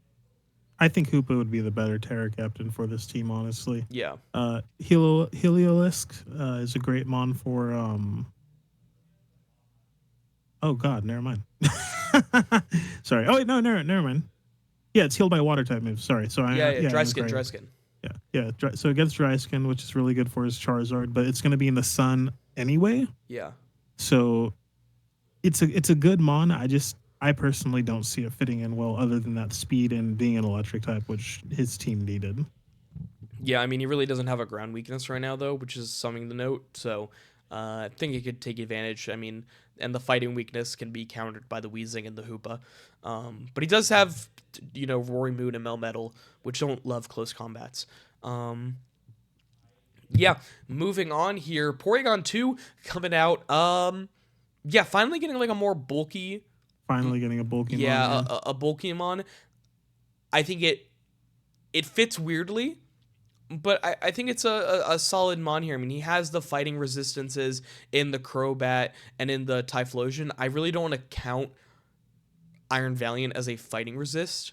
I think Hoopa would be the better Terra captain for this team, honestly. Yeah. Heliolisk is a great mon for oh god, never mind. Sorry. Oh wait, no, never mind. Yeah, it's healed by water type moves. Sorry. So Dry skin. Yeah. So it gets dry skin, which is really good for his Charizard, but it's going to be in the sun anyway. Yeah. So it's a good mon. I personally don't see it fitting in well, other than that speed and being an electric type, which his team needed. Yeah, I mean, he really doesn't have a ground weakness right now, though, which is something to note. So I think he could take advantage. I mean, and the fighting weakness can be countered by the Weezing and the Hoopa. But he does have, Roaring Moon and Melmetal, which don't love close combats. Yeah, moving on here. Porygon 2 coming out. Yeah, finally getting like a more bulky. Finally getting a bulky mon. Yeah, a bulky mon. I think it fits weirdly, but I think it's a solid mon here. I mean, he has the fighting resistances in the Crobat and in the Typhlosion. I really don't want to count Iron Valiant as a fighting resist.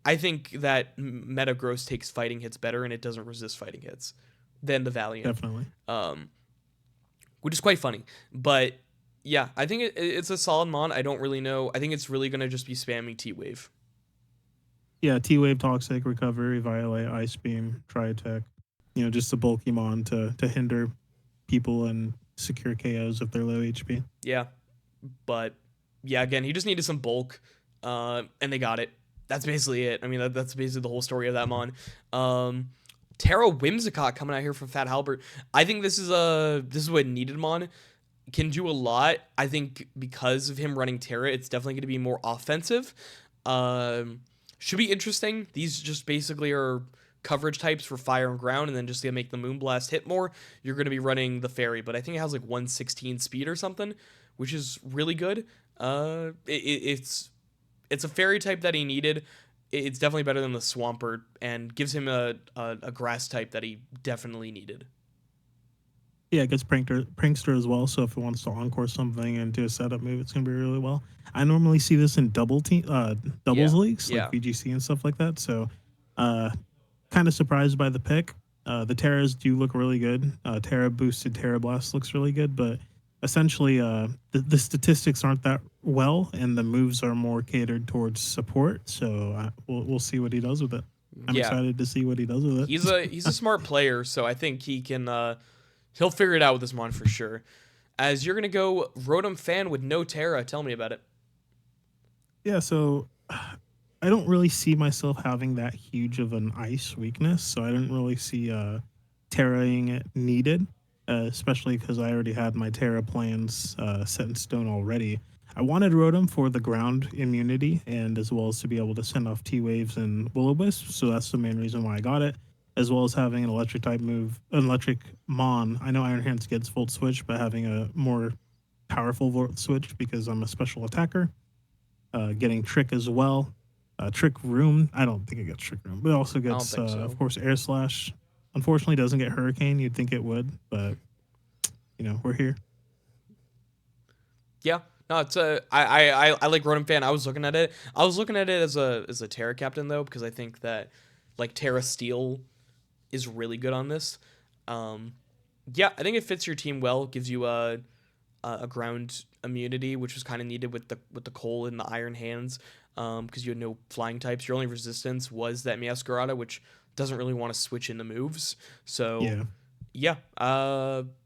I think that Metagross takes fighting hits better, and it doesn't resist fighting hits than the Valiant. Definitely. Which is quite funny. But yeah, I think it's a solid mon. I don't really know. I think it's really going to just be spamming T-Wave. Yeah, T-Wave, Toxic, Recovery, Violate, Ice Beam, Tri-Attack. Just a bulky mon to hinder people and secure KOs if they're low HP. Yeah, but yeah, again, he just needed some bulk, and they got it. That's basically it. I mean, that's basically the whole story of that mon. Terra Whimsicott coming out here from Fat Halbert. I think this is what needed mon. Can do a lot. I think because of him running Terra, it's definitely going to be more offensive. Should be interesting. These just basically are coverage types for fire and ground, and then just to make the Moonblast hit more, you're going to be running the Fairy. But I think it has like 116 speed or something, which is really good. It's a Fairy type that he needed. It's definitely better than the Swampert, and gives him a grass type that he definitely needed. Yeah, it gets Prankster as well, so if it wants to Encore something and do a setup move, it's going to be really well. I normally see this in doubles leagues, like VGC and stuff like that, so kind of surprised by the pick. The Terras do look really good. Terra boosted Terra Blast looks really good, but essentially the statistics aren't that well, and the moves are more catered towards support, so we'll see what he does with it. I'm excited to see what he does with it. He's a smart player, so I think he can... he'll figure it out with this mon for sure. As you're going to go Rotom Fan with no Terra, tell me about it. Yeah, so I don't really see myself having that huge of an ice weakness, so I didn't really see Terraing it needed, especially because I already had my Terra plans set in stone already. I wanted Rotom for the ground immunity, and as well as to be able to send off T-Waves and Will-O-Wisp, so that's the main reason why I got it, as well as having an electric type move, an electric mon. I know Iron Hands gets Volt Switch, but having a more powerful Volt Switch because I'm a special attacker. Getting Trick as well. Trick Room. I don't think it gets Trick Room, but it also gets, of course, Air Slash. Unfortunately, doesn't get Hurricane. You'd think it would, but we're here. Yeah. No, it's I like Rotom Fan. I was looking at it. I was looking at it as a Terra captain though, because I think that like Terra Steel is really good on this. Yeah, I think it fits your team well. Gives you a ground immunity, which was kind of needed with the coal and the Iron Hands, because you had no flying types. Your only resistance was that Meowscarada, which doesn't really want to switch into moves. So yeah,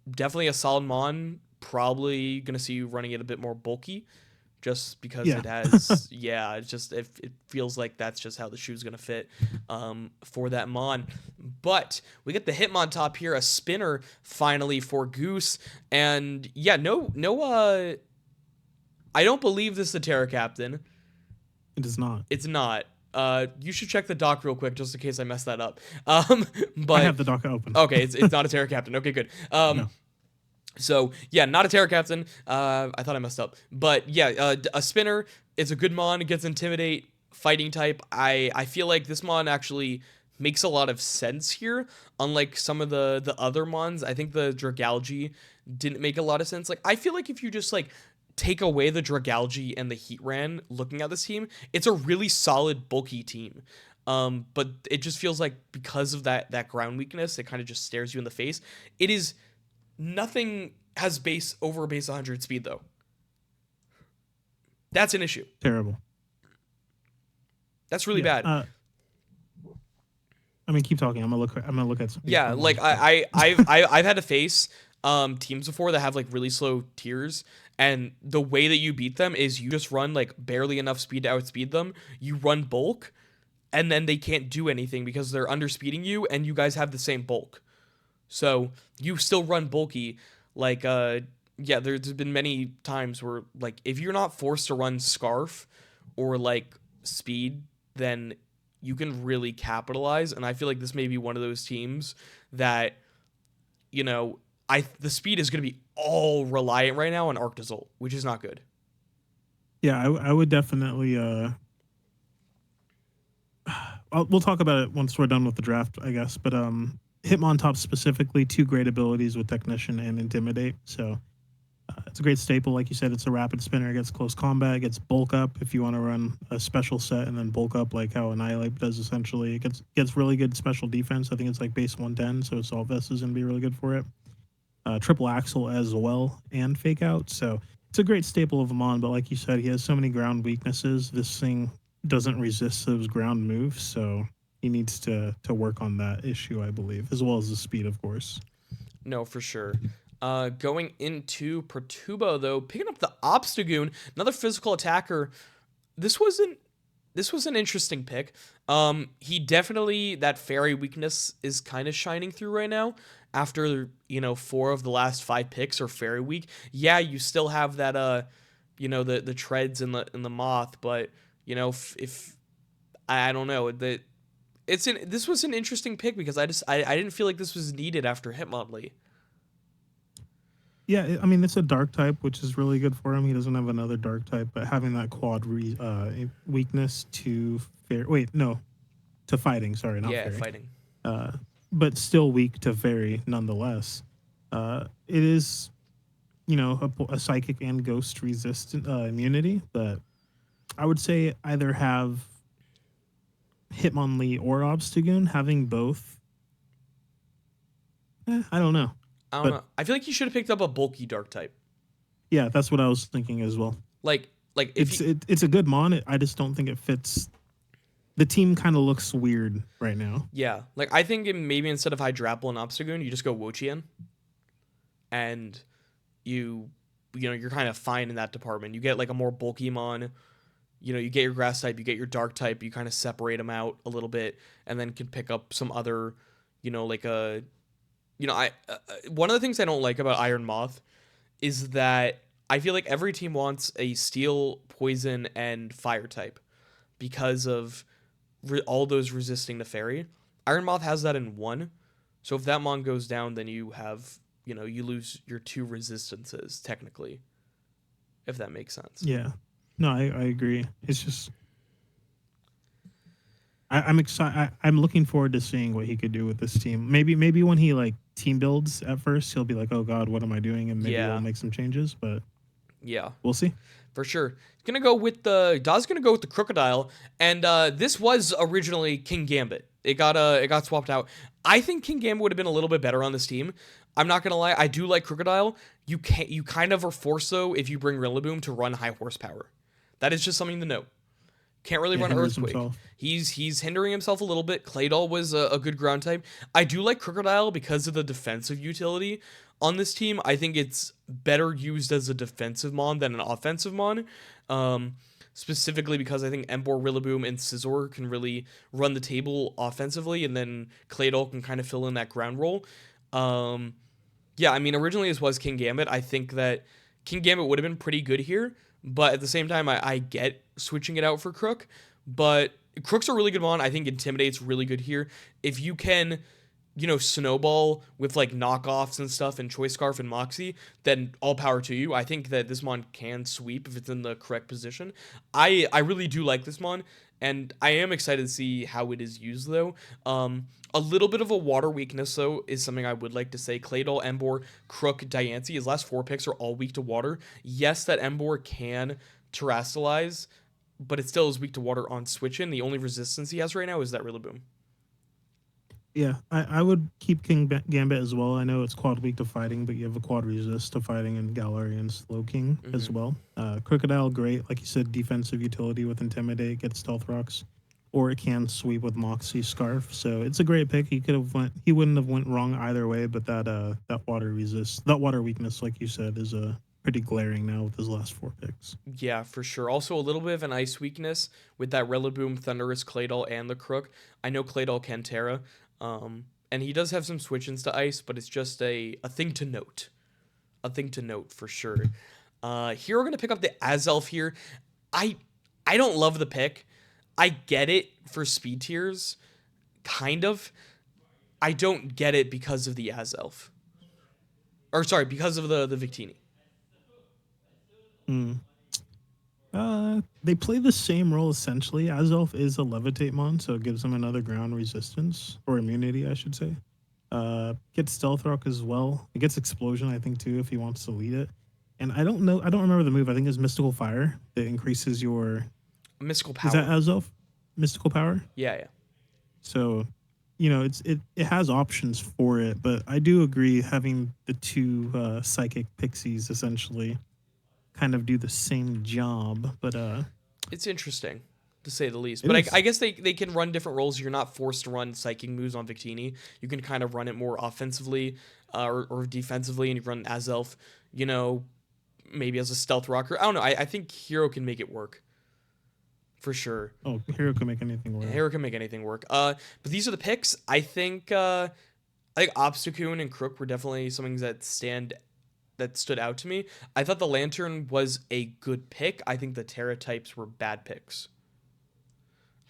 definitely a solid mon. Probably gonna see you running it a bit more bulky, just because Yeah. it has it's just it feels like that's just how the shoe's gonna fit for that mon. But we get the Hitmontop here, a spinner finally for Goose, and I don't believe this is a Terra Captain. It is not. It's not. You should check the doc real quick just in case I messed that up. But I have the dock open. okay, it's not a Terra Captain. Okay, good. No. So yeah, not a Terra Captain. I thought I messed up, but yeah, a spinner. It's a good mon. It gets Intimidate, fighting type. I feel like this mon actually makes a lot of sense here. Unlike some of the other mons, I think the Dragalge didn't make a lot of sense. Like I feel like if you just like take away the Dragalge and the Heatran, looking at this team, it's a really solid bulky team. But it just feels like because of that ground weakness, it kind of just stares you in the face. It is. Nothing has base 100 speed though. That's an issue. Terrible. That's really bad. I mean, keep talking. I'm gonna look at some. Yeah, like I've had to face teams before that have like really slow tiers, and the way that you beat them is you just run like barely enough speed to outspeed them. You run bulk, and then they can't do anything because they're underspeeding you, and you guys have the same bulk. So you still run bulky, like there's been many times where like if you're not forced to run Scarf or like speed, then you can really capitalize. And I feel like this may be one of those teams that, the speed is going to be all reliant right now on Arctozolt, which is not good. Yeah, I would definitely. We'll talk about it once we're done with the draft, I guess. But Hitmontop specifically, 2 great abilities with Technician and Intimidate. So it's a great staple. Like you said, it's a rapid spinner. It gets close combat. It gets bulk up if you want to run a special set and then bulk up like how Annihilape does essentially. It gets really good special defense. I think it's like base 110, so Assault Vest is going to be really good for it. Triple Axle as well and Fake Out. So it's a great staple of a mon, but like you said, he has so many ground weaknesses. This thing doesn't resist those ground moves, so he needs to work on that issue, I believe, as well as the speed, of course. No, for sure. Going into Perturbo, though, picking up the Obstagoon, another physical attacker. This was an interesting pick. He definitely, that fairy weakness is kind of shining through right now. After 4 of the last 5 picks are fairy weak. Yeah, you still have that the treads and the moth, but if I don't know that. This was an interesting pick because I didn't feel like this was needed after Hitmonlee. Yeah, I mean, it's a dark type, which is really good for him. He doesn't have another dark type, but having that quad weakness to to fighting. Sorry, not fairy. Fighting. But still weak to fairy nonetheless. It is, a psychic and ghost resistant immunity, but I would say either have Hitmonlee or Obstagoon. Having both, I don't know. I don't know. I feel like you should have picked up a bulky dark type. Yeah, that's what I was thinking as well. Like if it's a good mon. I just don't think it fits. The team kind of looks weird right now. Yeah, like I think maybe instead of Hydrapple and Obstagoon, you just go Wo-Chien, and you're kind of fine in that department. You get like a more bulky mon. You get your grass type, you get your dark type, you kind of separate them out a little bit, and then can pick up some other, one of the things I don't like about Iron Moth is that I feel like every team wants a steel, poison, and fire type because of all those resisting to fairy. Iron Moth has that in 1, so if that mon goes down, then you have, you lose your 2 resistances technically, if that makes sense. Yeah. No, I agree. It's just I'm excited. I'm looking forward to seeing what he could do with this team. Maybe when he like team builds at first, he'll be like, "Oh God, what am I doing?" And maybe we'll make some changes. But yeah, we'll see. For sure. Daw's gonna go with the Crocodile, and this was originally King Gambit. It got swapped out. I think King Gambit would have been a little bit better on this team. I'm not gonna lie, I do like Crocodile. You kind of are forced though if you bring Rillaboom to run high horsepower. That is just something to note. Can't really Yeah, run hinders Earthquake. himself. He's hindering himself a little bit. Claydol was a good ground type. I do like Crocodile because of the defensive utility on this team. I think it's better used as a defensive mon than an offensive mon. Um, Specifically because I think Emboar, Rillaboom, and Scizor can really run the table offensively, and then Claydol can kind of fill in that ground role. Um, yeah, I mean, originally this was King Gambit. I think that King Gambit would have been pretty good here, but at the same time, I get switching it out for Crook. But Crook's a really good mon. I think Intimidate's really good here. If you can, snowball with like knockoffs and stuff and Choice Scarf and Moxie, then all power to you. I think that this mon can sweep if it's in the correct position. I really do like this mon, and I am excited to see how it is used though. A little bit of a water weakness though is something I would like to say. Claydol, Emboar, Crook, Diancie. His last 4 picks are all weak to water. Yes, that Emboar can terrastalize, but it still is weak to water on switch-in. The only resistance he has right now is that Rillaboom. Yeah, I would keep Gambit as well. I know it's quad weak to fighting, but you have a quad resist to fighting in Galarian and Slowking as well. Crocodile, great. Like you said, defensive utility with Intimidate, get Stealth Rocks, or it can sweep with Moxie Scarf. So it's a great pick. He wouldn't have went wrong either way, but that water weakness, like you said, is pretty glaring now with his last 4 picks. Yeah, for sure. Also, a little bit of an ice weakness with that Rillaboom, Thundurus, Claydol, and the Crook. I know Claydol can Terra, and he does have some switch-ins to ice, but it's just a thing to note. A thing to note for sure. Here we're going to pick up the Azelf here. I don't love the pick. I get it for speed tiers, kind of. I don't get it because of the Azelf. Or sorry, because of the Victini. They play the same role essentially. Azelf is a Levitate mon, so it gives him another ground resistance, or immunity, I should say. Gets Stealth Rock as well. It gets Explosion, I think, too, if he wants to lead it. And I don't remember the move. I think it's Mystical Fire that increases your... Mystical Power. Is that Azelf? Mystical Power? Yeah. So, it has options for it, but I do agree having the 2 Psychic Pixies essentially kind of do the same job, but it's interesting to say the least. But I guess they can run different roles. You're not forced to run psychic moves on Victini. You can kind of run it more offensively or defensively, and you run Azelf, maybe as a stealth rocker. I don't know. I think Hero can make it work for sure. Oh, Hero can make anything work. Hero can make anything work. But these are the picks. I think Obstacoon and Crook were definitely something that stood out to me. I thought the Lantern was a good pick. I think the Terra types were bad picks.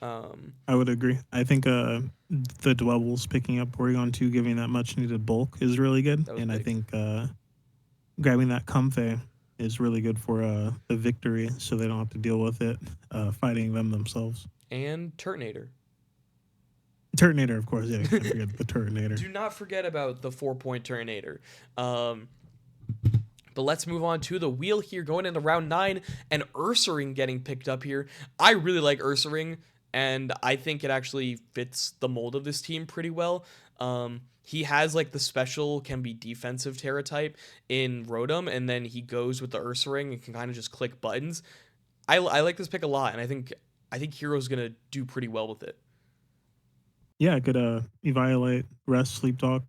I would agree. I think the Dwebbles picking up Porygon 2, giving that much needed bulk is really good. And big. I think grabbing that Comfey is really good for the victory, so they don't have to deal with it fighting them themselves. And Turtonator. Turtonator, of course. Yeah, I can't forget the Turtonator. Do not forget about the 4-point Turtonator. But let's move on to the wheel here, going into round 9, and Ursaring getting picked up here. I really like Ursaring, and I think it actually fits the mold of this team pretty well. He has like the special can be defensive Terra type in Rotom, and then he goes with the Ursaring and can kind of just click buttons. I like this pick a lot, and I think Hero's gonna do pretty well with it. Yeah, it could Eviolate, Rest, Sleep Talk,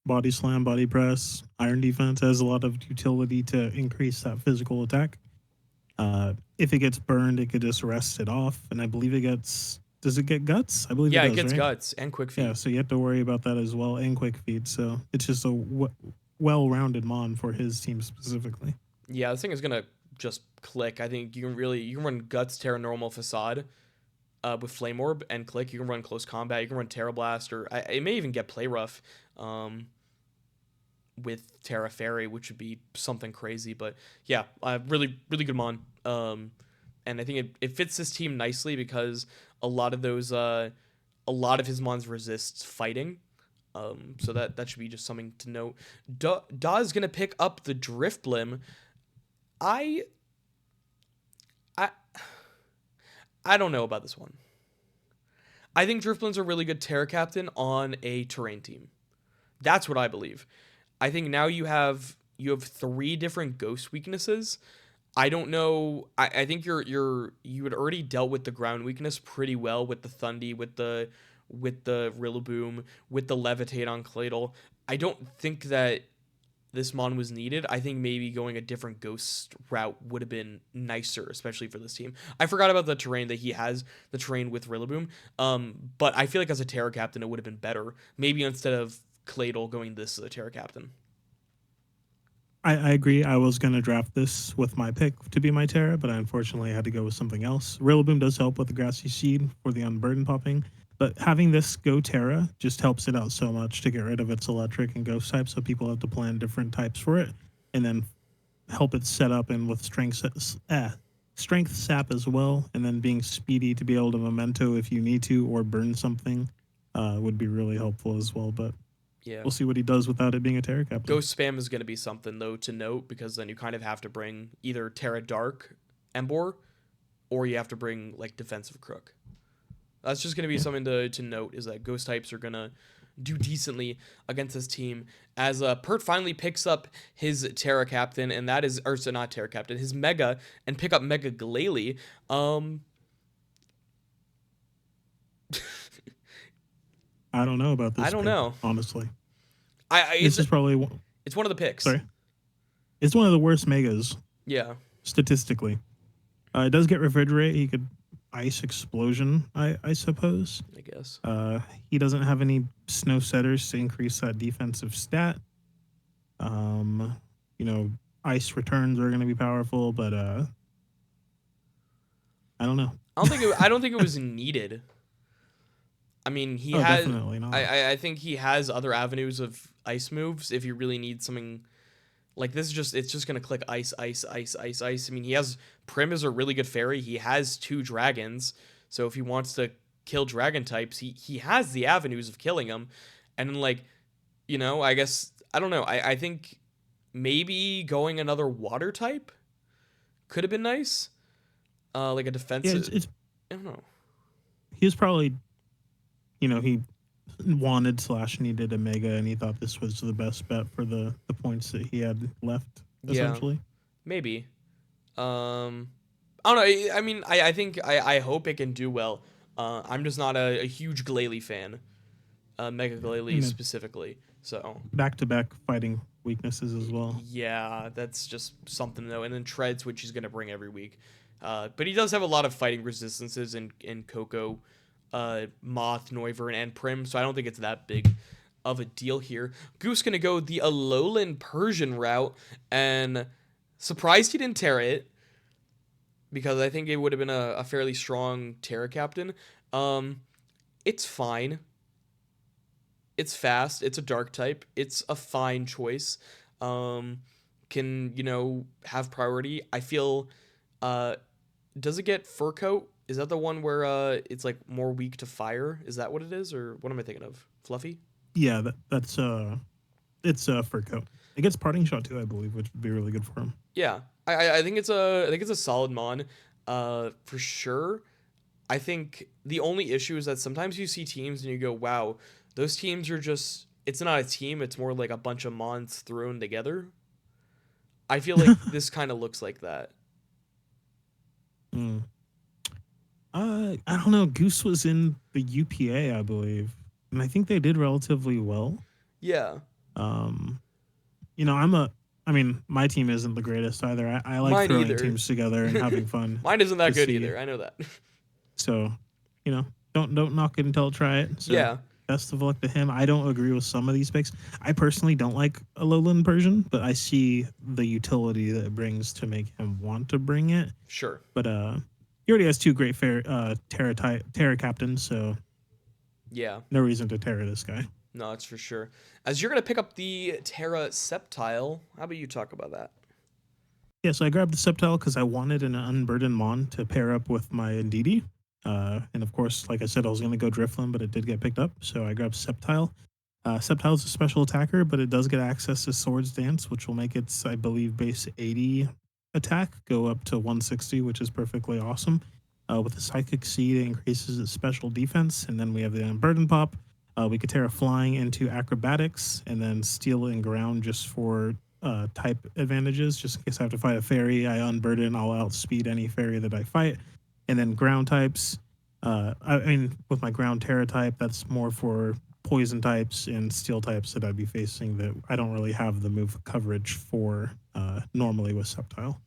Body Slam, Body Press, Iron Defense has a lot of utility to increase that physical attack. If it gets burned, it could just rest it off, and I believe it gets... Does it get Guts? I believe it gets right? Guts and Quick Feet. Yeah, so you have to worry about that as well, and Quick Feet, so it's just a well-rounded mon for his team specifically. Yeah, this thing is going to just click. I think you can run Guts, Terra Normal, Facade with Flame Orb and click. You can run Close Combat. You can run Terra Blast, or it may even get Play Rough with Terra Fairy, which would be something crazy. But yeah, really, really good mon. And I think it fits this team nicely because a lot of his mons resists fighting. So that should be just something to note. Da is going to pick up the Drifblim. I don't know about this one. I think Drifblim's a really good Terra Captain on a terrain team. That's what I believe. I think now you have 3 different ghost weaknesses. I don't know. I think you had already dealt with the ground weakness pretty well with the Thundy, with the Rillaboom, with the Levitate on Claydol. I don't think that this mon was needed. I think maybe going a different ghost route would have been nicer, especially for this team. I forgot about the terrain that he has, the terrain with Rillaboom. But I feel like as a Terra Captain, it would have been better. Maybe instead of Claydol going this as a Terra Captain. I agree. I was going to draft this with my pick to be my Terra, but I unfortunately had to go with something else. Rillaboom does help with the Grassy Seed for the Unburden popping, but having this go Terra just helps it out so much to get rid of its electric and ghost type, so people have to plan different types for it, and then help it set up and with strength sap as well, and then being speedy to be able to memento if you need to or burn something would be really helpful as well, but Yeah. we'll see what he does without it being a Terra Captain. Ghost spam is going to be something, though, to note, because then you kind of have to bring either Terra Dark Embor, or you have to bring, like, Defensive Crook. That's just going to be something to note, is that Ghost types are going to do decently against this team, as Pert finally picks up his Terra Captain, and that is, or so not Terra Captain, his Mega, and pick up Mega Gallade. I don't know about this. I don't know. Honestly. This is probably it's one of the picks. Sorry, it's one of the worst megas. Yeah, statistically, it does get refrigerate. He could ice explosion. I suppose. I guess. He doesn't have any snow setters to increase that defensive stat. Ice returns are going to be powerful, but I don't know. I don't think it was needed. I mean, he has. Definitely not. I think he has other avenues of ice moves if you really need something like this. It's just gonna click ice. I mean, he has Prim is a really good fairy. He has 2 dragons, so if he wants to kill dragon types, he has the avenues of killing them. And then, like, I guess I don't know. I think maybe going another water type could have been nice, like a defensive. Yeah, I don't know. He was probably. He wanted / needed a Mega, and he thought this was the best bet for the points that he had left, essentially. Yeah, maybe. I don't know. I mean, I think I hope it can do well. I'm just not a huge Gallade fan. Mega Gallade specifically. So back-to-back fighting weaknesses as well. Yeah, that's just something though. And then Treads, which he's gonna bring every week. But he does have a lot of fighting resistances in Koko, Moth, Noivern, and Prim, so I don't think it's that big of a deal here. Goose gonna go the Alolan Persian route, and surprised he didn't Terra it, because I think it would have been a fairly strong Terra Captain. It's fine. It's fast. It's a dark type. It's a fine choice. Can have priority. I feel. Does it get Fur Coat? Is that the one where it's like more weak to fire? Is that what it is, or what am I thinking of? Fluffy? Yeah, that's it's Fur Coat. It gets Parting Shot too, I believe, which would be really good for him. Yeah, I think it's a solid mon, for sure. I think the only issue is that sometimes you see teams and you go, wow, those teams are just, it's not a team, it's more like a bunch of mons thrown together. I feel like this kind of looks like that. I don't know. Goose was in the UPA, I believe, and I think they did relatively well. Yeah. My team isn't the greatest either. I like Mine throwing either. Teams together and having fun. Mine isn't that good either. I know that. So, don't knock it until try it. So yeah. Best of luck to him. I don't agree with some of these picks. I personally don't like Alolan Persian, but I see the utility that it brings to make him want to bring it. Sure. But he already has 2 great Terra captains, so yeah, no reason to Terra this guy. No, that's for sure. As you're gonna pick up the Terra Sceptile, how about you talk about that? Yeah, so I grabbed the Sceptile because I wanted an Unburdened Mon to pair up with my Indeedee. And of course, like I said, I was going to go Drifloon, but it did get picked up, so I grabbed Sceptile. Sceptile is a special attacker, but it does get access to Swords Dance, which will make its, I believe, base 80 attack go up to 160, which is perfectly awesome. With the Psychic Seed, it increases its special defense, and then we have the Unburdened Pop. We could Terra Flying into Acrobatics, and then Steel and Ground just for type advantages. Just in case I have to fight a fairy, I unburden, I'll outspeed any fairy that I fight. And then ground types. I mean, with my ground Terra type, that's more for poison types and steel types that I'd be facing that I don't really have the move coverage for normally with Sceptile.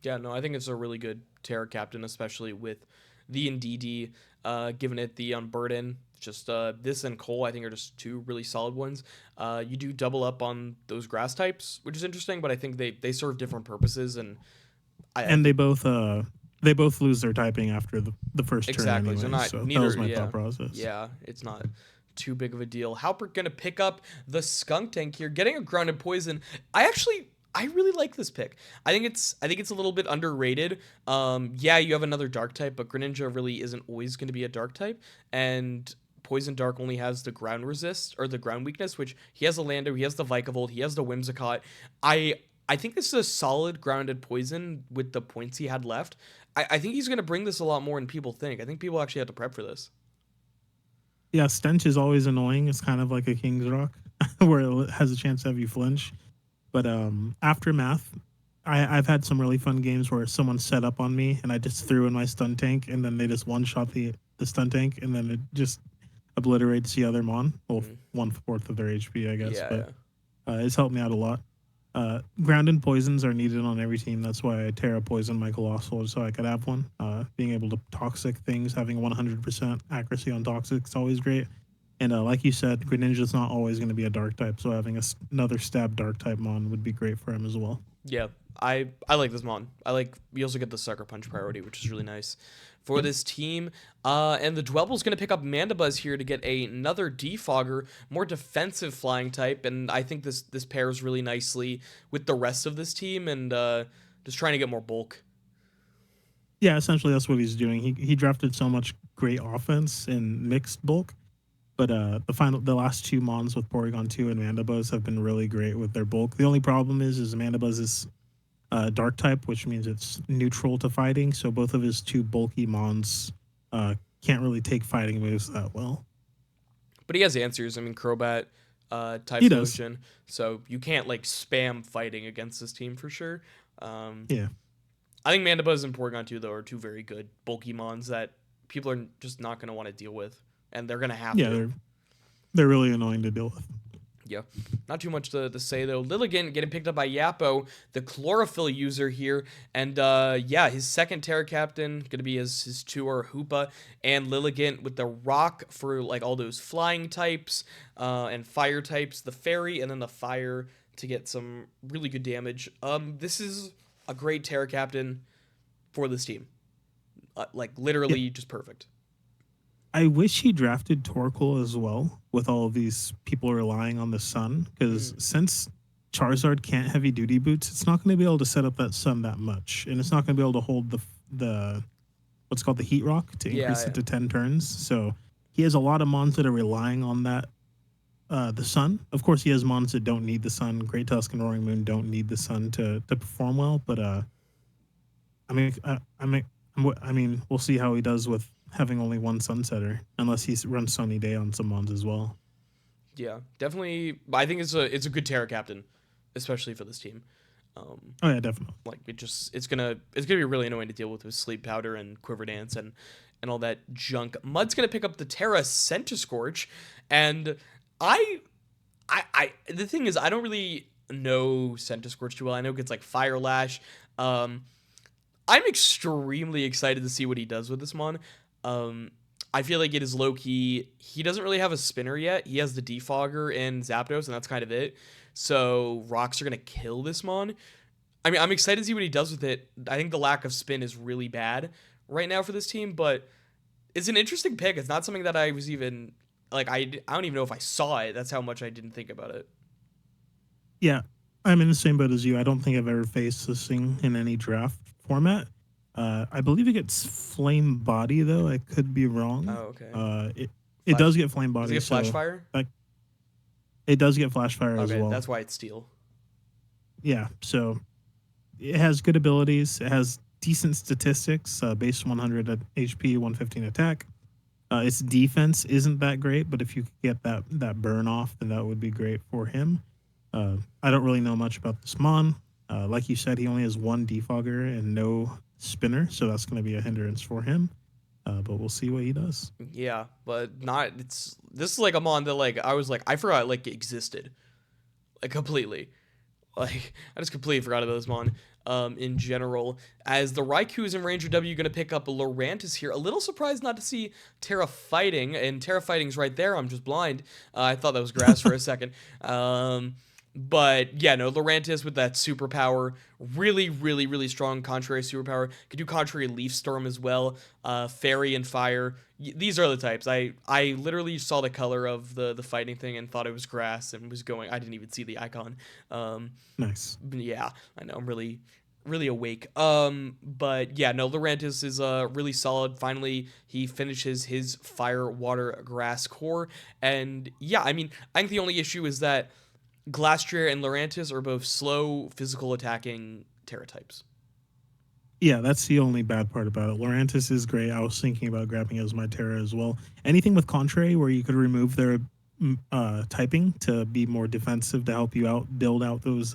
Yeah, no, I think it's a really good Terra Captain, especially with the Indeedee, giving it the Unburden. Just this and Cole, I think, are just two really solid ones. You do double up on those grass types, which is interesting, but I think they serve different purposes, and and they both lose their typing after the first exactly. turn anyway. So Neither, that was my yeah, thought process. yeah, it's not too big of a deal. Halpert gonna pick up the Skunk Tank here, getting a Grounded Poison. I really like this pick. I think it's a little bit underrated. Yeah, you have another Dark type, but Greninja really isn't always going to be a Dark type, and Poison Dark only has the ground resist or the ground weakness, which he has the Lando, he has the Vikavolt, he has the Whimsicott. I think this is a solid grounded poison with the points he had left. I think he's going to bring this a lot more than people think. I think people actually have to prep for this. Yeah, Stench is always annoying. It's kind of like a King's Rock where it has a chance to have you flinch. But Aftermath, I've had some really fun games where someone set up on me and I just threw in my stun tank and then they just one-shot the stun tank and then it just obliterates the other Mon. Well, 1/4 of their HP, I guess. Yeah, but it's helped me out a lot. Grounded poisons are needed on every team. That's why I Terra poisoned my Colossal so I could have one. Being able to toxic things, having 100% accuracy on toxic is always great. And like you said, Greninja's not always going to be a dark type, so having another stab dark type Mon would be great for him as well. Yeah, I like this Mon. You also get the Sucker Punch priority, which is really nice for this team. And the Dwebel's going to pick up Mandibuzz here to get another Defogger, more defensive flying type, and I think this pairs really nicely with the rest of this team and just trying to get more bulk. Yeah, essentially that's what he's doing. He drafted so much great offense in mixed bulk. But the last two Mons with Porygon 2 and Mandibuzz have been really great with their bulk. The only problem is Mandibuzz is dark type, which means it's neutral to fighting. So both of his two bulky Mons can't really take fighting moves that well. But he has answers. I mean, Crobat, Type Motion. So you can't like spam fighting against this team for sure. Yeah. I think Mandibuzz and Porygon 2 though are two very good bulky Mons that people are just not going to want to deal with. And they're going to have to. Yeah, they're really annoying to deal with. Yeah. Not too much to say, though. Lilligant getting picked up by Yappo, the Chlorophyll user here. And, yeah, his second Terra Captain going to be his two are Hoopa and Lilligant with the Rock for, like, all those flying types and fire types. The Fairy and then the Fire to get some really good damage. This is a great Terra Captain for this team. Like, literally just perfect. I wish he drafted Torkoal as well with all of these people relying on the sun because since Charizard can't heavy duty boots, it's not going to be able to set up that sun that much, and it's not going to be able to hold the what's called the Heat Rock to increase it to 10 turns. So he has a lot of Mons that are relying on that the sun. Of course, he has Mons that don't need the sun. Great Tusk and Roaring Moon don't need the sun to perform well, but I mean, we'll see how he does with having only one Sunsetter, unless he runs Sunny Day on some Mons as well. Yeah, definitely. I think it's a good Terra Captain, especially for this team. Oh yeah, definitely. Like it's gonna be really annoying to deal with Sleep Powder and Quiver Dance and all that junk. Mud's gonna pick up the Terra Centiskorch, and the thing is I don't really know Centiskorch too well. I know it gets like Fire Lash. I'm extremely excited to see what he does with this Mon. I feel like it is low-key. He doesn't really have a spinner yet. He has the Defogger and Zapdos, and that's kind of it. So rocks are going to kill this Mon. I mean, I'm excited to see what he does with it. I think the lack of spin is really bad right now for this team, but it's an interesting pick. It's not something that I was even, like, I don't even know if I saw it. That's how much I didn't think about it. Yeah, I'm in the same boat as you. I don't think I've ever faced this thing in any draft format. I believe it gets Flame Body, though. I could be wrong. Oh, okay. It does get Flame Body. Does it get Flash Fire? It does get Flash Fire as well. Okay, that's why it's Steel. Yeah, so it has good abilities. It has decent statistics, base 100 at HP, 115 attack. Its defense isn't that great, but if you could get that burn off, then that would be great for him. I don't really know much about this Mon. Like you said, he only has one defogger and no spinner, so that's going to be a hindrance for him. But we'll see what he does. Yeah, but not. This is like a mon that like I was like I forgot like it existed, like completely. Like I just completely forgot about this mon. In general, as the Raikou's in Ranger W going to pick up Lurantis here. A little surprised not to see Terra Fighting, and Terra Fighting's right there. I'm just blind. I thought that was grass for a second. But yeah, no, Lurantis with that superpower, really, really, really strong contrary superpower. Could do contrary leaf storm as well. Fairy and fire. These are the types. I literally saw the color of the fighting thing and thought it was grass and was going. I didn't even see the icon. Nice. Yeah, I know. I'm really, really awake. But yeah, no, Lurantis is really solid. Finally, he finishes his fire, water, grass core, and yeah, I mean, I think the only issue is that Glastrier and Lurantis are both slow, physical attacking Terra types. Yeah, that's the only bad part about it. Lurantis is great. I was thinking about grabbing it as my Terra as well. Anything with contrary where you could remove their typing to be more defensive to help you out, build out those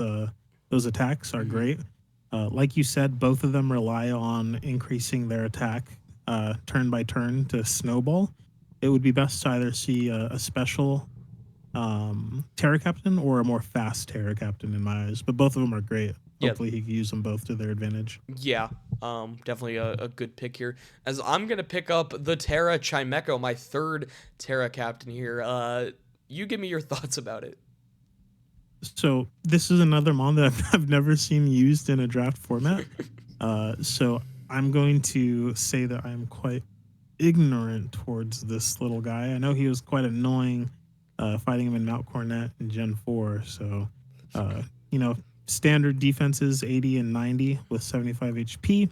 attacks are great. Like you said, both of them rely on increasing their attack turn by turn to snowball. It would be best to either see a special Terra Captain or a more fast Terra Captain in my eyes, but both of them are great. Hopefully he can use them both to their advantage. Yeah, definitely a good pick here. As I'm going to pick up the Terra Chimecho, my third Terra Captain here. You give me your thoughts about it. So this is another mon that I've never seen used in a draft format. So I'm going to say that I'm quite ignorant towards this little guy. I know he was quite annoying fighting him in Mount Cornet in Gen 4. So, standard defenses 80 and 90 with 75 HP.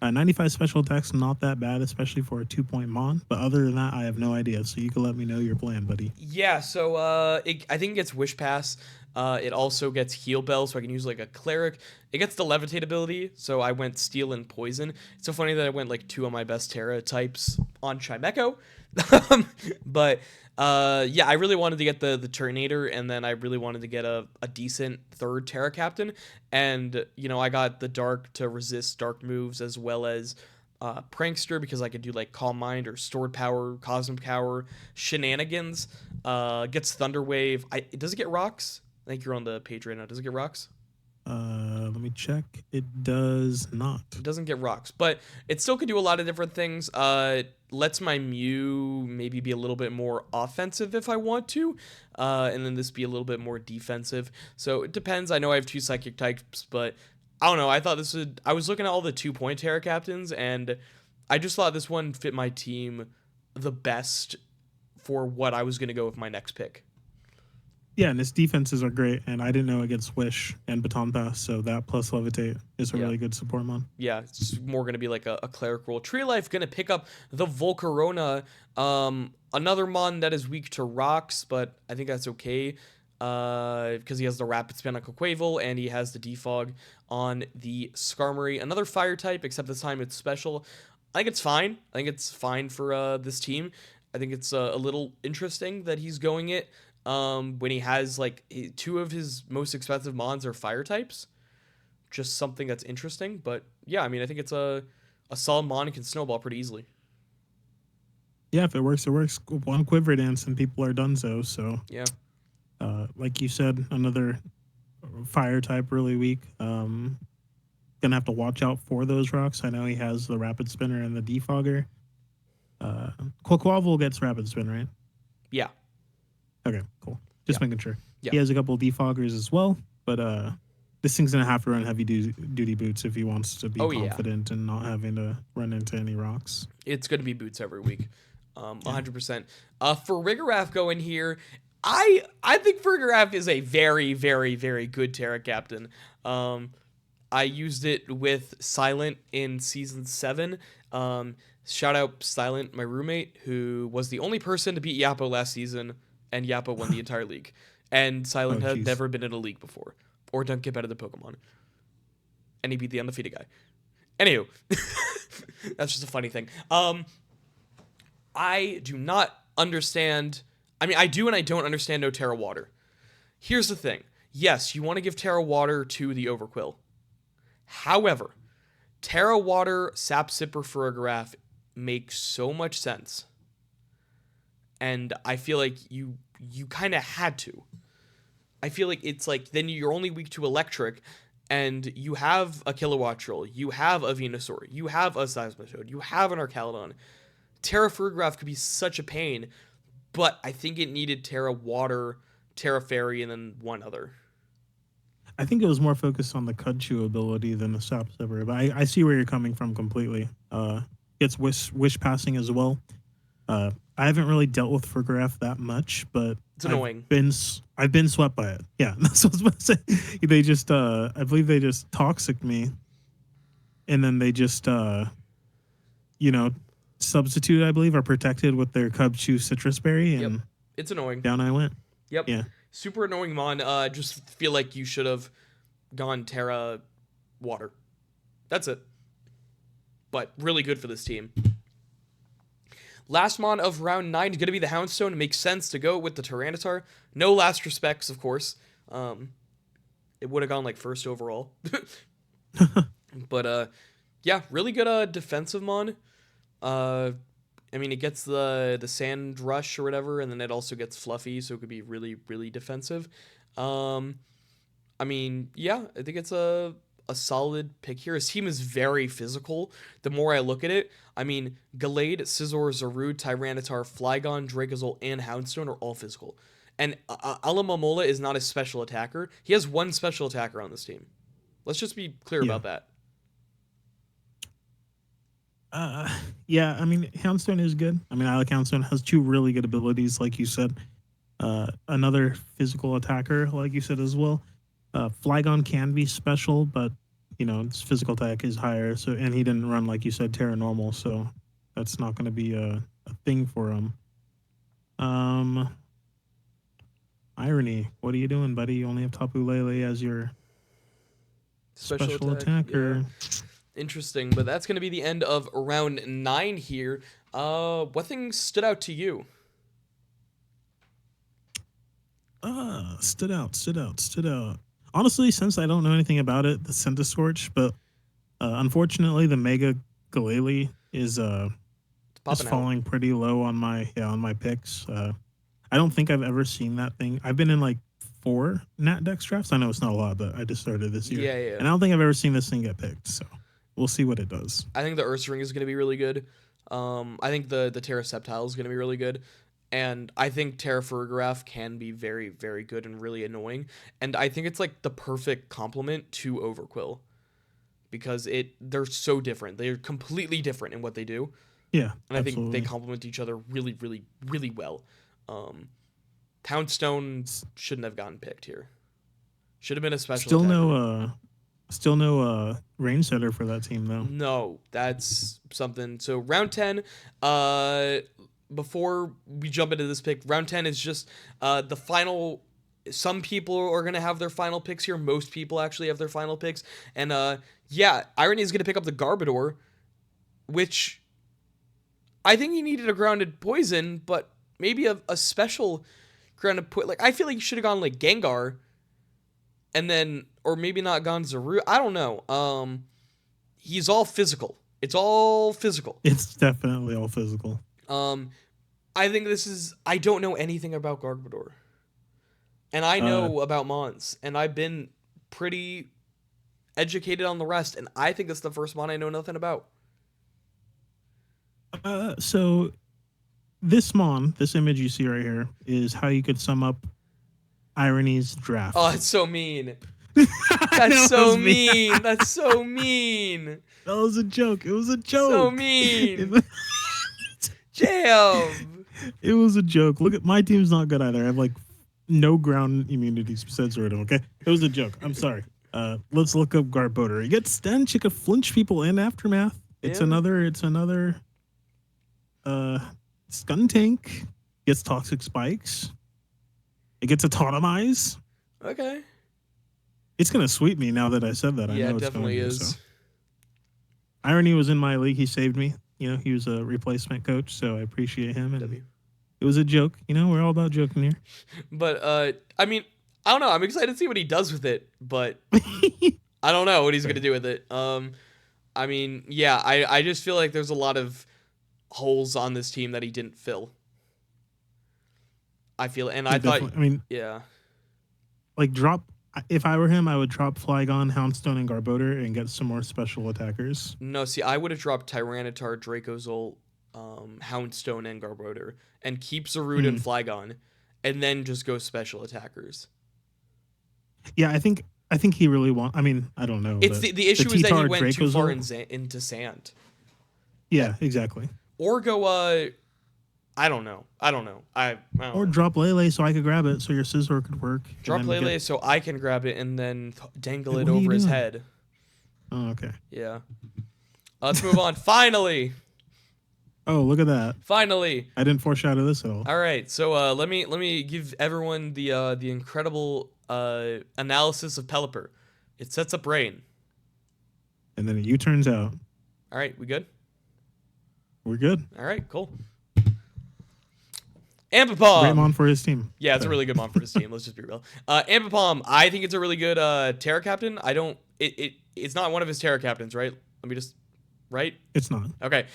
95 special attacks, not that bad, especially for a 2-point mon. But other than that, I have no idea. So you can let me know your plan, buddy. Yeah, so I think it gets Wish Pass. It also gets Heal Bell, so I can use like a Cleric. It gets the Levitate ability, so I went Steel and Poison. It's so funny that I went like two of my best Terra types on Chimecho. But yeah, I really wanted to get the Turtonator, and then I really wanted to get a decent third Terra Captain. And, I got the Dark to resist Dark moves, as well as Prankster, because I could do like Calm Mind or Stored Power, Cosmic Power, Shenanigans. Gets Thunder Wave. Does it get Rocks? I think you're on the page right now. Does it get Rocks? Let me check. It does not. It doesn't get Rocks, but it still could do a lot of different things. Lets my Mew maybe be a little bit more offensive if I want to, and then this be a little bit more defensive. So it depends. I know I have two Psychic types, but I don't know. I thought I was looking at all the 2-point Terra Captains, and I just thought this one fit my team the best for what I was going to go with my next pick. Yeah, and its defenses are great, and I didn't know it gets Wish and Baton Pass, so that plus Levitate is a really good support mon. Yeah, it's more going to be like a cleric role. Tree Life going to pick up the Volcarona, another mon that is weak to rocks, but I think that's okay because he has the Rapid Spin on Coquavel, and he has the Defog on the Skarmory. Another fire type, except this time it's special. I think it's fine. I think it's fine for this team. I think it's a little interesting that he's going it. When he has like two of his most expensive mons are fire types, just something that's interesting. But yeah, I mean, I think it's a solid mon and can snowball pretty easily. Yeah, if it works, it works. One Quiver Dance and people are donezo. So yeah, like you said, another fire type really weak. Gonna have to watch out for those rocks. I know he has the Rapid Spinner and the Defogger. Quaquavel gets Rapid Spin, right? Yeah. Okay, cool. Just making sure. Yeah. He has a couple of defoggers as well, but this thing's gonna have to run heavy duty boots if he wants to be confident and not having to run into any rocks. It's gonna be boots every week, 100%. For Rigorath going here, I think Rigorath is a very, very, very good Terra Captain. I used it with Silent in Season 7. Shout out Silent, my roommate, who was the only person to beat Yappo last season, and Yappo won the entire league. And Silent had never been in a league before, or done competitive Pokemon. And he beat the undefeated guy. Anywho, that's just a funny thing. I do not understand. I mean, I do and I don't understand no Terra Water. Here's the thing. yes, you want to give Terra Water to the Overquill. However, Terra Water Sap Sipper Ferrograph makes so much sense. And I feel like you kind of had to. I feel like it's like then you're only weak to electric, and you have a Kilowattrel, you have a Venusaur, you have a Seismitoad, you have an Archaludon. Terra Ferrograph could be such a pain, but I think it needed Terra Water, Terra Fairy, and then one other. I think it was more focused on the Cudchew ability than the Sap Sipper, but I see where you're coming from completely. It's wish passing as well. I haven't really dealt with Fergraph that much, but it's annoying. I've been swept by it. Yeah, that's what I was about to say. They just, I believe they just toxic me, and then they just, substitute. I believe are protected with their Cubchoo Citrus Berry, and yep. It's annoying. Down I went. Yep. Yeah. Super annoying, Mon. Just feel like you should have gone Terra Water. That's it. But really good for this team. Last Mon of round 9 is going to be the Houndstone. It makes sense to go with the Tyranitar. No last respects, of course. It would have gone like first overall. But yeah, really good defensive Mon. I mean, it gets the Sand Rush or whatever, and then it also gets Fluffy, so it could be really, really defensive. I mean, yeah, I think it's a solid pick here. His team is very physical. The more I look at it, I mean, Gallade, Scizor, Zarude, Tyranitar, Flygon, Dracozolt, and Houndstone are all physical. And Alamamola is not a special attacker. He has one special attacker on this team. Let's just be clear about that. Yeah, I mean, Houndstone is good. I mean, I like Houndstone. Has 2 really good abilities, like you said. Another physical attacker, like you said as well. Flygon can be special, but its physical attack is higher. So, and he didn't run, like you said, Terra Normal, so that's not going to be a thing for him. Irony, what are you doing, buddy? You only have Tapu Lele as your special attacker. Yeah. Interesting, but that's going to be the end of round 9 here. What things stood out to you? Stood out. Honestly, since I don't know anything about it, the Centiskorch, but unfortunately, the Mega Glalie is falling pretty low on my picks. I don't think I've ever seen that thing. I've been in like 4 Nat Dex drafts. I know it's not a lot, but I just started this year. Yeah. And I don't think I've ever seen this thing get picked. So we'll see what it does. I think the Ursaring is going to be really good. I think the Terra Sceptile is going to be really good. And I think Terra Ferrograph can be very, very good and really annoying. And I think it's like the perfect complement to Overquill. Because they're so different. They're completely different in what they do. Yeah, and I think they complement each other really, really, really well. Houndstone shouldn't have gotten picked here. Should have been a special. Still no range setter for that team though. No, that's something. So round 10, before we jump into this pick, round 10 is just the final. Some people are going to have their final picks here. Most people actually have their final picks. And yeah, Irony is going to pick up the Garbodor, which I think he needed a grounded poison, but maybe a special grounded poison. Like, I feel like you should have gone like Gengar, and then, or maybe not gone Zarude. I don't know. He's all physical. It's all physical. It's definitely all physical. I think I don't know anything about Garbodor. And I know about Mons, and I've been pretty educated on the rest, and I think it's the first Mon I know nothing about. So this image you see right here, is how you could sum up Irony's draft. Oh, it's so mean. That's so mean. That's so mean. That was a joke. It was a joke. So mean. Damn. It was a joke. Look at my team's not good either. I have like no ground immunities besides Rotom, okay? It was a joke. I'm sorry. Let's look up Garbodor. He gets stench. It could flinch people in Aftermath. It's another Skuntank. Gets Toxic Spikes. It gets Autotomize. Okay. It's going to sweep me now that I said that. I know it definitely is. So. Irony was in my league. He saved me. He was a replacement coach, so I appreciate him. And it was a joke. We're all about joking here. But, I mean, I don't know. I'm excited to see what he does with it, but I don't know what he's gonna do with it. I mean, yeah, I just feel like there's a lot of holes on this team that he didn't fill. I feel, and I thought, I mean, yeah, like drop. If I were him, I would drop Flygon, Houndstone, and Garbodor and get some more special attackers. no, see, I would have dropped Tyranitar, Dracozolt, Houndstone, and Garbodor, and keep Zarude and Flygon, and then just go special attackers. Yeah, I think he really want. I mean, I don't know. It's the issue is that he went too far Dracozolt. into sand. Yeah, exactly. Or go, I don't know. I don't know. Or drop Lele so I could grab it, so your scizor could work. Drop Lele so I can grab it and then dangle it what are you over his doing? head. Oh, okay. Yeah. Let's move on. Finally. Oh, look at that! Finally. I didn't foreshadow this at all. All right. So let me give everyone the incredible analysis of Pelipper. It sets up rain. And then it U-turns out. All right. We good? We're good. All right. Cool. Ambipom. Great mon for his team. Yeah, it's a really good mon for his team. Let's just be real. Ambipom, I think it's a really good Terra Captain. I don't. It's not one of his Terra Captains, right? Let me just. Right? It's not. Okay.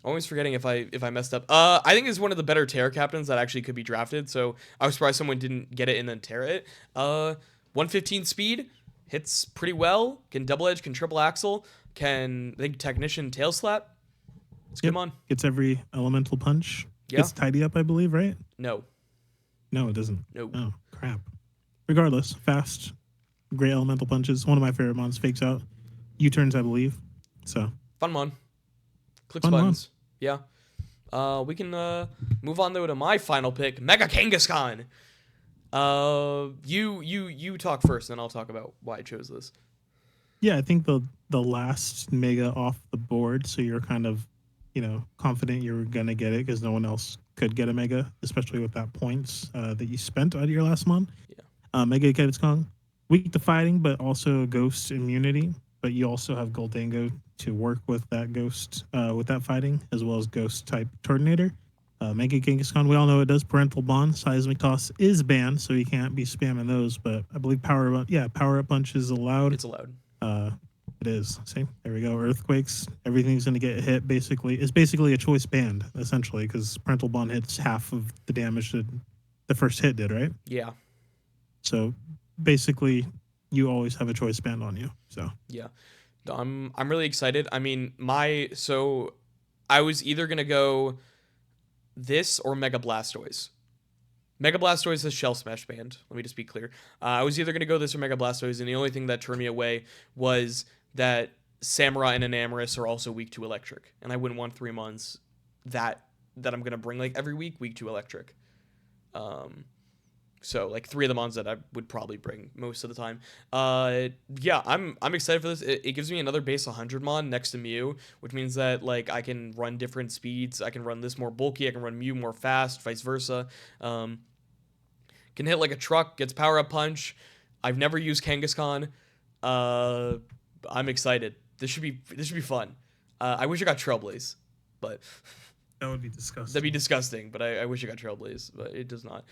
Always forgetting if I messed up. I think it's one of the better Terra Captains that actually could be drafted. So I was surprised someone didn't get it and then Terra it. 115 speed, hits pretty well. Can double edge, can triple axle, can I think Technician tail slap. It's good mon. Gets every elemental punch. Yeah. Gets tidy up, I believe, right? No. No, it doesn't. No. Oh, crap. Regardless, fast, great elemental punches. One of my favorite mons. Fakes out. U-turns, I believe. So Fun mon. Clicks Fun mon. buttons. Yeah. We can move on though to my final pick, Mega Kangaskhan. You talk first, and then I'll talk about why I chose this. yeah, I think the last mega off the board, so you're kind of, confident you're gonna get it because no one else could get a mega, especially with that points that you spent on your last mon. Yeah. Mega Kangaskhan, weak to fighting, but also ghost immunity. But you also have Goldango to work with that ghost, with that fighting, as well as ghost type Tornador. Mega Kangaskhan, we all know it does parental bond. Seismic toss is banned, so you can't be spamming those. But I believe power up punch is allowed. It's allowed. It is. See, there we go. Earthquakes, everything's going to get hit. Basically, it's basically a choice band essentially because parental bond hits half of the damage that the first hit did, right? Yeah. So basically, you always have a choice band on you. So Yeah. I'm really excited. I mean, so I was either gonna go this or Mega Blastoise. Mega Blastoise has Shell Smash banned. Let me just be clear. I was either gonna go this or Mega Blastoise, and the only thing that turned me away was that Samurai and Enamorus are also weak to Electric, and I wouldn't want 3 months that I'm gonna bring like every week to Electric. So like 3 of the mons that I would probably bring most of the time. Yeah, I'm excited for this. It gives me another base 100 mon next to Mew, which means that like I can run different speeds. I can run this more bulky. I can run Mew more fast, vice versa. Can hit like a truck. Gets power up punch. I've never used Kangaskhan. I'm excited. This should be fun. I wish I got Trailblaze, but that would be disgusting. that'd be disgusting. But I wish I got Trailblaze, but it does not.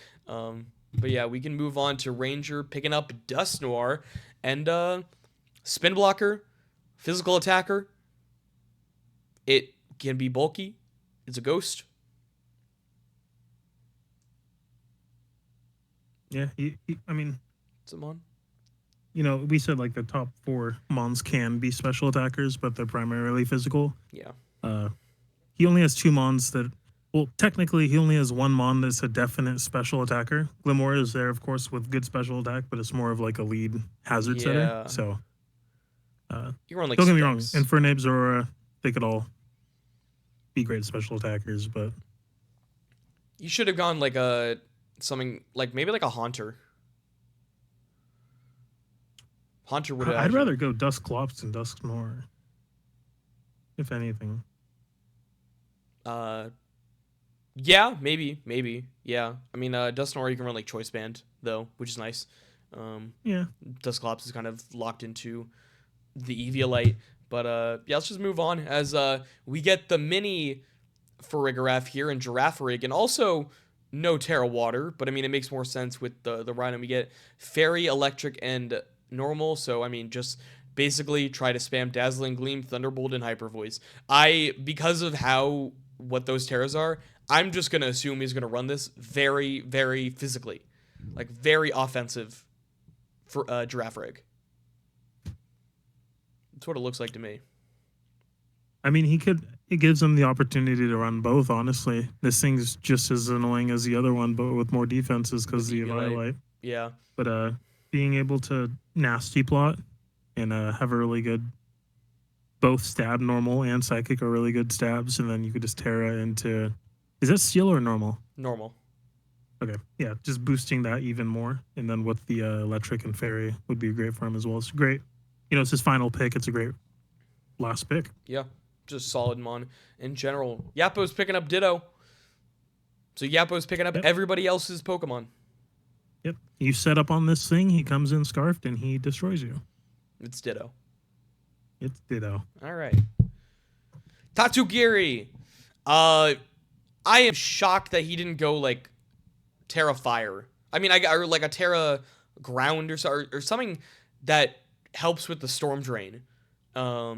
But yeah, we can move on to Ranger picking up Dusknoir and Spin Blocker, physical attacker. It can be bulky. It's a ghost. Yeah, I mean, It's a mon. we said like the top 4 mons can be special attackers, but they're primarily physical. Yeah. He only has 2 mons that. Well, technically, he only has 1 mon that's a definite special attacker. Glimmer is there, of course, with good special attack, but it's more of like a lead hazard setter. So, You run like don't get me wrong. Specs. Infernape, Zeraora, they could all be great special attackers, but You should have gone like something like maybe like a Haunter. Haunter would have. I'd rather go Duskclops than Dusknoir, if anything. Yeah, maybe. Yeah. I mean, Dusknoir you can run like Choice Band though, which is nice. Yeah. Duskclops is kind of locked into the Eviolite. But yeah, let's just move on as we get the mini Farigiraf here and Girafarig, and also no Terra Water, but I mean, it makes more sense with the Rhino we get. Fairy, Electric, and Normal, so I mean, just basically try to spam Dazzling Gleam, Thunderbolt, and Hyper Voice. Because of what those Terras are, I'm just going to assume he's going to run this very, very physically. Like, very offensive for Giraffe Rig. That's what it looks like to me. I mean, it gives him the opportunity to run both, honestly. This thing's just as annoying as the other one, but with more defenses because of the Eviolite. Yeah. But being able to Nasty Plot and have a really good, both stab, normal, and psychic are really good stabs, and then you could just Terra into, is that steel or normal? Normal. Okay, yeah, just boosting that even more, and then with the electric and fairy would be great for him as well. It's great. It's his final pick. It's a great last pick. Yeah, just solid mon in general. Yappo's picking up Ditto. So Yappo's picking up everybody else's Pokemon. Yep. You set up on this thing, he comes in scarfed, and he destroys you. It's Ditto. It's Ditto. All right. Tatsugiri. I am shocked that he didn't go like Terra Fire. I mean, or like a Terra Ground or something that helps with the Storm Drain. I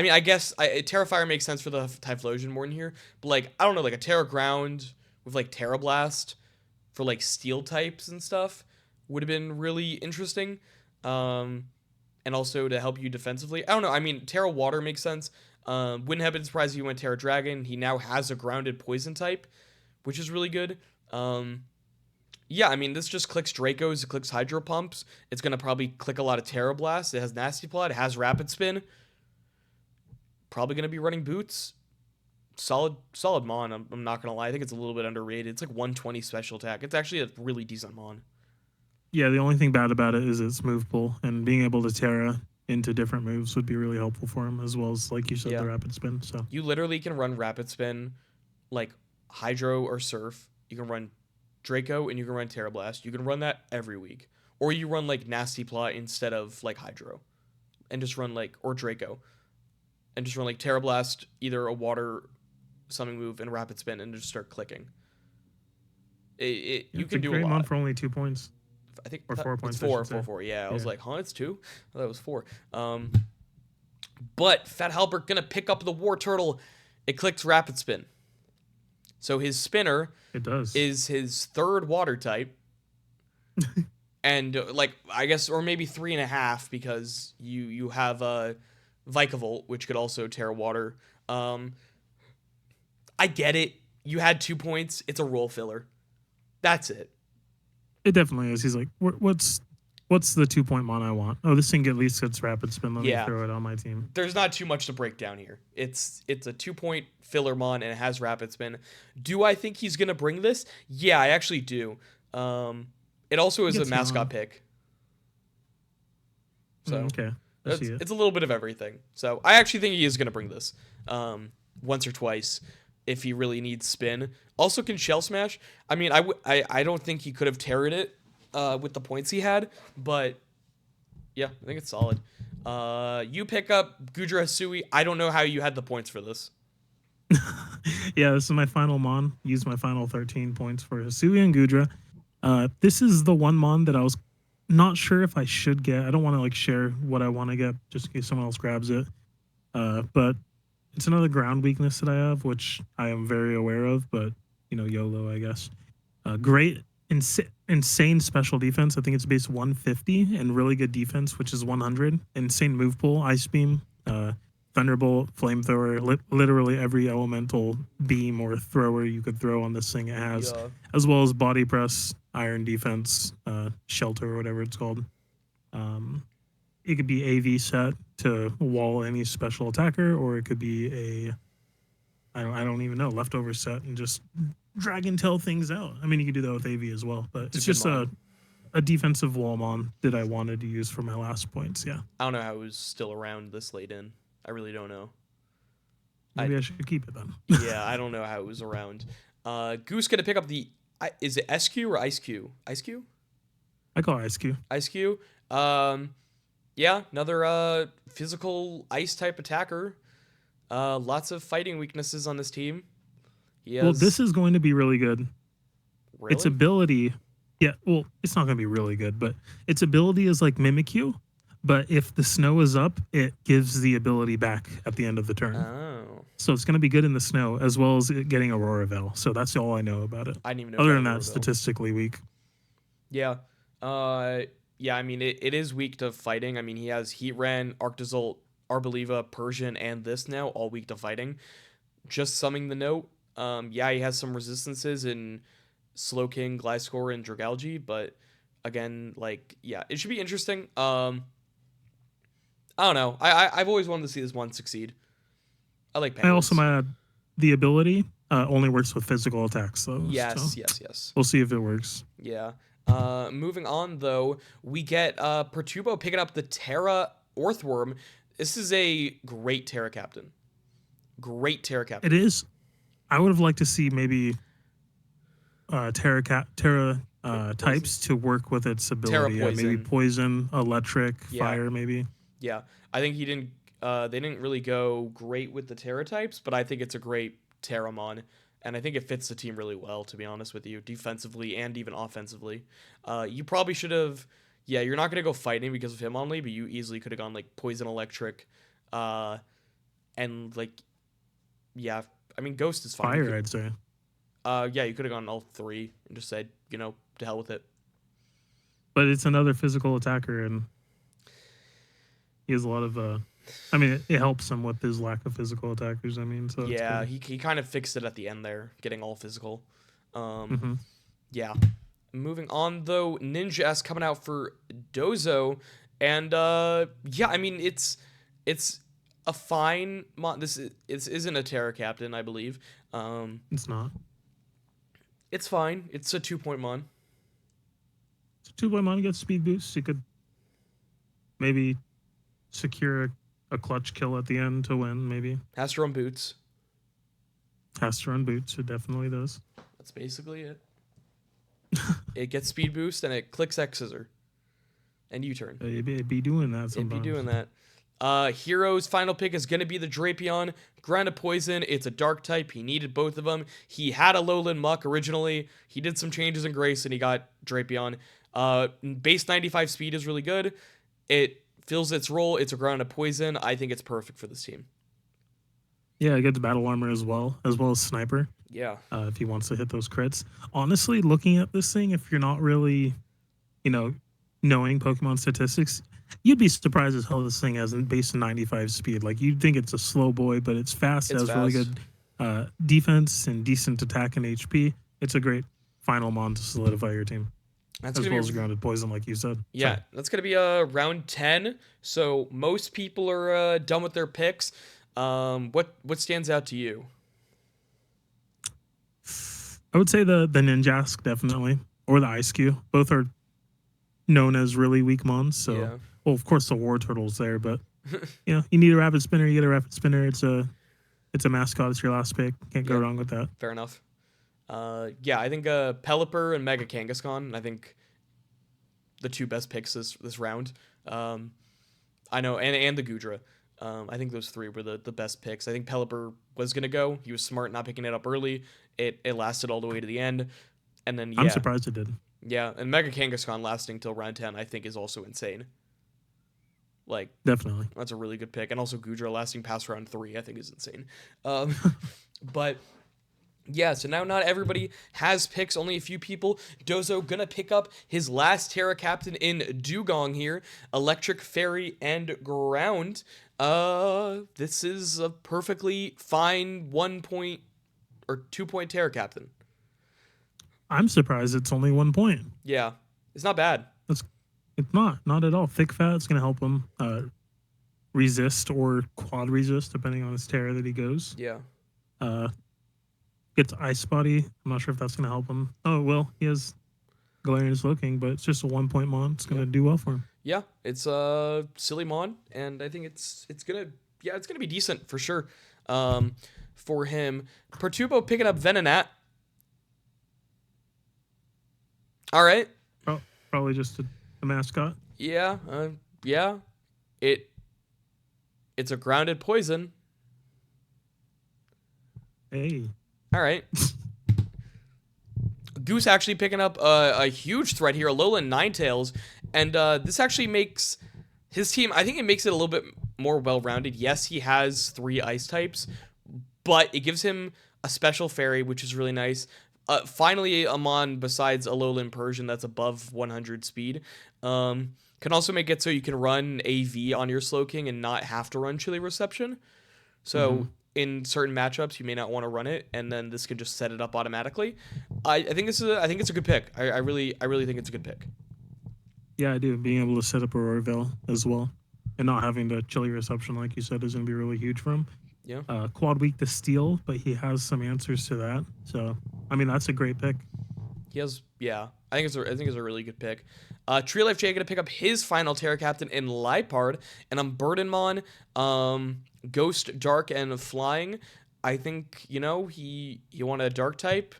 mean, I guess Terra Fire makes sense for the Typhlosion more in here, but like I don't know, like a Terra Ground with like Terra Blast for like Steel types and stuff would have been really interesting. And also to help you defensively. I don't know. I mean, Terra Water makes sense. Wouldn't have been surprised if he went Terra Dragon. He now has a grounded poison type, which is really good. Yeah, I mean, this just clicks Dracos. It clicks Hydro Pumps. It's going to probably click a lot of Terra Blast. It has Nasty Plot. It has Rapid Spin. Probably going to be running Boots. Solid mon. I'm not going to lie. I think it's a little bit underrated. It's like 120 special attack. It's actually a really decent mon. Yeah, the only thing bad about it is its move pool, and being able to Terra into different moves would be really helpful for him, as well as, like you said, the Rapid Spin. So you literally can run Rapid Spin, like Hydro or Surf. You can run Draco, and you can run Terra Blast. You can run that every week. Or you run, like, Nasty Plot instead of, like, Hydro. And just run, like, or Draco. And just run, like, Terra Blast, either a Water Summon move, and Rapid Spin, and just start clicking. You can do a lot. Great mon for only 2 points. I think or 4 points. It's four. Yeah, I was like, huh, it's 2? I thought it was 4. But Fat Halbert gonna pick up the War Turtle. It clicks Rapid Spin. So his spinner is his third water type. And like, I guess, or maybe 3.5 because you have Vikavolt, which could also Terra Water. I get it. You had 2 points. It's a role filler. That's it. It definitely is. He's like, what's the 2-point mon I want? Oh, this thing at least gets Rapid Spin. Let me throw it on my team. There's not too much to break down here. It's a 2-point filler mon and it has Rapid Spin. Do I think he's gonna bring this? Yeah, I actually do. It also is a mascot pick. So okay, it's a little bit of everything. So I actually think he is gonna bring this once or twice if he really needs spin. Also can Shell Smash. I mean, I don't think he could have terrored it with the points he had, but yeah, I think it's solid. You pick up Gudra Hisui. I don't know how you had the points for this. Yeah, this is my final mon. Use my final 13 points for Hisui and Gudra. This is the one mon that I was not sure if I should get. I don't want to like share what I want to get just in case someone else grabs it. But it's another ground weakness that I have, which I am very aware of, but YOLO, I guess. Great, insane special defense. I think it's base 150 and really good defense, which is 100. Insane move pool, Ice Beam, Thunderbolt, Flamethrower, literally every elemental beam or thrower you could throw on this thing it has, as well as Body Press, Iron Defense, Shelter, or whatever it's called. It could be AV set to wall any special attacker, or it could be I don't even know, leftover set and just Dragon Tail things out. I mean, you could do that with AV as well, but it's just a defensive wall mon that I wanted to use for my last points. Yeah. I don't know how it was still around this late in. I really don't know. Maybe I should keep it then. Yeah, I don't know how it was around. Goose gonna pick up the. Is it SQ or Ice Q? Ice Q? I call it Ice Q. Ice Q. Yeah, another physical ice type attacker. Lots of fighting weaknesses on this team. Well, this is going to be really good Its ability, yeah, well, it's not going to be really good, but its ability is like Mimikyu. But if the snow is up, it gives the ability back at the end of the turn. Oh. So it's going to be good in the snow, as well as it getting Aurora Veil. So that's all I know about it. I didn't even know. Other than that, statistically weak. Yeah. Yeah, I mean, it is weak to fighting. I mean, he has Heatran, Arctozolt, Arboliva, Persian, and this now, all weak to fighting. Just summing the note, yeah, he has some resistances in Slowking, Gliscor, and Dragalge, but again, like, yeah, it should be interesting. I don't know. I've always wanted to see this one succeed. I like Penguins. I also might add the ability only works with physical attacks, though. Yes, yes. We'll see if it works. Yeah. Moving on, though, we get Perturbo picking up the Terra Orthworm. This is a great Terra Captain. Great Terra Captain. It is. I would have liked to see maybe Terra types to work with its ability. Maybe Poison, Electric, Fire, maybe. Yeah. I think he didn't. They didn't really go great with the Terra types, but I think it's a great Terramon. And I think it fits the team really well, to be honest with you, defensively and even offensively. You probably should have... Yeah, you're not going to go fighting because of him only, but you easily could have gone, like, Poison Electric. And, like... Yeah, I mean, Ghost is fine. Fire, I'd say. Yeah, you could have gone all three and just said, you know, to hell with it. But it's another physical attacker, and he has a lot of... I mean, it helps him with his lack of physical attackers. I mean, so yeah, he kind of fixed it at the end there, getting all physical. Yeah. Moving on though, Ninjask coming out for Dozo, and yeah, I mean it's a fine mon. This isn't a Terra Captain, I believe. It's not. It's fine. It's a 2-point mon. It's a 2-point mon. Gets speed boost. You could maybe secure a clutch kill at the end to win, maybe. Has to run boots. Has to run boots, it definitely does. That's basically it. It gets speed boost and it clicks X scissor. And U-turn. It'd be doing that sometimes. It'd be doing that. Hero's final pick is going to be the Drapion. Grounded Poison. It's a dark type. He needed both of them. He had a Lowland Muck originally. He did some changes in Grace and he got Drapion. Base 95 speed is really good. It fills its role. It's a grounded Poison. I think it's perfect for this team. Yeah, it gets battle armor as well as sniper. Yeah. If he wants to hit those crits. Honestly, looking at this thing, if you're not really, knowing Pokemon statistics, you'd be surprised as hell this thing has base 95 speed. Like, you'd think it's a slow boy, but it's fast. It has really good defense and decent attack and HP. It's a great final mon to solidify your team. As well as grounded Poison, like you said. Yeah, that's going to be round 10. So most people are done with their picks. What stands out to you? I would say the Ninjask, definitely, or the Ice-Q. Both are known as really weak mons. So, yeah. Well, of course, the War Turtle's there, but you need a Rapid Spinner, you get a Rapid Spinner. It's a mascot. It's your last pick. Can't go wrong with that. Fair enough. Yeah, I think Pelipper and Mega Kangaskhan, I think the two best picks this round. I know, and the Gudra. I think those three were the best picks. I think Pelipper was going to go. He was smart not picking it up early. It lasted all the way to the end. And then, yeah. I'm surprised it did. Yeah, and Mega Kangaskhan lasting till round 10, I think, is also insane. Like, definitely. That's a really good pick. And also Gudra lasting past round 3, I think, is insane. But... yeah, so now not everybody has picks, only a few people. Dozo gonna pick up his last Terra Captain in Dugong here. Electric, Fairy, and Ground. This is a perfectly fine 1-point or 2-point Terra Captain. I'm surprised it's only 1 point. Yeah, it's not bad. It's not at all. Thick Fat's gonna help him resist or quad resist, depending on his Terra that he goes. Yeah. Gets Ice Body. I'm not sure if that's going to help him. Oh, well, he has Galarian Slowking, but it's just a 1-point mon. It's going to do well for him. Yeah, it's a silly mon, and I think it's going to be decent for sure for him. Perturbo picking up Venonat. All right. Probably just a mascot. Yeah, yeah. It's a grounded Poison. Hey. All right. Goose actually picking up a huge threat here, Alolan Ninetales, and this actually makes his team, I think it makes it a little bit more well-rounded. Yes, he has 3 ice types, but it gives him a special fairy, which is really nice. Finally, a mon besides Alolan Persian that's above 100 speed. Can also make it so you can run AV on your Slowking and not have to run Chili Reception. So in certain matchups, you may not want to run it, and then this can just set it up automatically. I think it's a good pick. I really think it's a good pick. Yeah, I do. Being able to set up a Royville as well, and not having the Chili Reception, like you said, is going to be really huge for him. Yeah. Quad weak to Steel, but he has some answers to that. So, I mean, that's a great pick. He has, yeah. I think it's a really good pick. Tree Life Jay gonna pick up his final Terra Captain in Lipard, and I'm Burdenmon, Ghost, Dark, and Flying. I think, you know, he wanted a Dark type.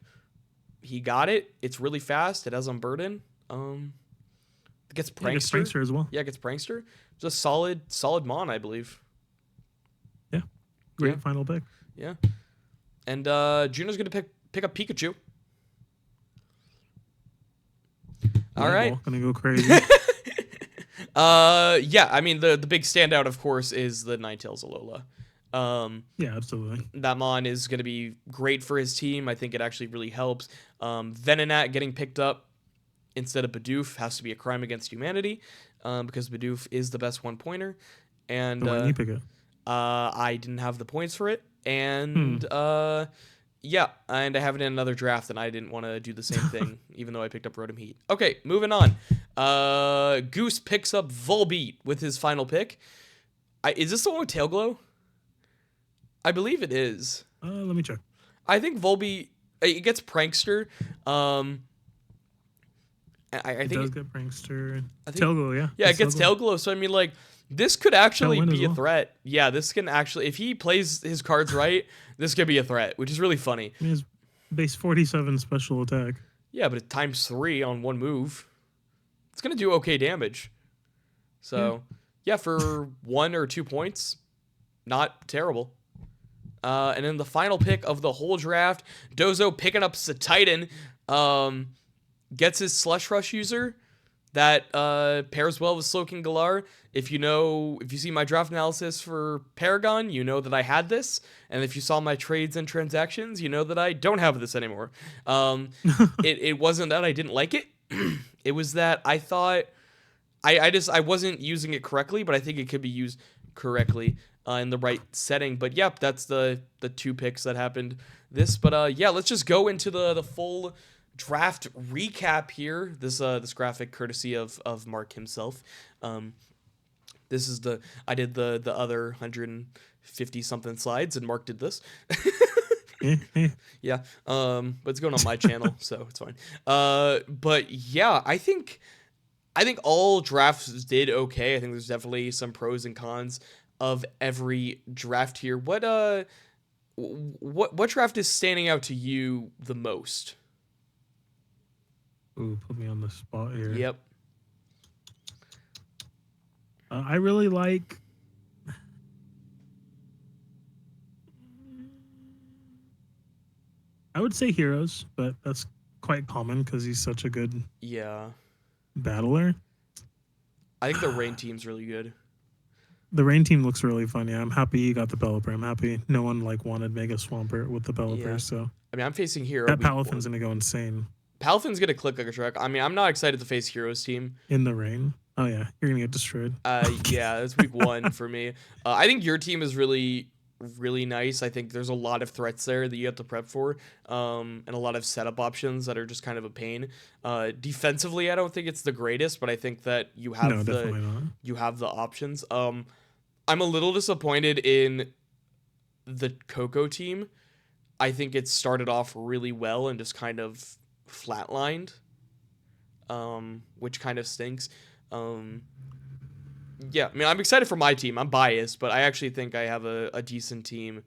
He got it. It's really fast. It has Unburden. It gets Prankster. Yeah, it gets Prankster as well. Yeah, it gets Prankster. It's a solid Mon, I believe. Yeah. Great final pick. Yeah. And Juno's gonna pick up Pikachu. All right. Gonna go crazy. Yeah, I mean the big standout, of course, is the Ninetales Alola. Yeah, absolutely. That Mon is going to be great for his team. I think it actually really helps. Venonat getting picked up instead of Bidoof has to be a crime against humanity, because Bidoof is the best one-pointer. And why didn't you pick it? I didn't have the points for it. And yeah, and I have it in another draft, and I didn't want to do the same thing, even though I picked up Rotom Heat. Okay, moving on. Goose picks up Volbeat with his final pick. Is this the one with Tail Glow? I believe it is. Let me check. I think Volbeat, it gets Prankster. I think it does get Prankster. Tail Glow, yeah. Yeah, it gets Tail Glow. So, I mean, like, this could actually be a threat. Yeah, this can actually, if he plays his cards right, this could be a threat, which is really funny. He has base 47 special attack. Yeah, but it times 3 on one move. It's going to do okay damage. So, yeah, for 1 or 2 points, not terrible. And then the final pick of the whole draft, Dozo picking up Satitan, gets his Slush Rush user that pairs well with Slowking-Galar. If you see my draft analysis for Paragon, you know that I had this. And if you saw my trades and transactions, you know that I don't have this anymore. It wasn't that I didn't like it. It was that I thought I wasn't using it correctly, but I think it could be used correctly in the right setting. But yep, that's the 2 picks that happened But yeah, let's just go into the full draft recap here. This graphic courtesy of Mark himself. This is I did the other 150 something slides, and Mark did this. Yeah. But it's going on my channel, so it's fine. But yeah, I think all drafts did okay. I think there's definitely some pros and cons of every draft here. What draft is standing out to you the most? Ooh, put me on the spot here. Yep. I really like. I would say Heroes, but that's quite common because he's such a good battler. I think the Rain team's really good. The Rain team looks really fun. Yeah, I'm happy you got the Pelipper. I'm happy no one wanted Mega Swampert with the Pelipper. Yeah. So I mean, I'm facing Hero. That Palafin's gonna go insane. Palafin's gonna click like a truck. I mean, I'm not excited to face Heroes team in the rain. Oh yeah, you're gonna get destroyed. Yeah, that's week 1 for me. I think your team is really, really nice. I think there's a lot of threats there that you have to prep for, and a lot of setup options that are just kind of a pain. Defensively, I don't think it's the greatest, but I think that you have the options. I'm a little disappointed in the Koko team. I think it started off really well and just kind of flatlined, which kind of stinks. Yeah, I mean, I'm excited for my team. I'm biased, but I actually think I have a decent team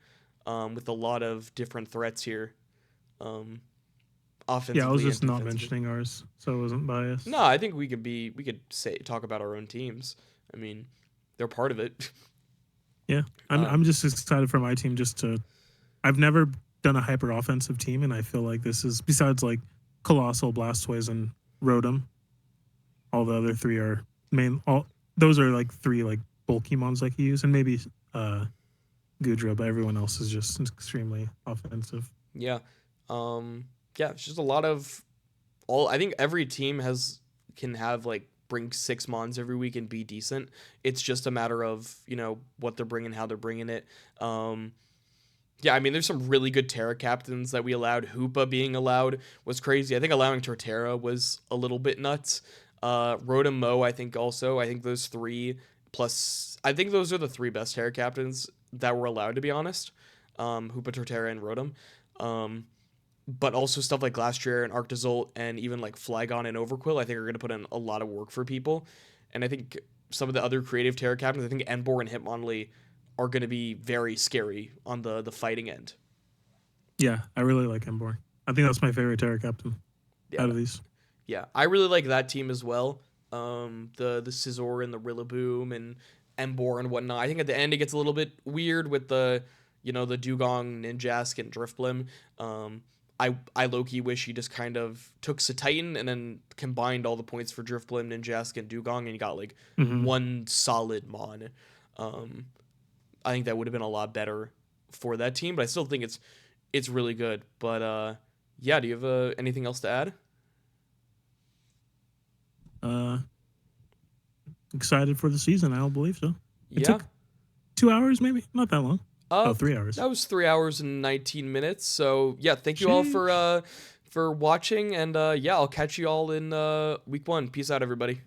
with a lot of different threats here. Offensively, yeah, I was just not mentioning ours, so I wasn't biased. No, I think we could talk about our own teams. I mean, they're part of it. Yeah, I'm just excited for my team. I've never done a hyper offensive team, and I feel like this is, besides like Colossal, Blastoise, and Rotom. All the other three are those are like three like bulky mons I can use, and maybe Goodra, but everyone else is just extremely offensive. Yeah. Yeah, it's just a lot of I think every team can have like bring 6 mons every week and be decent. It's just a matter of, what they're bringing, how they're bringing it. Yeah, I mean, there's some really good Terra captains that we allowed. Hoopa being allowed was crazy. I think allowing Torterra was a little bit nuts. Rotom, Mo, I think also. I think those three plus, I think those are the 3 best Terra captains that were allowed, to be honest. Hoopa, Torterra, and Rotom. But also stuff like Glastrier and Arctozolt and even like Flygon and Overqwil, I think are going to put in a lot of work for people. And I think some of the other creative Terra captains, I think Emboar and Hitmonlee are going to be very scary on the fighting end. Yeah, I really like Emboar. I think that's my favorite Terra captain out of these. Yeah, I really like that team as well. The Scizor and the Rillaboom and Emboar and whatnot. I think at the end it gets a little bit weird with the Dugong, Ninjask, and Drifblim. I low-key wish he just kind of took Titan and then combined all the points for Drifblim, Ninjask, and Dugong, and you got like one solid mon. I think that would have been a lot better for that team, but I still think it's really good. But yeah, do you have anything else to add? Excited for the season. I don't believe so. It took 2 hours, maybe not that long. 3 hours. That was 3 hours and 19 minutes. So yeah, thank you all for watching, and yeah, I'll catch you all in week 1. Peace out, everybody.